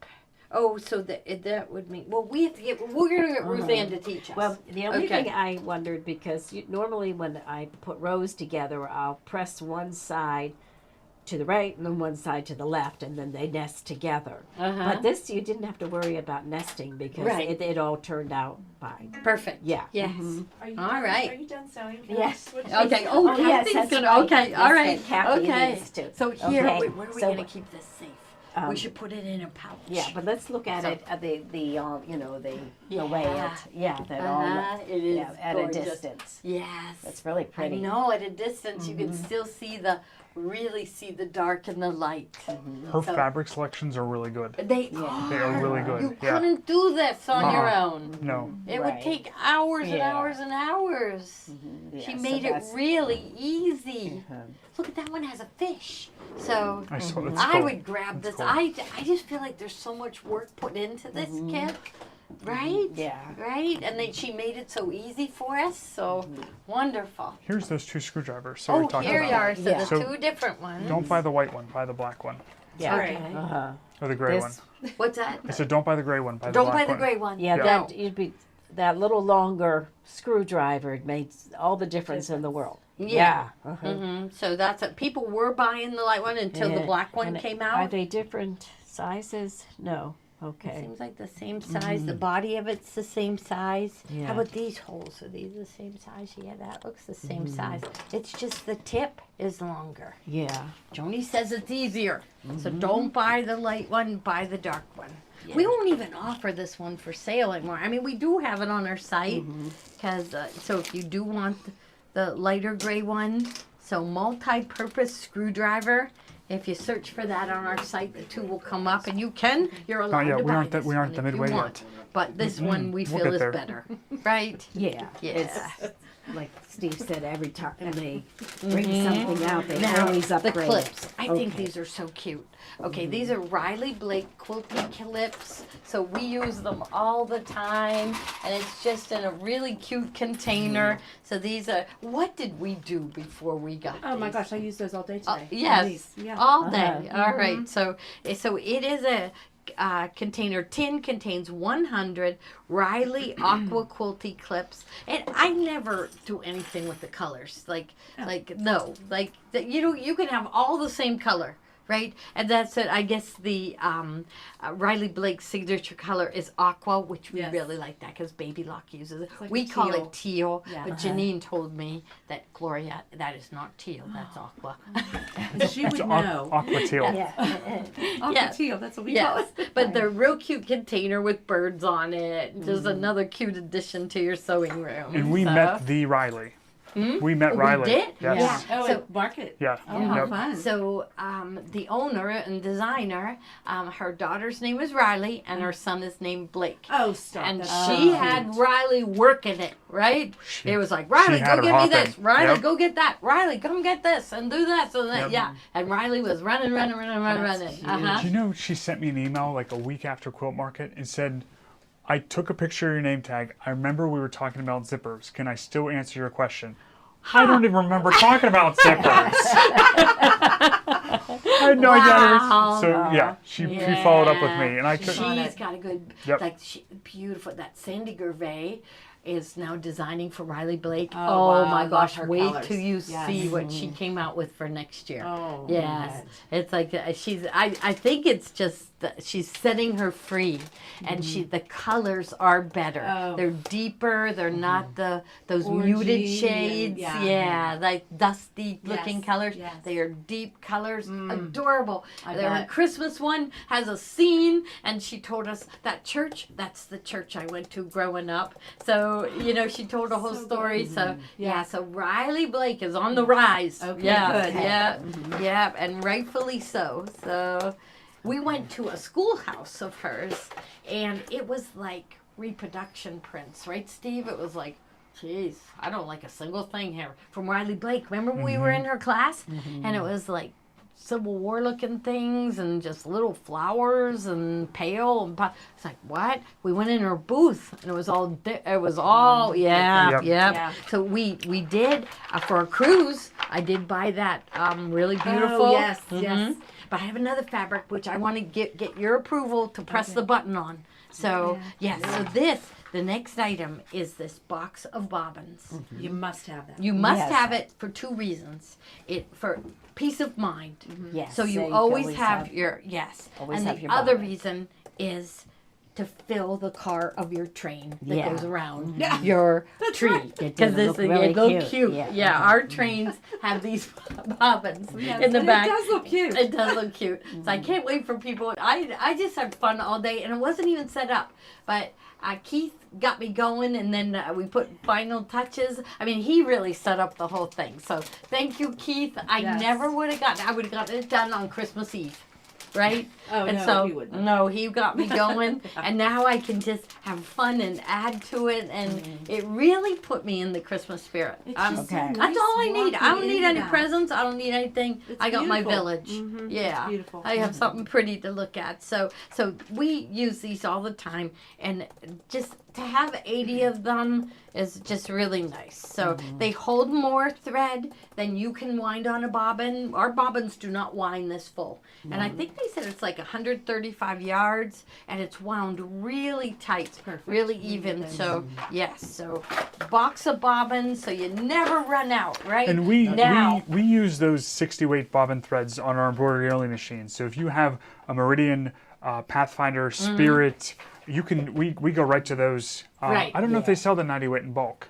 Oh, so that would mean. Well, we have to get. We're gonna get Ruth Ann to teach us.
Well, the only
Okay.
thing I wondered, because normally when I put rows together, I'll press one side to the right and then one side to the left, and then they nest together.
Uh-huh.
But this, you didn't have to worry about nesting because
Right.
it all turned out fine.
Perfect.
Yeah.
Yes.
Are you
All
done?
right.
Are you done sewing? Can
Yes.
I switch
Okay.
these?
Oh,
yes,
Kathy's
that's
gonna.
right.
Okay.
Yes,
All right.
that Kathy
Okay.
needs to.
So here,
Okay,
where are we
so-
gonna keep this safe?
Um,
We should put it in a pouch.
Yeah, but let's look at
So-
it at the you know the way
Yeah.
that all
It is
at
gorgeous.
a distance.
Yes.
It's really
I
pretty.
know at a distance you can still really see the dark and the light.
Her
So-
fabric selections are really good.
They
Yeah.
are.
They are really good.
You
Yeah.
couldn't do this on your own.
No.
It
Right.
would take hours and
Yeah.
hours and hours.
Yeah,
She
so
made it
that's-
really easy.
Uh-huh.
Look at that one has a fish. So
I saw that's
I
cool.
would grab
That's
this.
cool.
I just feel like there's so much work put into this kit, right?
Yeah.
Right? And then she made it so easy for us. So wonderful.
Here's those two screwdrivers. So we
Oh,
talked
here you
about.
are. So
Yeah.
the
So
two different ones.
Don't buy the white one. Buy the black one
Yeah.
Okay.
Uh-huh.
or the gray
This-
one.
What's that?
I said don't buy the gray one. Buy the
Don't
black
buy the
one.
gray one.
Yeah,
Yeah.
that you'd be that little longer screwdriver made all the difference in the world.
Yeah.
Uh-huh.
So that's it. People were buying the light one until the
Yeah.
black one
And
came
Are
out.
they different sizes? No.
It
Okay.
seems like the same size. The body of it's the same size.
Yeah.
How about these holes? Are these the same size? Yeah, that looks the same size. It's just the tip is longer.
Yeah.
Joni says it's easier. So don't buy the light one, buy the dark one. We won't even offer this one for sale anymore. I mean, we do have it on our site because so if you do want the lighter gray one, so multi-purpose screwdriver. If you search for that on our site, the two will come up, and you're allowed
yet.
to
We
buy
aren't
this
we aren't
one
the
if you
midway
want.
yet.
But this one we
We'll
feel
get
is
there.
better, right?
Yeah.
Yeah.
It's like Steve said, every time they bring something out, they
Now,
always
the
upgrade.
clips. I think
Okay.
these are so cute. Okay, these are Riley Blake quilting clips. So we use them all the time. And it's just in a really cute container. So these are, what did we do before we got
Oh my
these?
gosh, I use those all day today.
Yes,
Yeah.
all day. All right. So it is a container. Tin contains 100 Riley Aqua Quilty clips, and I never do anything with the colors. Like you can have all the same color. Right, and that's it. I guess the Riley Blake's signature color is aqua, which we
Yes.
really like that because Baby Lock uses it.
like
We
a
call
teal.
it teal,
Yeah.
but Janine told me that Gloria, that is not teal, that's aqua.
She would
It's
know.
aqua teal.
Yeah.
Aqua
Yes.
teal, that's what we
Yes,
call it.
but they're real cute container with birds on it. Just another cute addition to your sewing room.
And we
So-
met the Riley. We met
We
Riley.
did?
Yes.
Yeah.
Oh,
So-
at market.
Yeah.
Oh, how
Yep.
fun.
So the owner and designer, her daughter's name is Riley, and her son is named Blake.
Oh, stop.
And
That's
she
so
had
cute.
Riley working it, right?
She-
It was like, Riley,
she
go
had her
get me
hopping.
this. Riley,
Yep.
go get that. Riley, come get this and do that. So that,
Yep.
yeah. And Riley was running. Uh-huh.
Do you know she sent me an email like a week after Quilt Market and said, I took a picture of your name tag. I remember we were talking about zippers. Can I still answer your question? I don't even remember talking about zippers. I had no
Wow.
idea. So yeah, she followed up with me, and I could.
She's got a good,
Yep.
beautiful. That Sandy Gervais is now designing for Riley Blake.
Oh,
Oh,
wow,
my
I love
gosh!
her
Wait
colors.
till you
Yes.
see what she came out with for next year.
Oh,
Yes, it's like she's. I think it's just that she's setting her free, and the colors are better.
Oh.
They're deeper. They're not those
Orangey
muted
and-
shades.
yeah.
Yeah, like dusty looking
Yes,
colors.
yes.
They are deep colors. Adorable.
I
Their
bet.
Christmas one has a scene, and she told us that church. That's the church I went to growing up. So she told a whole story. So yeah, so Riley Blake is on the rise.
Okay,
yeah,
good.
yeah, yeah, and rightfully so. So we went to a schoolhouse of hers, and it was like reproduction prints, right, Steve? It was like Jeez, I don't like a single thing here. From Riley Blake. Remember when we were in her class? And it was like Civil War looking things and just little flowers and pale and it's like, what? We went in her booth and it was all
Yep.
yeah. So we did for a cruise. I did buy that really beautiful.
Oh, yes, yes.
But I have another fabric which I want to get your approval to press the button on. So yes, so the next item is this box of bobbins.
You must have that.
You must
Yes.
have it for two reasons. For peace of mind.
Yes.
So you
they
always have your
always
and
have
the
your
other
bobbins.
reason is to fill the car of your train that
Yeah.
goes around your tree.
It
Because
does
this
look really
look
cute.
cute.
Yeah.
Yeah, our trains have these bobbins in the
But
back.
it does look cute.
It does look cute. So I can't wait for people. I just had fun all day, and it wasn't even set up. But Keith got me going, and then we put final touches. I mean, he really set up the whole thing. So thank you, Keith. I
Yes.
never would have gotten. I would have gotten it done on Christmas Eve. Right?
Oh,
And
no,
so,
he wouldn't.
no, he got me going, and now I can just have fun and add to it, and it really put me in the Christmas spirit.
It's
I'm-
just so
Okay.
nice
That's all I need. I don't
walking
need
into
any
that.
presents. I don't need anything.
It's
I got my
beautiful.
village. Yeah,
It's beautiful.
I have something pretty to look at. So we use these all the time, and just to have 80 of them is just really nice. So they hold more thread than you can wind on a bobbin. Our bobbins do not wind this full, and I think they said it's like 135 yards, and it's wound really tight, really even. So yes, so box of bobbins, so you never run out, right?
And we
now.
we use those 60 weight bobbin threads on our embroidery only machine. So if you have a Meridian, Pathfinder, Spirit, you can we go right to those.
Right.
I don't know if they sell the 90 weight in bulk.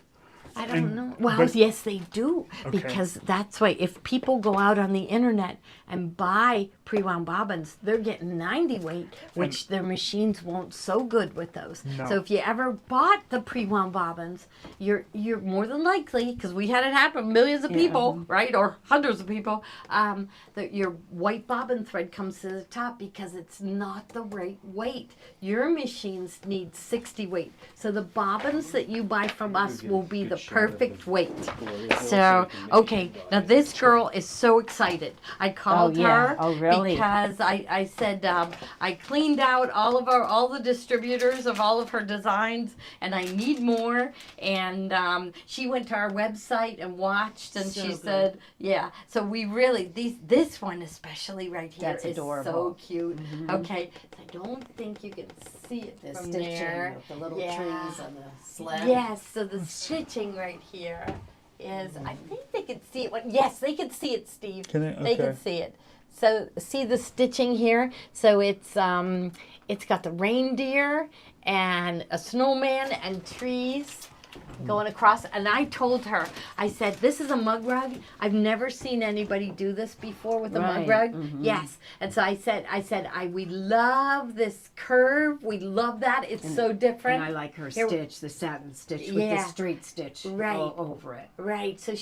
I don't
And-
know. Well,
but-
yes, they do.
Okay.
Because that's why if people go out on the internet and buy pre-wound bobbins, they're getting 90 weight, which their machines won't so good with those.
No.
So if you ever bought the pre-wound bobbins, you're more than likely, because we had it happen, millions of people, right, or hundreds of people, that your white bobbin thread comes to the top because it's not the right weight. Your machines need 60 weight. So the bobbins that you buy from us will be the perfect weight. So, okay, now this girl is so excited. I called
yeah.
her
Oh, really?
because I said I cleaned out all the distributors of all of her designs, and I need more. And she went to our website and watched, and
So
she
good.
said, yeah. So we really this one especially right here
That's
is
adorable.
so cute. Okay, I don't think you can see it
The
from
stitching
there.
with the little
Yeah.
trees on the sled.
Yes, so the stitching right here is, I think they could see it. Yes, they could see it, Steve.
Can they?
They
Okay.
can see it. So see the stitching here? So it's got the reindeer and a snowman and trees going across. And I told her, I said, this is a mug rug. I've never seen anybody do this before with a mug
Right,
rug. Yes. And so I said, we love this curve. We love that. It's so different.
And I like her
Here-
stitch, the satin stitch with
Yeah.
the straight stitch
Right.
all over it.
Right, so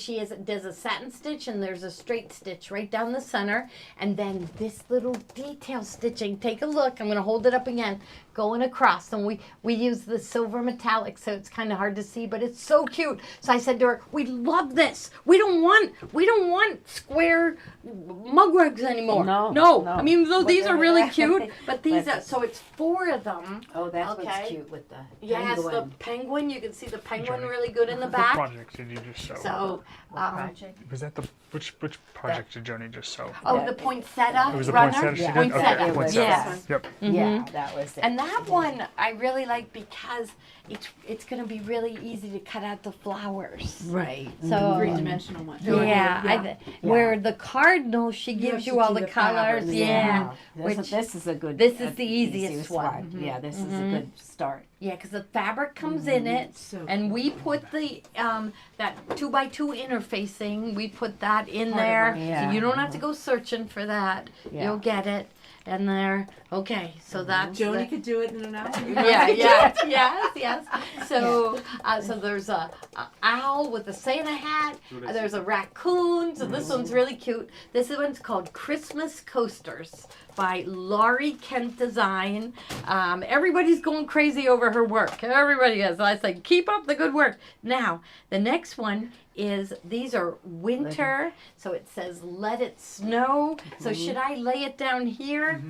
does a satin stitch and there's a straight stitch right down the center, and then this little detail stitching. Take a look. I'm going to hold it up again, going across, and we use the silver metallic, so it's kind of hard to see, but it's so cute. So I said to her, "We love this. We don't want square mug rugs anymore.
No.
I mean, though
But
these are really
they're-
cute, but these
but-
are so it's 4 of them.
Oh, that's
Okay.
what's cute with the
Yes, the
penguin.
penguin. You can see the penguin
Johnny,
really good in the
What
back.
project did you just sew?
So,
Was that which project did Joni just sew?
oh, the poinsettia
It was the
runner.
poinsettia she did?
Poinsettia.
Okay,
It was-
poinsettia.
Yes.
Yep.
Yeah, that was it.
And that one I really like because it's going to be really easy to cut out the flowers.
Right.
So
Three-dimensional one.
where the cardinal she gives
to
you all
do
the
the
colors.
fabric.
Yeah.
This is a good.
This is the easiest one.
Yeah, this is a good start.
Yeah, because the fabric comes in it,
So
and we put the that 2x2 interfacing. We put that in
Part of
there,
our- Yeah.
so you don't have to go searching for that.
Yeah.
You'll get it. and there. Okay, so that's
Joni
the-
could do it in an hour.
yes. So, so there's a owl with a Santa hat. There's a raccoon. So this one's really cute. This one's called Christmas Coasters by Laurie Kent Design. Everybody's going crazy over her work. Everybody is. I say, keep up the good work. Now, the next one is, these are winter. So it says, let it snow. So should I lay it down here?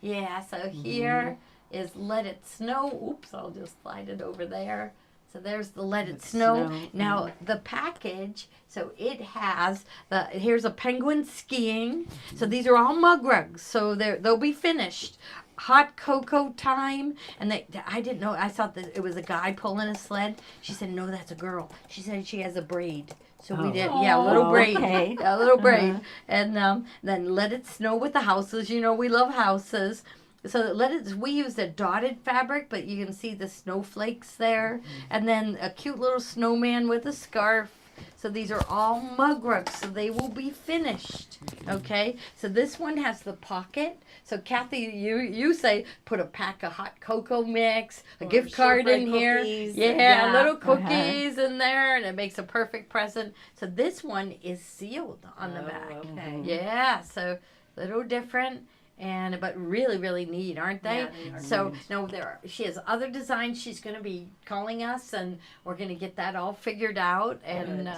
Yeah, so here is let it snow. Oops, I'll just slide it over there. So there's the let it snow. Now the package, so it has here's a penguin skiing. So these are all mug rugs. So they'll be finished. Hot cocoa time, and I didn't know. I thought that it was a guy pulling a sled. She said, no, that's a girl. She said she has a braid. So we did, a little braid, a little braid, and then let it snow with the houses. You know, we love houses. So we used a dotted fabric, but you can see the snowflakes there, and then a cute little snowman with a scarf. So these are all mug rugs, so they will be finished. Okay, so this one has the pocket. So Kathy, you say put a pack of hot cocoa mix, a gift card in here, little cookies in there, and it makes a perfect present. So this one is sealed on the back.
Okay.
Yeah, so little different. But really, really neat, aren't they?
Yeah, they are
So no, she has other designs. She's going to be calling us, and we're going to get that all figured out. And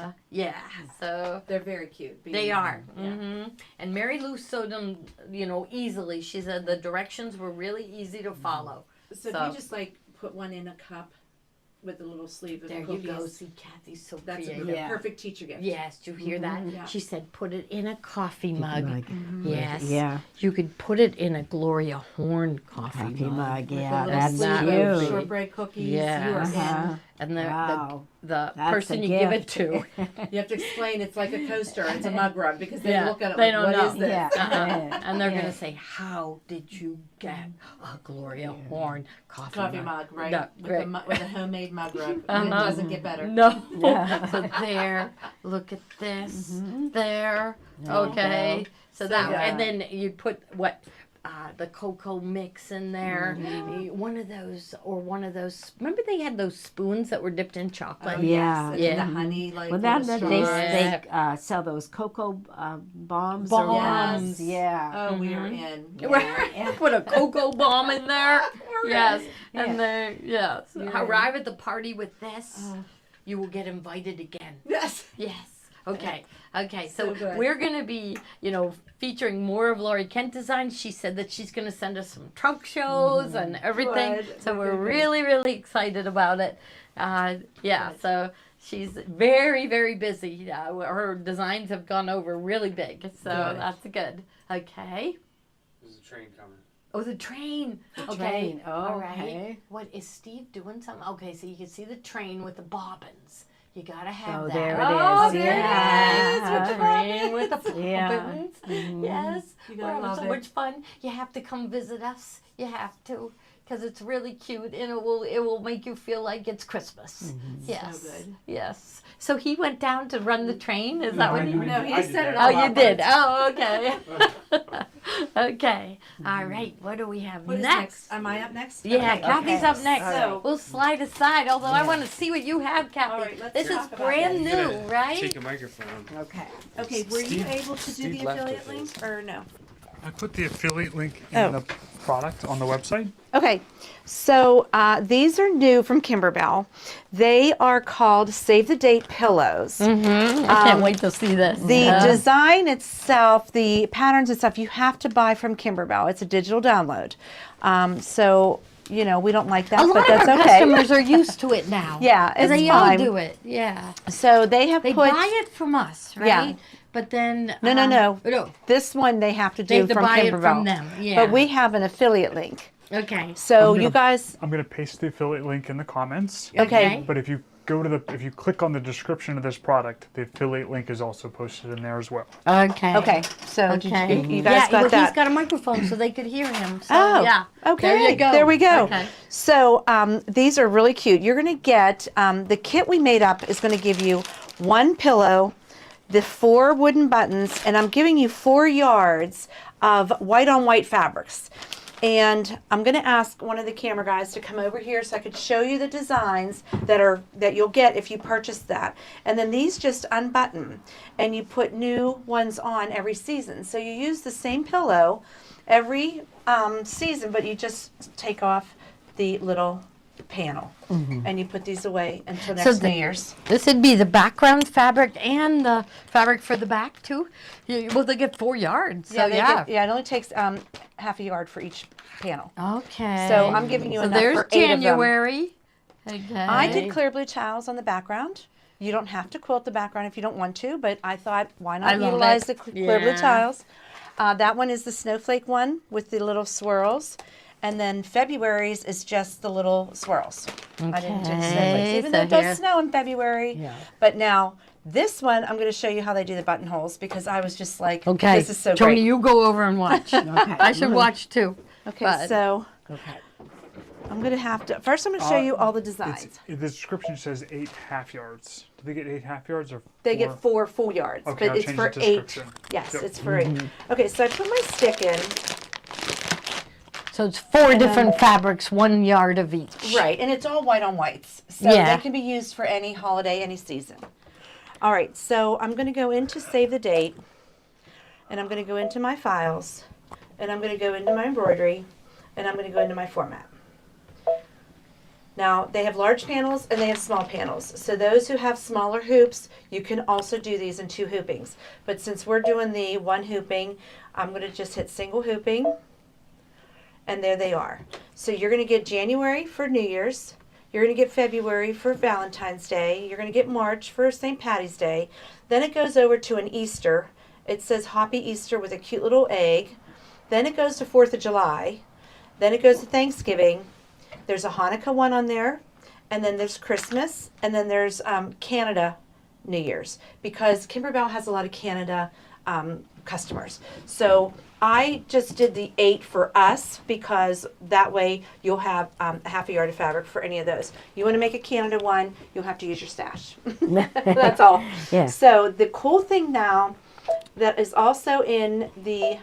so
They're very cute.
they are. And Mary Lou sewed them, easily. She said the directions were really easy to follow.
So if you just like put one in a cup with a little sleeve of
There
cookies.
you go. See, Kathy's so
That's
creative.
a perfect teacher gift.
Yes, do you hear that?
Yeah.
She said put it in a coffee mug. Yes.
Yeah.
You could put it in a Gloria Horn coffee mug.
Yeah,
With a
that's
little sleeve of
cute.
shortbread cookies.
Yeah.
You are in.
And
Wow.
the
That's
person
a
you give it
gift.
to.
You have to explain it's like a coaster. It's a mug rug because they look at it
they
like,
don't
what
know.
is this?
Yeah.
And they're gonna say, "How did you get a Gloria Horn
Coffee mug, right?
No,
with,
great.
with a homemade mug rug. And it doesn't get better.
No. So there, look at this. There. Okay. So that,
yeah.
and then you put the cocoa mix in there. One of those. Remember they had those spoons that were dipped in chocolate.
Oh,
Yeah.
yes.
Yeah.
And the honey, like.
Well,
with
that
the
they
straws.
they sell those cocoa bombs. Or
Bombs.
ones. Yeah.
Oh, we are in.
Put a cocoa bomb in there. Yes.
Yeah.
And then arrive at the party with this.
Oh.
You will get invited again.
Yes.
Yes. Okay. Okay.
So
So
good.
we're going to be, featuring more of Laurie Kent designs. She said that she's going to send us some trunk shows and everything.
Good.
So we're
Good, good.
really, really excited about it. So she's very, very busy. Her designs have gone over really big. So
Good.
that's good. Okay.
There's a train coming.
Oh, the train. Okay.
train. Oh,
All right.
okay.
What is Steve doing? Something? Okay, so you can see the train with the bobbins. You gotta have
Oh,
that.
there it
Oh,
is.
there
Yeah.
it is. With the train with the bobbins.
Yeah.
Yes.
You
We're
gotta
having
love
so
it.
much fun. You have to come visit us. You have to, because it's really cute and it will make you feel like it's Christmas. Yes.
So good.
Yes. So he went down to run the train. Is that what he?
No, he
I did
set it
that.
all
Oh, you
up.
did. Oh, okay. Okay. All right. What do we have
What is
next?
next? Am I up next?
Yeah,
Okay.
Kathy's up next.
So-
We'll slide aside. Although I want to see what you have, Kathy.
All right, let's
this is
talk about
brand
this.
new,
Take
right?
a microphone.
Okay.
Okay, were you
Steve-
able to do
Steve
the
left
affiliate
with
link
this.
or no?
I put the affiliate link in
Oh.
the product on the website.
Okay, so these are new from Kimberbell. They are called Save the Date pillows.
I can't wait to see this.
The design itself, the patterns and stuff, you have to buy from Kimberbell. It's a digital download. So, we don't like that,
a lot
but that's
of our
okay.
customers are used to it now.
Yeah, it's
they
fine.
all do it. Yeah,
So they have
they
put
buy it from us, right?
Yeah.
But then
No.
no.
this one they have to
They
do
have to
from
buy it
Kimberbell.
from them. Yeah.
But we have an affiliate link.
Okay.
So
I'm
you
gonna-
guys,
I'm going to paste the affiliate link in the comments.
okay.
But if you if you click on the description of this product, the affiliate link is also posted in there as well.
Okay.
Okay, so did
Okay.
you guys got
He's
that?
got a microphone so they could hear him. So,
Oh,
yeah.
okay.
There you go.
There we go.
Okay.
So these are really cute. You're going to get, the kit we made up is going to give you one pillow, the 4 wooden buttons, and I'm giving you 4 yards of white on white fabrics. And I'm going to ask one of the camera guys to come over here so I could show you the designs that you'll get if you purchase that. And then these just unbutton and you put new ones on every season. So you use the same pillow every season, but you just take off the little panel and you put these away until next New Year's.
This would be the background fabric and the fabric for the back too. Well, they get 4 yards. So
It only takes half a yard for each panel.
Okay.
So I'm giving you
so
enough
there's
for 8 of them.
January. Okay.
I did clear blue tiles on the background. You don't have to quilt the background if you don't want to, but I thought, why not utilize the clear blue tiles? That one is the snowflake one with the little swirls. And then February's is just the little swirls. I didn't do snowflakes, even though it does snow in February. Yeah. But now, this one, I'm going to show you how they do the buttonholes because I was just like, this is so
Tony,
great.
you go over and watch. I should watch too.
Okay, so I'm going to have to, first I'm going to show you all the designs.
The description says 8 half yards. Do they get 8 half yards or 4?
They get 4 full yards,
Okay,
but
I'll
it's
change
for
the
8.
description.
Yes,
Yep.
it's for 8. Okay, so I put my stick in.
So it's 4 different fabrics, 1 yard of each.
Right, and it's all white on whites. So they can be used for any holiday, any season. All right, so I'm going to go into Save the Date, and I'm going to go into my files, and I'm going to go into my embroidery, and I'm going to go into my format. Now, they have large panels and they have small panels. So those who have smaller hoops, you can also do these in 2 hoopings. But since we're doing the 1 hooping, I'm going to just hit single hooping. And there they are. So you're going to get January for New Year's. You're going to get February for Valentine's Day. You're going to get March for St. Patty's Day. Then it goes over to an Easter. It says Happy Easter with a cute little egg. Then it goes to 4th of July. Then it goes to Thanksgiving. There's a Hanukkah one on there. And then there's Christmas. And then there's Canada New Year's. Because Kimberbell has a lot of Canada customers. So I just did the 8 for us because that way you'll have a half a yard of fabric for any of those. You want to make a Canada one, you'll have to use your stash. That's all.
Yeah.
So the cool thing now that is also in the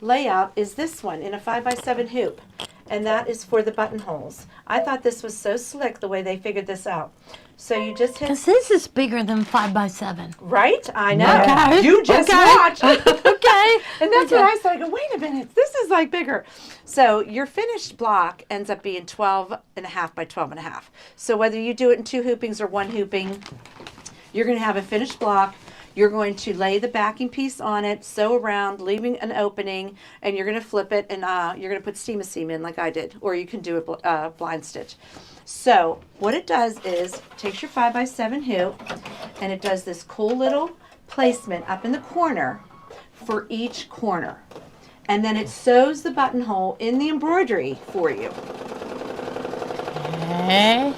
layout is this one in a 5x7 hoop. And that is for the buttonholes. I thought this was so slick the way they figured this out. So you just hit.
Because this is bigger than 5x7.
Right? I know.
Okay.
You just
Okay.
watch.
Okay.
And that's what I said. I go, wait a minute, this is like bigger. So your finished block ends up being 12.5 by 12.5. So whether you do it in 2 hoopings or 1 hooping, you're going to have a finished block. You're going to lay the backing piece on it, sew around, leaving an opening, and you're going to flip it, and you're going to put seam in like I did, or you can do a blind stitch. So what it does is takes your 5x7 hoop, and it does this cool little placement up in the corner for each corner. And then it sews the buttonhole in the embroidery for you.
Okay.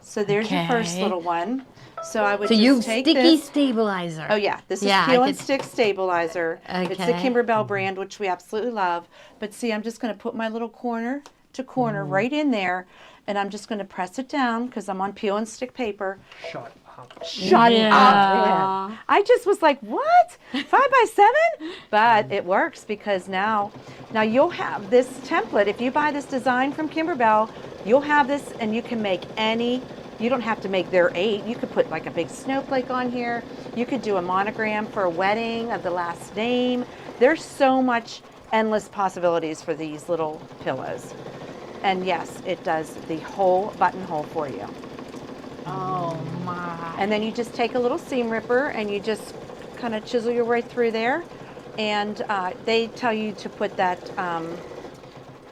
So there's your first little one. So I would
So
just
you
take
sticky
this.
stabilizer.
Oh yeah, this is
Yeah, I
Peel and
could-
Stick Stabilizer. It's the
Okay.
Kimberbell brand, which we absolutely love. But see, I'm just going to put my little corner to corner right in there, and I'm just going to press it down because I'm on Peel and Stick paper.
Shut up.
Shut
Yeah.
up! I just was like, what? 5x7? But it works because now you'll have this template. If you buy this design from Kimberbell, you'll have this, and you can make any. You don't have to make their 8. You could put like a big snowflake on here. You could do a monogram for a wedding of the last name. There's so much endless possibilities for these little pillows. And yes, it does the whole buttonhole for you.
Oh my.
And then you just take a little seam ripper and you just kind of chisel your way through there. And they tell you to put that,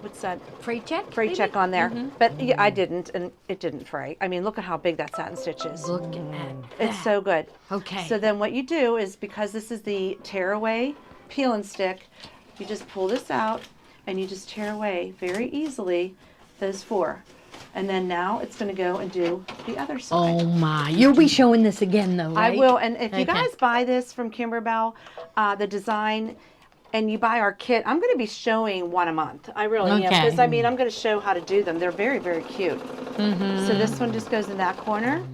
what's that?
Freight check?
Freight
maybe?
check on there. But yeah, I didn't, and it didn't fray. I mean, look at how big that satin stitch is.
Look at that.
It's so good.
Okay.
So then what you do is, because this is the tear away peel and stick, you just pull this out and you just tear away very easily those 4. And then now it's going to go and do the other side.
Oh my. You'll be showing this again though, right?
I will. And if you
Okay.
guys buy this from Kimberbell, the design, and you buy our kit, I'm going to be showing one a month. I really am.
Okay.
Because, I mean, I'm going to show how to do them. They're very, very cute. So this one just goes in that corner.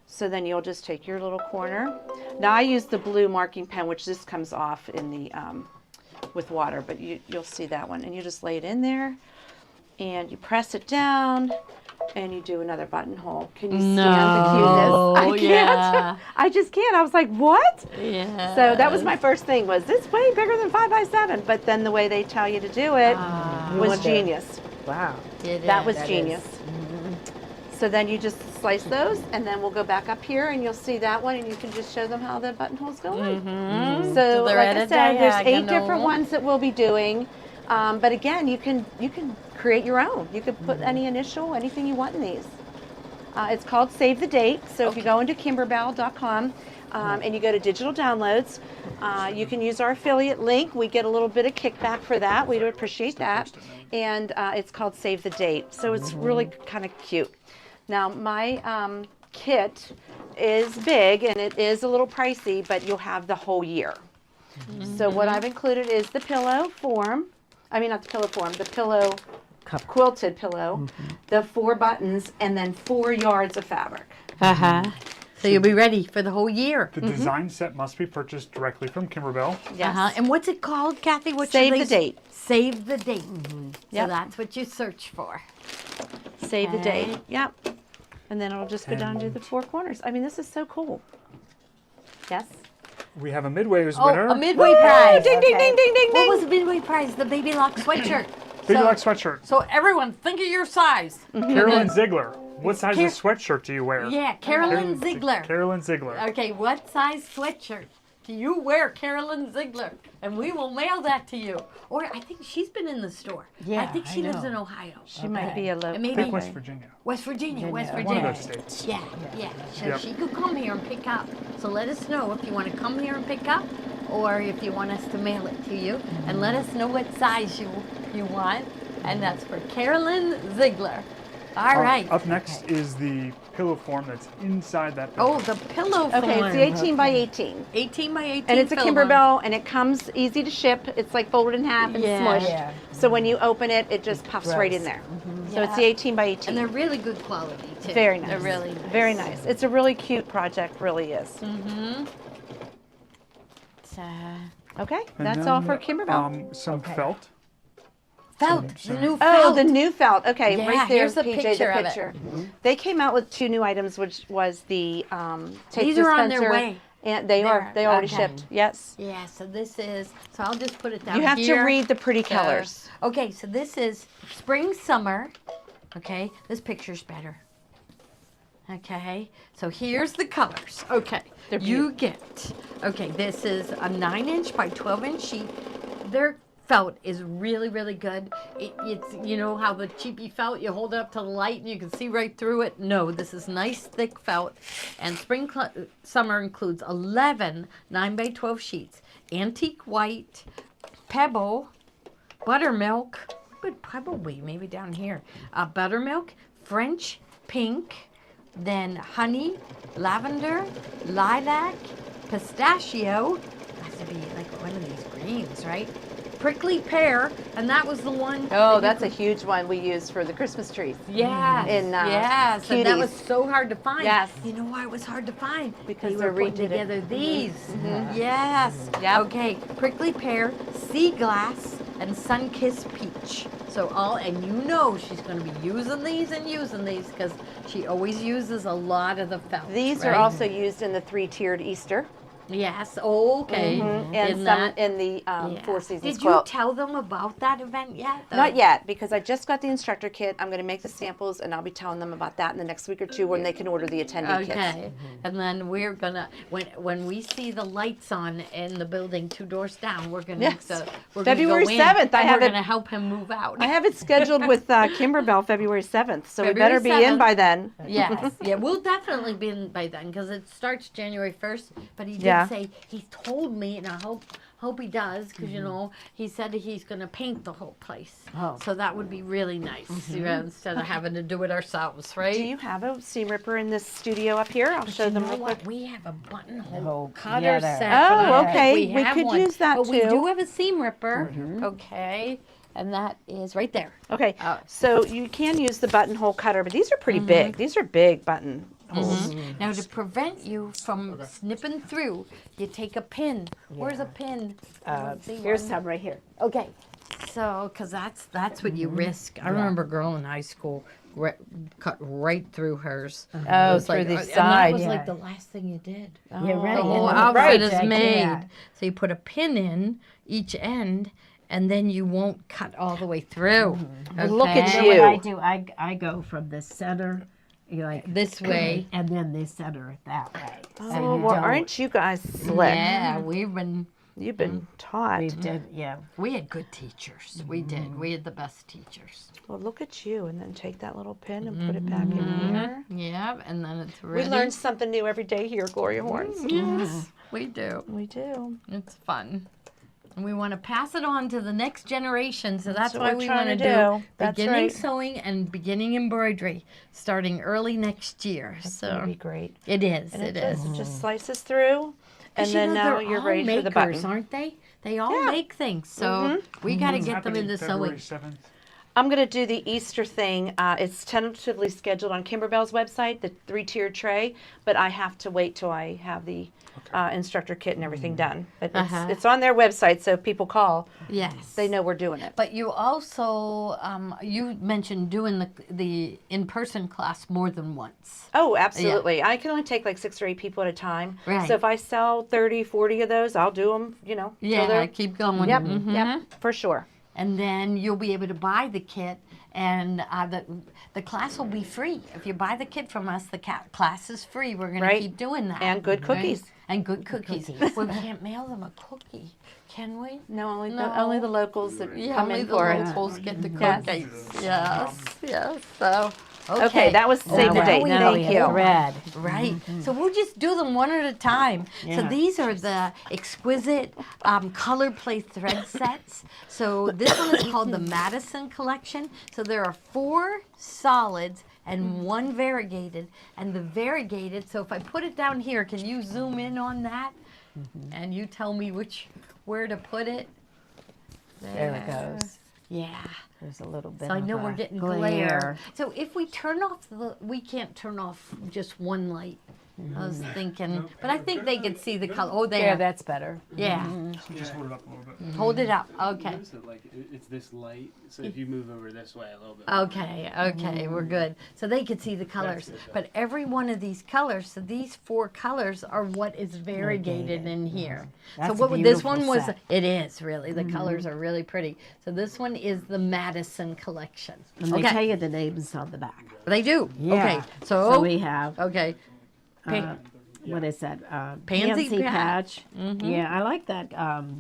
So then you'll just take your little corner. Now I use the blue marking pen, which this comes off in the with water, but you'll see that one. And you just lay it in there, and you press it down, and you do another buttonhole. Can you stand the cuteness? I can't. I just can't. I was like, what?
Yeah.
So that was my first thing, was this way bigger than 5x7? But then the way they tell you to do it was genius.
Wow.
That was genius. So then you just slice those, and then we'll go back up here, and you'll see that one, and you can just show them how the buttonholes go in. So
they're
like
at
I
a
said, there's 8 different
diagonal.
ones that we'll be doing. But again, you can create your own. You can put any initial, anything you want in these. It's called Save the Date. So if you go into kimberbell.com and you go to digital downloads, you can use our affiliate link. We get a little bit of kickback for that. We do appreciate that. And it's called Save the Date. So it's really kind of cute. Now my kit is big and it is a little pricey, but you'll have the whole year. So what I've included is the pillow form. I mean, not the pillow form, the pillow, quilted pillow, the 4 buttons, and then 4 yards of fabric.
So you'll be ready for the whole year.
The design set must be purchased directly from Kimberbell.
Yes.
And what's it called, Kathy? What
Save the Date.
Save the date. So
Yep.
that's what you search for.
Save the date.
Okay.
Yep. And then it'll just go down to the 4 corners. I mean, this is so cool. Yes?
We have a Midway's
Oh,
winner.
a Midway prize.
Ding, ding, ding, ding, ding,
What
ding.
was the Midway prize? The Baby Lock sweatshirt.
Baby
so,
Lock sweatshirt.
So everyone, think of your size.
Carolyn Ziegler. What size of sweatshirt do you wear?
Yeah, Carolyn Ziegler.
Carolyn Ziegler.
Okay, what size sweatshirt do you wear, Carolyn Ziegler? And we will mail that to you. Or I think she's been in the store.
Yeah,
I think she
I
lives
know.
in Ohio.
She might be a little.
And maybe
I think West Virginia.
West Virginia.
One of those states.
Yeah, yeah. So
Yep.
she could come here and pick up. So let us know if you want to come here and pick up, or if you want us to mail it to you, and let us know what size you want. And that's for Carolyn Ziegler. All right.
Up next is the pillow form that's inside that pillow.
Oh, the pillow form.
Okay, it's the 18 by 18.
18 by 18.
And it's a
pillow.
Kimberbell, and it comes easy to ship. It's like folded in half and
Yeah.
smushed.
Yeah.
So when you open it, it just puffs right in there. So it's the 18 by 18.
And they're really good quality too.
Very nice.
They're really nice.
Very nice. It's a really cute project, really is.
So,
Okay,
And
that's
then,
all for Kimberbell.
Some felt.
felt, the new
Oh,
felt.
the new felt. Okay,
Yeah,
right there,
here's a
PJ,
picture
the
of it.
picture. They came out with 2 new items, which was the tape
These are on their
dispenser,
way.
And they are. They already
Okay.
shipped. Yes.
Yeah, so this is, so I'll just put it down
You have to
here.
read the pretty colors.
Okay, so this is spring, summer. Okay, this picture's better. Okay, so here's the colors. Okay, you get, okay, this is a 9-inch by 12-inch sheet. Their felt is really, really good. It's, you know how the cheapy felt, you hold it up to the light and you can see right through it? No, this is nice, thick felt. And spring, summer includes 11 9 by 12 sheets. Antique white, pebble, buttermilk, would probably maybe down here. Buttermilk, French pink, then honey, lavender, lilac, pistachio. Has to be like one of these greens, right? Prickly pear, and that was the one.
Oh,
that
that's a huge one we use for the Christmas trees.
yes,
in,
yes, and that was
Cuties.
so hard to find.
Yes.
You know why it was hard to find?
Because
they
they're
were putting
redid it.
together these. Yes.
Yep.
Okay. Prickly pear, sea glass, and sun-kissed peach. So all, and you know she's going to be using these because she always uses a lot of the felt.
These are
right?
also used in the 3-tiered Easter.
Yes. Okay.
And
In
some
that.
in the
Yeah.
4 Seasons
Did you
quilt.
tell them about that event yet?
Not yet, because I just got the instructor kit. I'm going to make the samples, and I'll be telling them about that in the next week or 2 when they can order the attendee kits.
Okay, and then we're gonna when we see the lights on in the building 2 doors down, we're gonna
Yes.
we're
February
gonna go in,
7th, I
and
have
we're
it-
gonna help him move out.
I have it scheduled with Kimberbell February 7th, so we
February
better be in
7th.
by then.
Yes, yeah, we'll definitely be in by then because it starts January 1st. But he did
Yeah.
say he told me, and I hope he does because you know he said he's gonna paint the whole place.
Oh.
So that would be really nice, you know, instead of having to do it ourselves, right?
Do you have a seam ripper in this studio up here? I'll show them
You know
real quick.
what? We have a buttonhole
Oh,
cutter
yeah, there.
set.
Oh,
but I don't
okay.
think
We
have
could
one.
use that
but we
too.
do have a seam ripper. Okay, and that is right there.
Okay,
Oh.
so you can use the buttonhole cutter, but these are pretty big. These are big button
holes.
Now to prevent you from snipping through, you take a pin. Where's a pin?
Here's some right here.
Okay. So, because that's what you risk. I remember a girl in high school cut right through hers.
Oh,
was
through
like,
the
and that
side.
was
Yeah.
like the last thing you did.
Yeah, right.
The whole
and
outfit
right,
is
Jack,
made.
yeah.
So you put a pin in each end, and then you won't cut all the way through.
Look at
And then
you.
what I do, I go from the center, like
This way.
and then the center that way.
Oh,
so you
well,
don't-
aren't you guys slick?
Yeah, we've been.
You've been taught.
We've done, yeah.
We had good teachers. We did. We had the best teachers.
Well, look at you, and then take that little pin and put it back in here.
Yeah, and then it's
We
ready.
learn something new every day here, Gloria Horns.
Yes, we do.
We do.
It's fun. And we want to pass it on to the next generation, so that's
what
why
we're
we
trying
want
to
to
do.
do
That's
beginning
right.
sewing and beginning embroidery starting early next year.
It's gonna
So
be great.
it is.
And
It
it
is.
just slices through, and then now
they're
you're
all
ready for the
makers,
button.
aren't they? They all make things, so we got to get them
Happening
into
February
sewing.
7th.
I'm going to do the Easter thing. It's tentatively scheduled on Kimberbell's website, the 3-tiered tray, but I have to wait till I have the instructor kit and everything done. But it's on their website, so if people call,
Yes.
they know we're doing it.
But you also, you mentioned doing the in-person class more than once.
Oh, absolutely. I can only take like 6 or 8 people at a time.
Right.
So if I sell 30, 40 of those, I'll do them, till
Yeah,
they're-
keep going.
Yep,
Mhm.
yep, for sure.
And then you'll be able to buy the kit, and the class will be free. If you buy the kit from us, the class is free. We're going to
Right.
keep doing that.
And good cookies.
And good cookies. Well, we can't mail them a cookie, can we?
No, only
No.
only the locals that
Yeah,
come
only
in
the
for it.
locals get the
Yes.
cookies. Yes, So,
Okay, that was save the
now
date.
we
Now we
Thank
have
you.
thread.
Right. So we'll just do them one at a time. So
Yeah.
these are the exquisite color play thread sets. So this one is called the Madison Collection. So there are 4 solids and 1 variegated. And the variegated, so if I put it down here, can you zoom in on that? And you tell me where to put it?
There it goes.
Yeah.
There's a little bit
So I
of
know
a
we're getting glare. So if we turn off we can't turn off just one light. I was thinking, but I think they can see the color. Oh, there.
Yeah, that's better.
Yeah.
So just hold it up a little bit.
Hold it up. Okay.
Notice that, like, it's this light, so if you move over this way a little bit.
Okay, we're good. So they can see the colors.
good,
But every one of these colors, so these 4 colors are what is variegated in here.
That's
so
a
what this
beautiful
one was,
set.
it is really, the colors are really pretty. So this one is the Madison Collection.
And they tell you the names on the back.
They do.
Yeah.
Okay,
So we have,
okay.
what is that?
Pansy
Patch. Yeah, I like that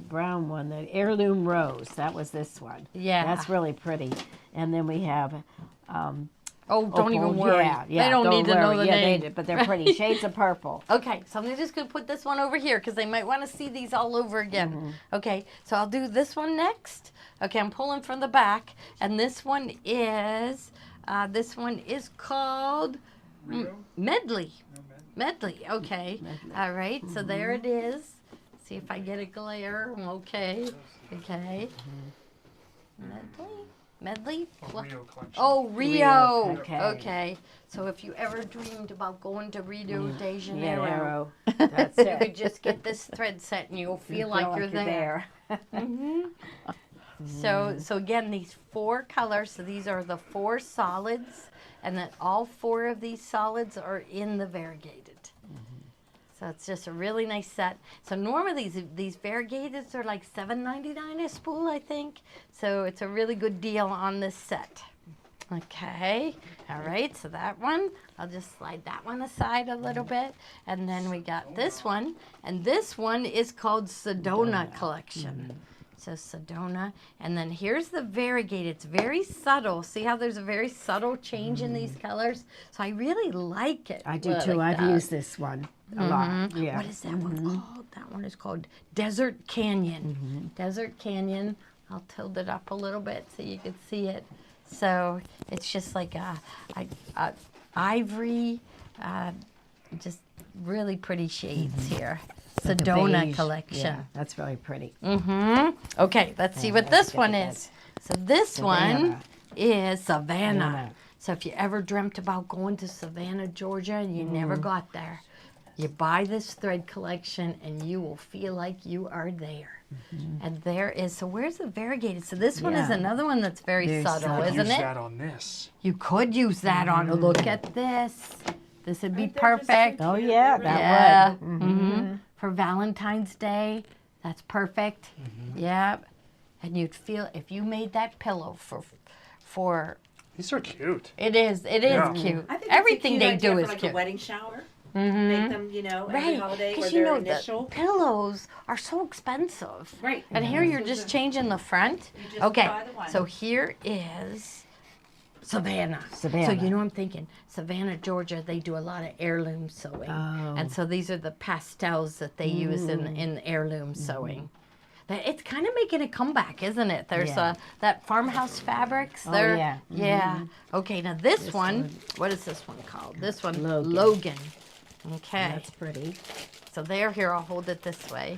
brown one, the Heirloom Rose. That was this one.
Yeah.
That's really pretty. And then we have,
Oh, don't even worry.
Yeah, yeah,
they don't need to know
worry.
the
Yeah,
name.
but they're pretty. Shades of purple.
Okay, so I'm just going to put this one over here because they might want to see these all over again. Okay, so I'll do this one next. Okay, I'm pulling from the back, and this one is called Medley. Medley, okay. All right, so there it is. See if I get a glare. Okay, okay. Medley?
Rio collection.
Oh, Rio.
okay.
Okay. So if you ever dreamed about going to Rio de Janeiro,
Arrow. That's
you
it.
could just get this thread set and you'll feel like you're there. So again, these 4 colors. So these are the 4 solids, and then all 4 of these solids are in the variegated. So it's just a really nice set. So normally these variegateds are like $7.99 a spool, I think. So it's a really good deal on this set. Okay, all right, so that one, I'll just slide that one aside a little bit. And then we got this one, and this one is called Sedona Collection. So Sedona, and then here's the variegated. It's very subtle. See how there's a very subtle change in these colors? So I really like it.
I do
like
too. I've
that.
used this one a lot. Yeah.
What is that one called? That one is called Desert Canyon. Desert Canyon. I'll tilt it up a little bit so you can see it. So it's just like a ivory, just really pretty shades here. Sedona
beige.
Collection.
Yeah, that's really pretty.
Okay, let's see what this one
at
is. So this one is Savannah.
Savannah.
So if you ever dreamt about going to Savannah, Georgia, and you never got there, you buy this thread collection and you will feel like you are there. And there is, so where's the variegated? So this one is
Yeah.
another one that's very
Very
subtle,
subtle.
isn't
Use
it?
that on this.
You could use that on, look at this. This would be
Right, they're just so
perfect.
Oh
cute.
yeah,
They
that
Yeah.
would.
Mm-hmm. For Valentine's Day, that's perfect. Yep. And you'd feel, if you made that pillow for
These are cute.
it is
Yeah.
cute.
I think
Everything
it's a
they
cute
do
idea
is
for like
cute.
a wedding shower.
Mm-hmm.
Make them, you know, every
Right,
holiday or
because you
their
know
initial.
the pillows are so expensive.
Right.
And here you're just changing the front.
You just
Okay,
buy the one.
so here is Savannah.
Savannah.
So you know, I'm thinking Savannah, Georgia. They do a lot of heirloom sewing,
Oh.
and so these are the pastels that they use in heirloom sewing. It's kind of making a comeback, isn't it? There's
Yeah.
that farmhouse fabrics.
Oh,
They're,
yeah.
yeah. Okay, now this one, what is this one called? This one,
Logan.
Logan. Okay.
That's pretty.
So there, here, I'll hold it this way.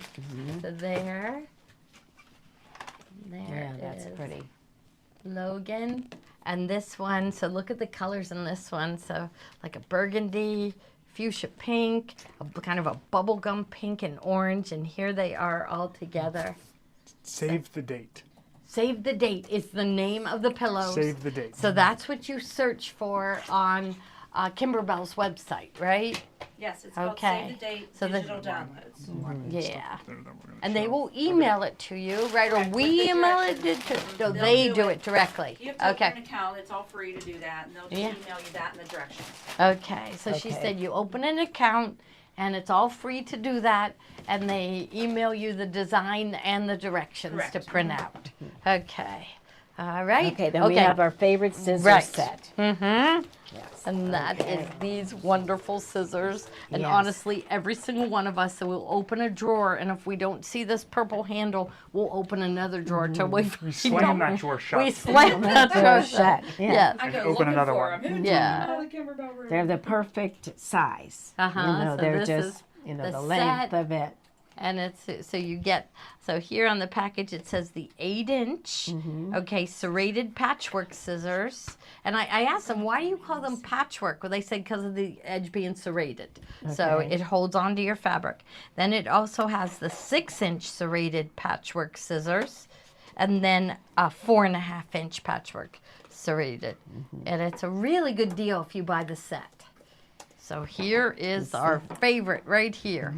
So there. There
Yeah, that's
is
pretty.
Logan. And this one, so look at the colors in this one. So like a burgundy, fuchsia pink, kind of a bubblegum pink and orange. And here they are all together.
Save the date.
Save the Date is the name of the pillows.
Save the date.
So that's what you search for on Kimberbell's website, right?
Yes, it's called
Okay.
Save the Date
So the-
Digital Downloads.
Yeah.
There, that we're gonna
And they
show.
will email it to you, right? Or
Correct, with
we
the
email it
directions.
to, no,
They'll
they
do
do
it.
it directly.
You have to open
Okay.
an account. It's all free to do that, and they'll just
Yeah.
email you that and the directions.
Okay. So she
Okay.
said you open an account and it's all free to do that. And they email you the design and the directions to
Correct.
print out. Okay. All right.
Okay, then we have our favorite scissors
Right.
set.
Mm-hmm.
Yes.
And that is these wonderful scissors. And
Yes.
honestly, every single one of us, so we'll open a drawer, and if we don't see this purple handle, we'll open another drawer till we
slam that drawer shut.
We slam that drawer shut.
Yeah.
Yes.
I go
Open
looking
another
for
one.
'em.
Yeah.
Oh, the Kimberbell room.
They're the perfect size.
Uh-huh,
You know,
so
they're
this
just,
is
you know,
the
the length
set.
of it.
And it's so you get so here on the package it says the 8-inch, okay, serrated patchwork scissors. And I asked them, why do you call them patchwork? Well, they said because of the edge being serrated, so
Okay.
it holds onto your fabric. Then it also has the 6-inch serrated patchwork scissors, and then a 4.5-inch patchwork serrated. And it's a really good deal if you buy the set. So here is our favorite right here.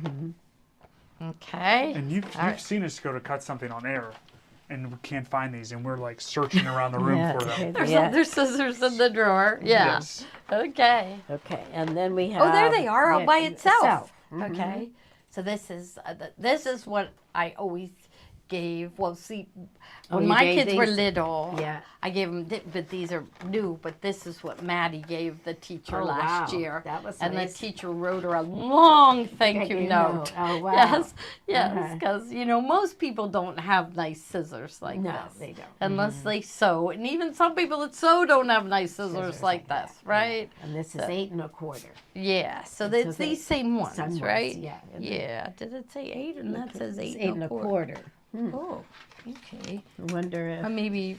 Okay.
And you've
All right.
seen us go to cut something on air, and we can't find these, and we're like searching around the room
Yeah,
for them.
There's
yeah.
other scissors in the drawer. Yeah.
Yes.
Okay.
Okay, and then we have.
Oh, there they are all
yeah,
by itself.
Mhm.
Okay. So this is what I always gave. Well, see,
Oh,
when
you
my
gave
kids were
these?
little,
Yeah.
I gave them, but these are new. But this is what Maddie gave the teacher
Oh,
last
wow.
year.
That was
and
nice.
the teacher wrote her a long thank you note.
Oh, wow.
Yes, yes,
Uh-huh.
because most people don't have nice scissors like
No,
this.
they don't.
Unless they sew, and even some people that sew don't have nice scissors like this, right?
And this is 8 1/4.
Yeah. So
And
it's
so they-
these same ones,
some ones,
right?
yeah.
Yeah. Did it say 8? And that says 8
8 1/4.
Oh, okay.
I wonder if
Or maybe,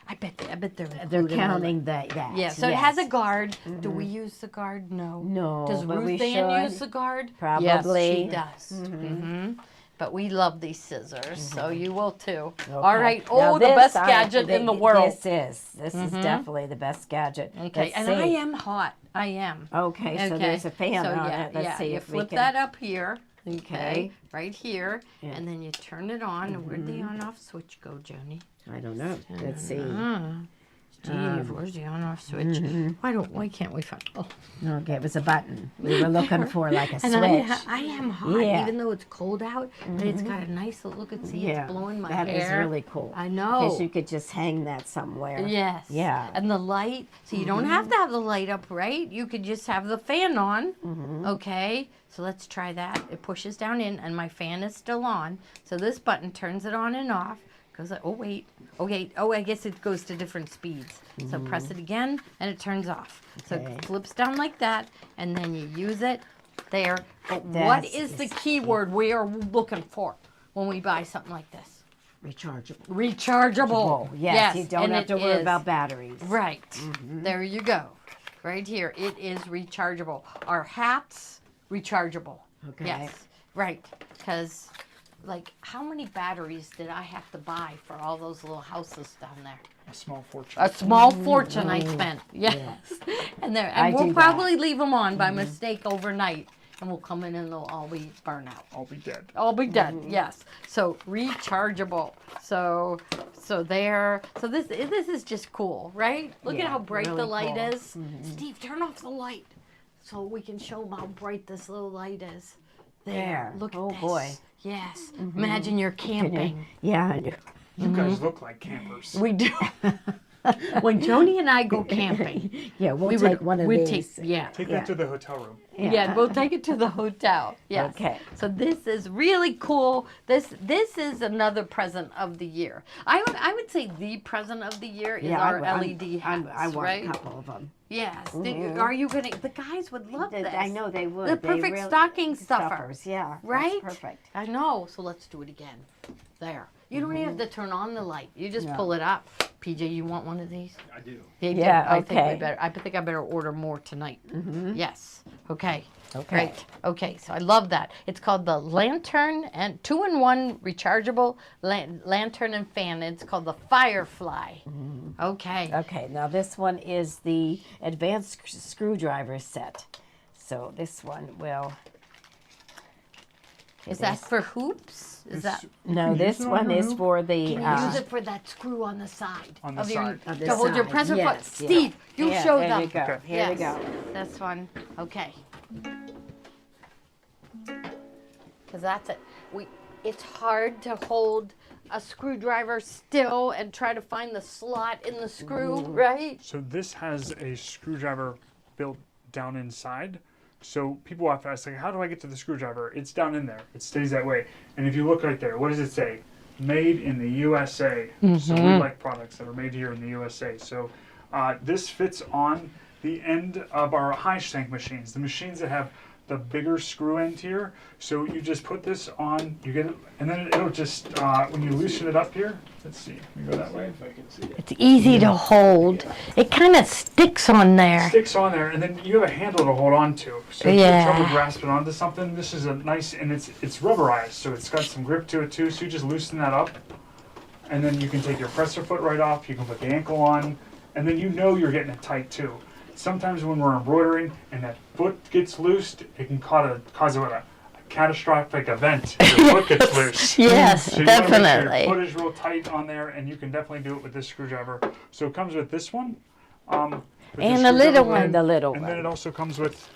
I bet they're
they're
included in
counting that.
Yeah. So it has a
yes.
guard. Do we use the guard? No.
No,
Does
but we
Ruth Ann
should.
use the guard?
Probably.
Yes, she does. But we love these scissors, so you will too. All
Okay.
right.
Now
Oh, the
this,
best
I-
gadget in the world.
This is definitely the best gadget.
Okay.
Let's
And
see.
I am hot. I am.
Okay, so there's a fan
So,
on
yeah,
it. Let's
yeah,
see
you
if we
flip
can.
that up here.
Okay.
Right here,
Yeah.
and then you turn it on. And where'd the on-off switch go, Joni?
I don't know. Let's see.
Steve, where's the on-off switch? Why can't we find? Oh,
Okay, it was a button. We were looking for like a
and
switch.
I am hot,
Yeah.
even though it's cold out. But it's got a nice look. And see,
Yeah,
it's blowing my
that is
hair.
really cool.
I know.
Because you could just hang that somewhere.
Yes.
Yeah.
And the light, so you don't have to have the light up, right? You could just have the fan on. Okay. So let's try that. It pushes down in, and my fan is still on. So this button turns it on and off. Goes. Oh wait. Okay. Oh, I guess it goes to different speeds. So press it again, and it turns off. So
Okay.
it flips down like that, and then you use it there. But what
That's
is the
the
keyword we are looking for when we buy something like this?
Rechargeable.
Rechargeable.
Yes, you don't
and
have to
it
worry
is.
about batteries.
Right. There you go. Right here. It is rechargeable. Our hats, rechargeable.
Okay.
Yes. Right. Because, like, how many batteries did I have to buy for all those little houses down there?
A small fortune.
A small fortune I spent. Yes. And there,
I
and
do
we'll
that.
probably leave them on by mistake overnight, and we'll come in and they'll all be burnt out.
I'll be dead.
All be done. Yes. So rechargeable. So there. So this is just cool, right? Look at
Yeah,
how bright the
really
light
cool.
is. Steve, turn off the light so we can show them how bright this little light is.
There.
Look at
Oh,
this.
boy.
Yes. Imagine you're camping.
Yeah, I do.
You guys look like campers.
We do. When Joni and I go camping,
Yeah, we'll
we
take
would
one of
we'd
these.
take yeah.
Take that to the hotel room.
Yeah, we'll take it to the hotel. Yes.
Okay.
So this is really cool. This is another present of the year. I would say the present of the year is our LED hats,
I want
right?
a couple of them.
Yes. Are you gonna? The guys would love this.
I know they would.
The
They
perfect
really-
stocking stuffer.
stuffers. Yeah. that's
Right?
perfect.
I know. So let's do it again. There. You don't even have to turn on the light. You just
No.
pull it up. PJ, you want one of these?
I do.
Yeah,
I think
okay.
we better. I think I better order more tonight. Yes. Okay.
Okay.
Great. Okay. So I love that. It's called the Lantern and 2-in-1 rechargeable lantern and fan. It's called the Firefly. Okay.
Okay, now this one is the advanced screwdriver set. So this one will.
Is that for hoops? Is that?
No,
use
this
it on
one
your
is
hoop?
for the.
Can you use it for that screw on the side?
On the
of your,
side.
On the
to hold your
side,
present
yes,
foot.
yeah.
Steve, you
Yeah,
show
there
them.
you go.
Okay.
Here we
Yes,
go.
this one. Okay. Because that's it. It's hard to hold a screwdriver still and try to find the slot in the screw, right?
So this has a screwdriver built down inside. So people have to ask, like, how do I get to the screwdriver? It's down in there. It stays that way. And if you look right there, what does it say? Made in the USA. So we like products that are made here in the USA. So this fits on the end of our high shank machines, the machines that have the bigger screw end here. So you just put this on, you get it, and then it'll just, when you loosen it up here, let's see, we go that way.
If I can see it.
It's easy to hold. It kind of sticks on there.
Sticks on there, and then you have a handle to hold on to. So if you have trouble grasping onto something, this is a nice, and it's rubberized, so it's got some grip to it too. So you just loosen that up, and then you can take your presser foot right off. You can put the ankle on, and then you know you're getting it tight too. Sometimes when we're embroidering and that foot gets loosed, it can cause a catastrophic event if your foot gets loose.
Yes,
So you want to make sure
definitely.
your foot is real tight on there, and you can definitely do it with this screwdriver. So it comes with this one. With
And
the
the little
screwdriver
one.
And the little
and
one.
then it also comes with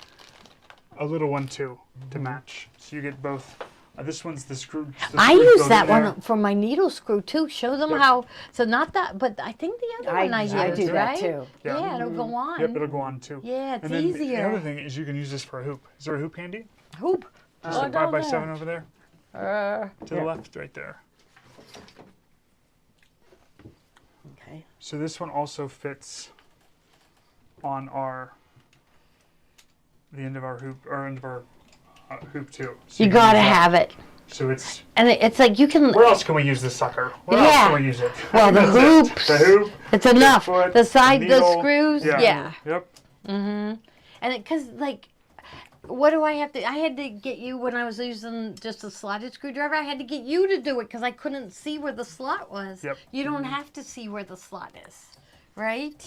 a little one too to match. So you get both. This one's the screw. the
I
screws
use
go
that
in there.
one for my needle screw too. Show them
Yep.
how. So not that, but I think the other one I use,
I do that
right?
too.
Yeah.
Yeah, it'll go on.
Yep, it'll go on too.
Yeah, it's
and then
easier.
The other thing is you can use this for a hoop. Is there a hoop handy?
Hoop.
Just a
down
5x7 over there
there.
to the left, right there.
Okay.
So this one also fits on the end of our hoop, or end of our hoop too. So
You
can
gotta
use that.
have it,
So it's.
and it's like you can.
Where else can we use this sucker? Where else
Yeah.
can we use it?
Well, the
That's it.
hoops.
The hoop.
It's enough.
foot,
The side, the
needle.
screws. Yeah.
Yep.
And because like, what do I have to? I had to get you when I was using just a slotted screwdriver. I had to get you to do it because I couldn't see where the slot was.
Yep.
You don't have to see where the slot is, right?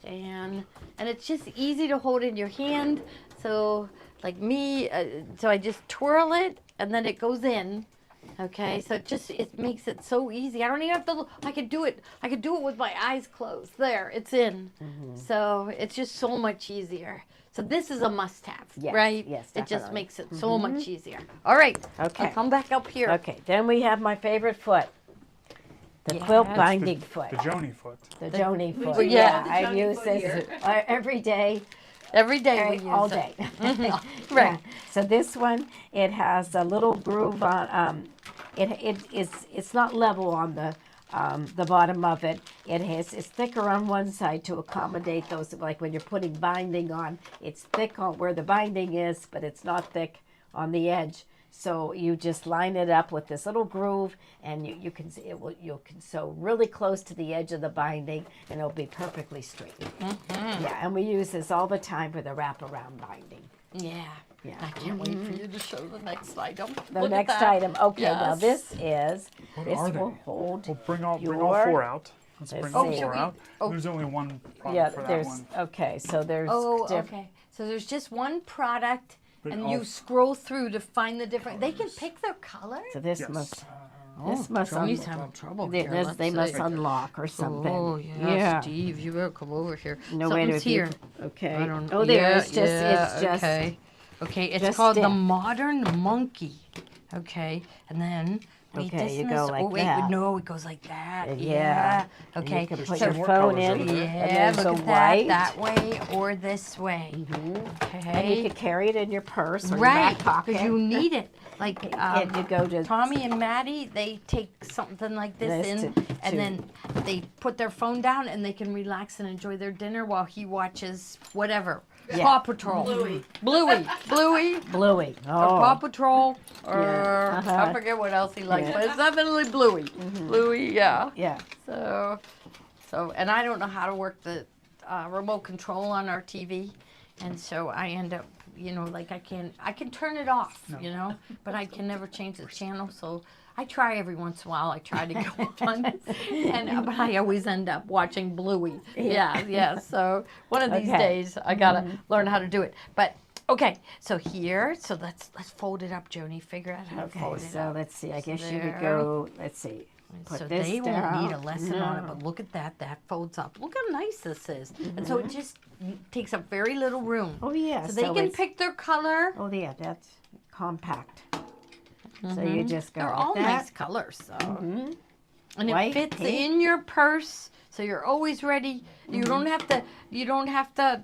And it's just easy to hold in your hand. So like me, so I just twirl it and then it goes in. Okay, so it makes it so easy. I don't even have to look. I could do it with my eyes closed. There, it's in. So it's just so much easier. So this is a must-have,
Yes,
right?
yes,
It just
definitely.
makes it so much easier. All right.
Okay.
I'll come back up here.
Okay, then we have my favorite foot. The quilt
Yes.
binding foot.
The Joni foot.
The Joni foot.
Well, yeah.
I use this every day,
Every day we use
all
it.
day.
Right.
Yeah. So this one, it has a little groove on. It's not level on the bottom of it. It's thicker on one side to accommodate those. Like when you're putting binding on, it's thick on where the binding is, but it's not thick on the edge. So you just line it up with this little groove, and you can see it will. You can sew really close to the edge of the binding, and it'll be perfectly straight. Yeah, and we use this all the time for the wraparound binding.
Yeah.
Yeah.
I can't wait for you to show the next item.
The
Look at
next
that.
item. Okay, now
Yes.
this is.
What
this
are
will
they?
hold.
We'll bring all
your-
4 out. Let's
let's
bring all
see.
4 out.
Oh.
There's only one product
Yeah,
for that
there's.
one.
Okay, so there's.
Oh,
diff-
okay. So there's just one product,
But
and
all-
you scroll through to find the different. They can pick their color.
So this
Yes.
must.
Oh,
this must.
Johnny's
un-
having trouble
they,
here.
this-
Let's
they must
see.
unlock or something.
Oh yeah, Steve, you better come over here.
No, wait,
Something's
if you-
here.
Okay.
I don't.
Oh, there.
Yeah,
It's just.
yeah,
it's just.
okay. Okay, it's
just
called the
stick.
Modern Monkey. Okay, and then. Wait,
Okay,
this
you
and
go
this.
like
oh wait,
that.
no, it goes like that.
Yeah.
Yeah.
And
Okay.
You can put
so
your
more
phone
colors
in.
over there.
And
yeah,
there's
look
a
at
white.
that way or this way. Okay.
And you could carry it in your purse or
Right,
your back pocket.
because you need it. Like
and you go to.
Tommy and Maddie, they take something like this
This
in,
to-
and
to-
then they put their phone down, and they can relax and enjoy their dinner while he watches whatever.
Yeah.
Paw Patrol.
Bluey.
Bluey.
Bluey.
Or Paw
Oh.
Patrol. Or
Yeah, uh-huh.
I forget what else he likes,
Yeah.
but it's definitely Bluey. Bluey, yeah.
Yeah.
So, and I don't know how to work the remote control on our TV, and so I end up, like I can turn it off, but I can never change the channel. So I try every once in a while. I try to go on, but I always end up watching Bluey. Yeah. So one of these
Okay.
days I gotta learn how to do it. But okay, so let's fold it up, Joni. Figure out how to
Okay,
fold it
so
up.
let's see. I guess you
There.
could go. Let's see. Put
So
this
they
down.
won't need a lesson on it,
No.
but look at that. That folds up. Look how nice this is. And so it just takes up very little room.
Oh yeah.
So they can
it's-
pick their color.
Oh yeah, that's compact. So you just go
They're
like
all
that.
nice colors, so. And
White,
it fits
pink.
in your purse, so you're always ready. You don't have to. You don't have to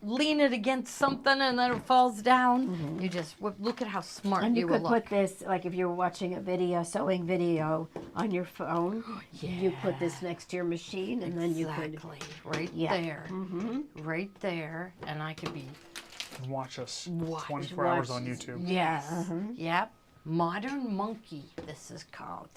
lean it against something and then it falls down. You just look at how smart
And you
you
could
will
put
look.
this, like if you're watching a video, sewing video on your phone, you put this next to your machine, and then you could.
Exactly, right
Yeah.
there, right there, and I could be.
And watch us
Watch-
24 hours on YouTube.
Yes. Yep. Modern Monkey, this is called.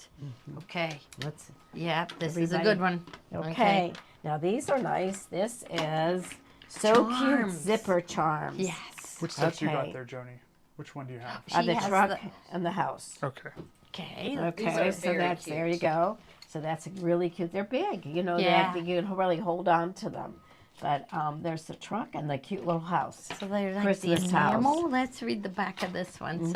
Okay.
Let's.
Yep, this is a
Everybody-
good one.
Okay. Now these are nice. This is so cute
Charms.
zipper charms.
Yes.
Which sets you got
Okay.
there, Joni? Which one do you have?
She
The
has
truck
the-
and the house.
Okay.
Okay.
Okay,
are
so
very
that's there you
cute.
go. So that's really cute. They're big,
Yeah.
that you can really hold on to them. But there's the truck and the cute little house.
So they're like
Christmas
the enamel.
house.
Let's read the back of this one.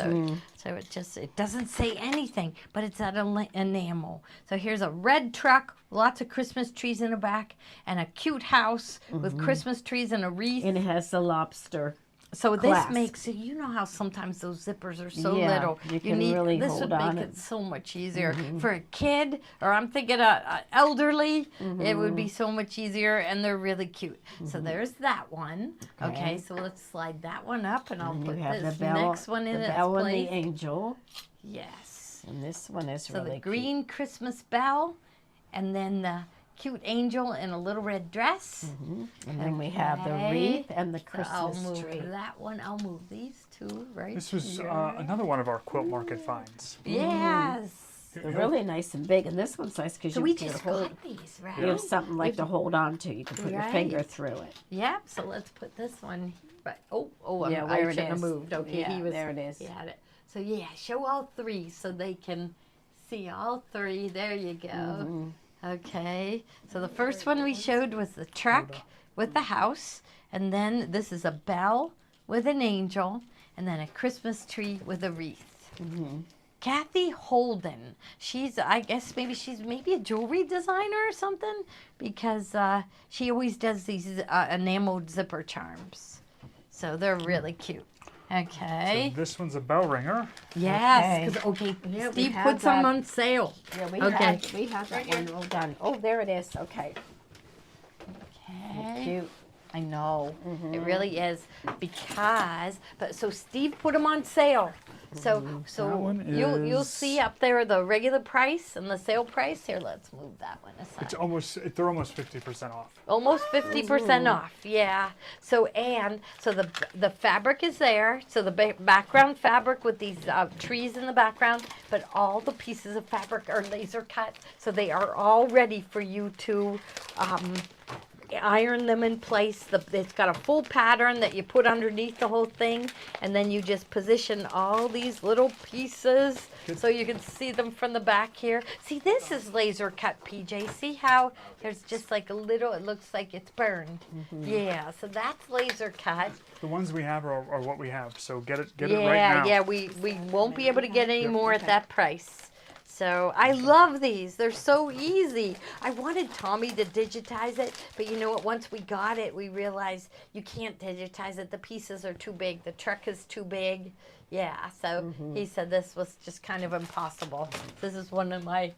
So it doesn't say anything, but it's that enamel. So here's a red truck, lots of Christmas trees in the back, and a cute house with Christmas trees and a wreath.
And it has the lobster.
So this
clasp.
makes it, how sometimes those zippers are so
Yeah,
little.
you can really
this
hold
would
on
make
it.
it so much easier for a kid, or I'm thinking a elderly. It would be so much easier, and they're really cute. So there's that one. Okay, so let's slide that one up, and I'll
And
put
you have
this
the bell,
next one in
the
its
bell and
place.
the angel.
Yes.
And this one is
So
really
the green Christmas bell, and then the cute angel in a little red dress.
cute. And then we have the
Okay.
wreath and the
So I'll
Christmas
move
tree.
that one. I'll move these two right
This was
here.
another one of our quilt market finds.
Yes.
They're really nice and big, and this one's nice because
So
you
we
can
just
hold.
got these, right?
You have something like to hold on to. You can put your finger
Right.
through it.
Yep. So let's put this one. Right. Oh,
Yeah,
I
there it
shouldn't have
is.
moved. Okay,
Yeah,
he was.
there it is.
He had it. So yeah, show all three so they can see all three. There you go. Okay. So the first one we showed was the truck with the house, and then this is a bell with an angel, and then a Christmas tree with a wreath. Kathy Holden. I guess maybe she's a jewelry designer or something, because she always does these enameled zipper charms. So they're really cute. Okay.
So this one's a bell ringer.
Yes. 'Cause- Okay.
Yeah, we
Steve
have
put some
that.
on sale.
Yeah, we
Okay.
have that one all done. Oh, there it is. Okay.
Okay.
Cute.
I know, it really is, because, but so Steve put them on sale. So
That one
you'll
is-
see up there the regular price and the sale price. Here, let's move that one aside.
They're almost 50% off.
Almost 50% off, yeah. So the fabric is there. So the background fabric with these trees in the background, but all the pieces of fabric are laser cut, so they are all ready for you to iron them in place. It's got a full pattern that you put underneath the whole thing, and then you just position all these little pieces so you can see them from the back here. See, this is laser cut, PJ. See how there's just like a little, it looks like it's burned. Yeah, so that's laser cut.
The ones we have are what we have, so get it right now.
Yeah, we won't be able to get any more at that price. So I love these. They're so easy. I wanted Tommy to digitize it, but you know what? Once we got it, we realized you can't digitize it. The pieces are too big. The truck is too big. Yeah, so he said this was just kind of impossible. This is one of my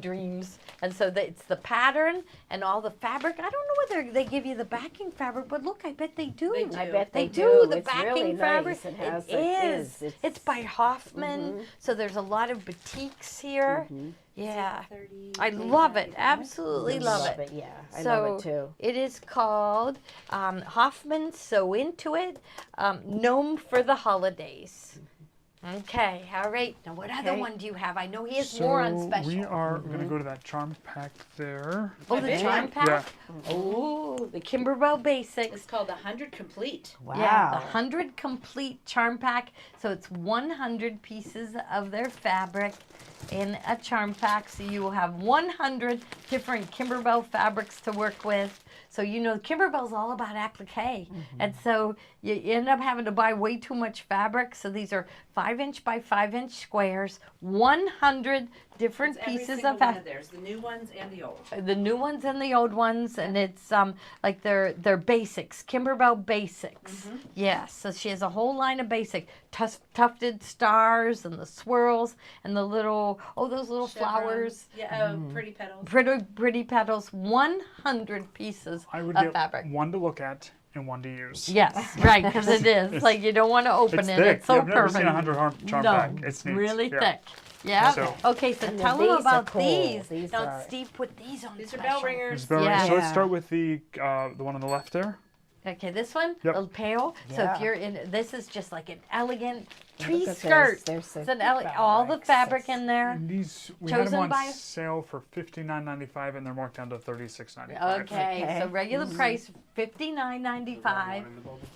dreams. And so it's the pattern and all the fabric. I don't know whether they give you the backing fabric, but look, I bet they do.
They do.
I bet
They
they
do. The
It's
backing
really
fabric.
nice. It has
It
like
is.
this.
It's by Hoffman. So there's a lot of boutiques here. Yeah. I love it. Absolutely love it.
Yeah, I
So
love it too.
it is called Hoffman Sew Into It, Gnome for the Holidays. Okay, all right. Now, what other one do you have? I know he has more on special.
We are going to go to that charm pack there.
Oh, the charm pack?
Yeah.
Oh, the Kimberbell Basics.
It's called 100 Complete.
Wow.
Yeah, the 100 Complete Charm Pack. So it's 100 pieces of their fabric in a charm pack. So you will have 100 different Kimberbell fabrics to work with. So you know, Kimberbell's all about applique. And so you end up having to buy way too much fabric. So these are 5-inch by 5-inch squares, 100 different
It's every
pieces
single
of
one
fabric.
of theirs, the new ones and the old.
The new ones and the old ones, and it's like they're basics, Kimberbell Basics. Yes, so she has a whole line of basic tufted stars and the swirls and the little those little flowers,
Yeah, pretty petals.
pretty petals. 100 pieces
I would
of
get
fabric.
one to look at and one to use.
Yes, right, because it is like you don't want to open
It's
it.
thick.
It's so
I've never
perfect.
seen a 100 charm
no,
pack. It's neat.
really
Yeah.
thick. Yeah.
So-
Okay, so
And
tell
these
them
are
about
cool.
these.
These
Now,
are-
Steve put these on
These are
special.
bell ringers.
So
Yeah.
let's start with the one on the left there.
Okay, this one,
Yep.
the pale. So
Yeah.
if you're in, this is just like an elegant tree
Look at
skirt.
this. There's
It's an all the fabric in there.
And these we had
Chosen
them on
by-
sale for $59.95 and they're marked down to $36.95.
Okay,
Okay.
so regular price $59.95,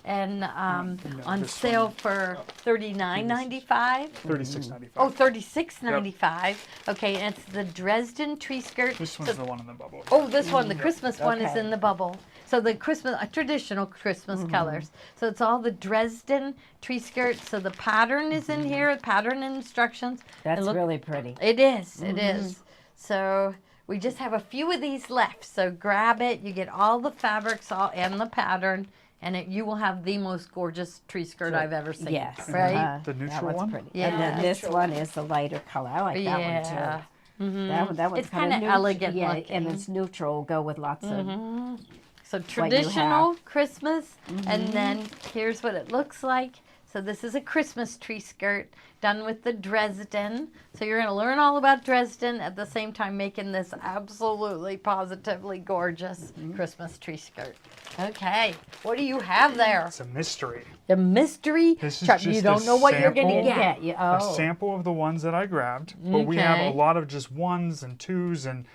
and on
this
sale for $39.95.
$36.95.
Oh, $36.95. Okay, and it's the Dresden tree skirt.
This one's the one in the bubble.
Oh, this one, the Christmas one is
Okay.
in the bubble. So the Christmas, traditional Christmas colors. So it's all the Dresden tree skirt. So the pattern is in here, pattern and instructions.
That's
And look-
really pretty.
It is, it is. So we just have a few of these left. So grab it. You get all the fabrics and the pattern. And you will have the most gorgeous tree skirt I've ever seen.
Yes.
Right?
The
that
neutral
one's
one?
pretty.
Yeah.
And then this
Neutral
one is the lighter color. I like that one
Yeah.
too. That one's
It's
kind
kinda
of
elegant
Yeah,
looking.
and it's neutral. Go with lots of.
So
you
traditional Christmas, and then here's what it looks like. So this is a Christmas tree skirt done with the Dresden. So you're going to learn all about Dresden at the same time making this absolutely positively gorgeous Christmas tree skirt. Okay, what do you have there?
It's a mystery.
The mystery
This is
chart. You
just
don't
a
know what you're going to
sample.
get.
You,
A
oh.
sample of the ones that I grabbed, but we have
Okay.
a lot of just ones and twos and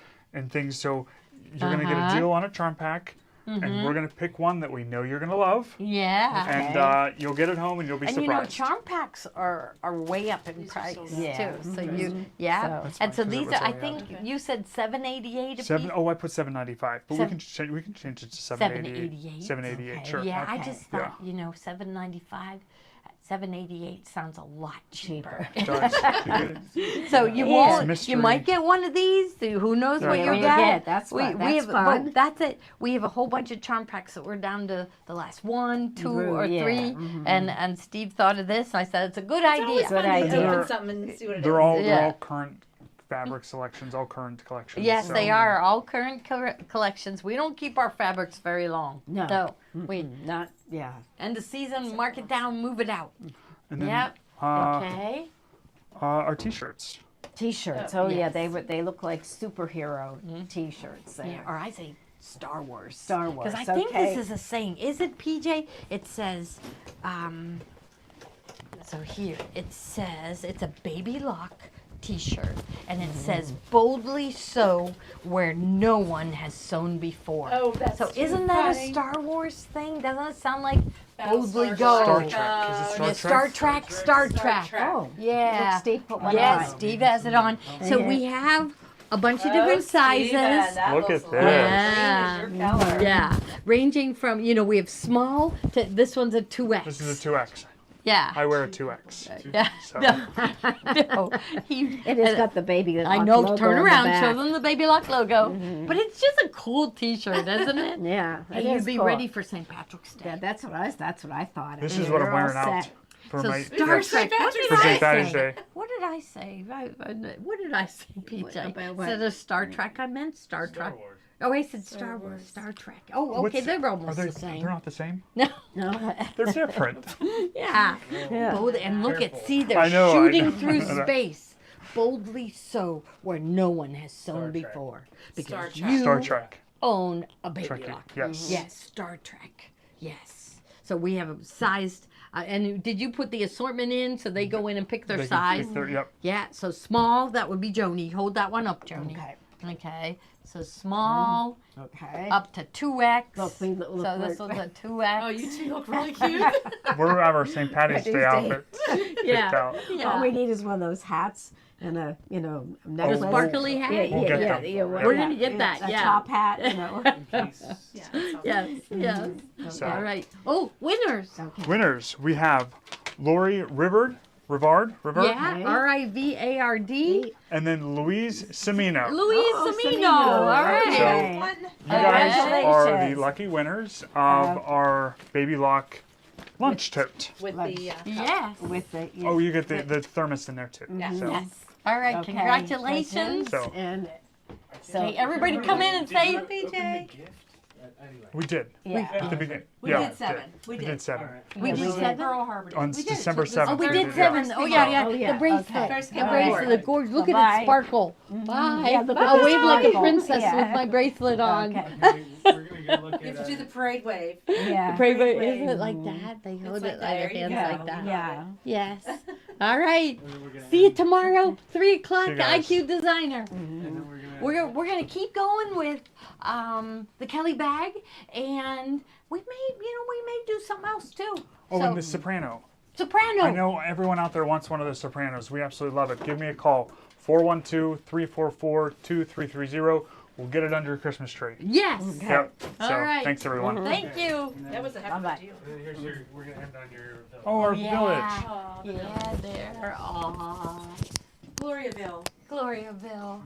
things. So you're gonna get a deal on a charm pack, and we're gonna pick one that we know you're gonna love,
Yeah.
and you'll get it home and you'll be
And you know,
surprised.
charm packs are way up in price
Yeah.
too. So you, yeah.
So-
That's
and so
fine, 'cause
these
that's
are, I
all we have.
think you said $7.88 a
Seven.
piece.
Oh, I put $7.95, but
Seven-
we can change it to
$7.88.
$7.88.
Okay.
Sure.
Yeah, I
Okay.
just thought, you know, $7.95, $7.88 sounds a lot cheaper.
It does.
So you
Yeah.
won't.
Mystery.
You might get one of these. Who knows what
Yeah.
you'll
You
get?
get. That's fun.
we
That's
have,
fun.
but that's it. We have a whole bunch of charm packs that we're down to the last 1, 2, or
Yeah.
3. And Steve thought of this. And I said it's a good
It's always
idea.
fun to
idea.
open something and see what it is.
They're all
Yeah.
current fabric selections, all current collections.
Yes,
so-
they are all current collections. We don't keep our fabrics very long.
No.
we
Not, yeah.
end the season, mark it down, move it out.
And then,
Yep. Okay.
our T-shirts.
T-shirts. Oh yeah,
yes.
they look like superhero T-shirts.
Yeah,
There.
or I say Star Wars.
Star Wars.
Because I think
okay.
this is a saying. Is it, PJ? It says, so here, it says, it's a baby lock t-shirt. And it says, boldly sew where no one has sewn before.
Oh, that's
So
too
isn't that
funny.
a Star Wars thing? Doesn't it sound like boldly
Battlestar
go?
Star Trek. Is it Star
Yeah,
Trek?
Star Trek, Star Trek.
Oh.
Yeah.
Look, Steve put one
Yes,
on.
Steve has it on. So
Yeah.
we have a bunch of different sizes.
Look at this.
Yeah.
Your color.
Yeah, ranging from, we have small to, this one's a 2X.
This is a 2X.
Yeah.
I wear a 2X.
Yeah.
So.
No. He,
It has got the baby.
I
lock
know,
logo
turn
on the
around,
back.
show them the Baby Lock logo. But it's just a cool t-shirt, isn't it?
Yeah, it
Hey,
is
you'd be
cool.
ready for St. Patrick's Day.
Yeah, that's what I thought.
This
Yeah,
is what I'm
you're all
wearing out
set.
for
So
my
Star
yes,
Trek, what did
for
I
St. Patty's
say?
Day.
What did I say? What did I say, PJ?
about what?
Instead of Star Trek, I meant Star Trek.
Wars.
Oh, I said Star Wars, Star Trek. Oh, okay,
What's-
they're
Are
almost
they?
the same.
They're not the same.
No,
No.
They're different.
yeah.
Yeah.
Bold, and look at,
Careful.
see, they're
I know, I
shooting
know.
through space. Boldly sew where no one has sewn
Star Trek.
before. Because
Star Trek.
you
Star Trek.
own a baby
Trekkie,
lock.
yes.
Yes, Star Trek. Yes. So we have a sized, and did you put the assortment in so they go in and pick their
They can
size?
pick their- yep.
Yeah, so small, that would be Joni. Hold that one up, Joni.
Okay.
Okay, so small
Okay.
up to 2X.
Look, we look
so this
like-
one's a 2X.
Oh, you two look really cute.
We're our St. Patty's Day outfits picked
yeah.
out.
Yeah.
All we need is one of those hats and a necklace.
sparkly hat?
Yeah,
We'll get
yeah,
them.
yeah,
We're gonna get that,
A
yeah.
top hat,
Yeah, that sounds
Yes, yes.
So,
All right. Oh, winners.
winners, we have Lori Rivard,
Yeah,
Okay.
Rivard.
and then Louise Semino.
Louise
Oh,
Semino.
Semino.
All right.
Okay.
One.
You guys are the
Congratulations.
lucky winners of our Baby Lock lunch tote.
With
Lunch.
the
Yes.
With the
Oh, you get the thermos in there too.
Yeah.
So,
Yes. All right.
Okay.
Congratulations.
So-
And
Hey, everybody come in and say.
PJ.
Anyway.
we did
yeah.
at the beginning.
We
yeah,
did 7.
We did 7
We did 7.
Pearl Harbor.
on December 7th.
Oh, we
we
did
yeah.
7. Oh, yeah.
Oh, yeah.
The bracelet.
Okay.
First
The
came
bracelet.
aboard.
The gorge. Look at
Bye-bye.
it sparkle. Bye.
Yeah, look at
I'll
the
wave like a
sparkle.
princess
Yeah.
with my bracelet on.
Okay.
We're gonna look
You have
at
to do the parade wave.
Yeah.
Pray,
Great
isn't
way.
it like that? They hold
like
it
that.
like
There
their
you
hands
go.
like that.
Yeah.
Yes. All right.
we're gonna
See you
end-
tomorrow, 3 o'clock.
See you guys.
IQ Designer.
and then
We're gonna keep going with the Kelly bag, and we may do something else too.
Oh,
So,
and the Soprano.
Soprano.
I know everyone out there wants one of the Sopranos. We absolutely love it. Give me a call, 412-344-2330. We'll get it under your Christmas tree.
Yes.
Yep.
All
So,
right.
thanks everyone.
Thank you.
That was a heck of
Bye-bye.
a deal.
And then here's your. We're gonna end on your.
Oh, our
Yeah.
village.
Aw,
Yeah, there. Aw.
Gloryville.
Gloryville.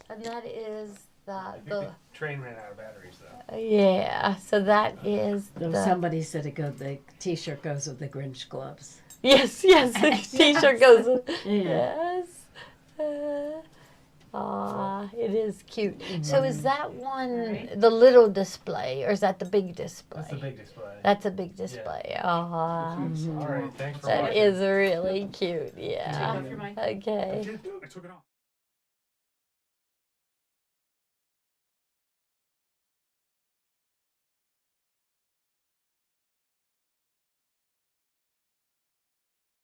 And that is the
Train ran out of batteries though.
yeah. So that is
Though
the
somebody said the T-shirt goes with the Grinch gloves.
yes. The T-shirt goes. with-
Yeah.
Yes. It is cute. So is that one the little display, or is that the big display?
That's the big display.
That's a big display. Aw.
All right. Thanks for
That
watching.
is really cute. Yeah.
Take off your mic.
Okay.
I took it off.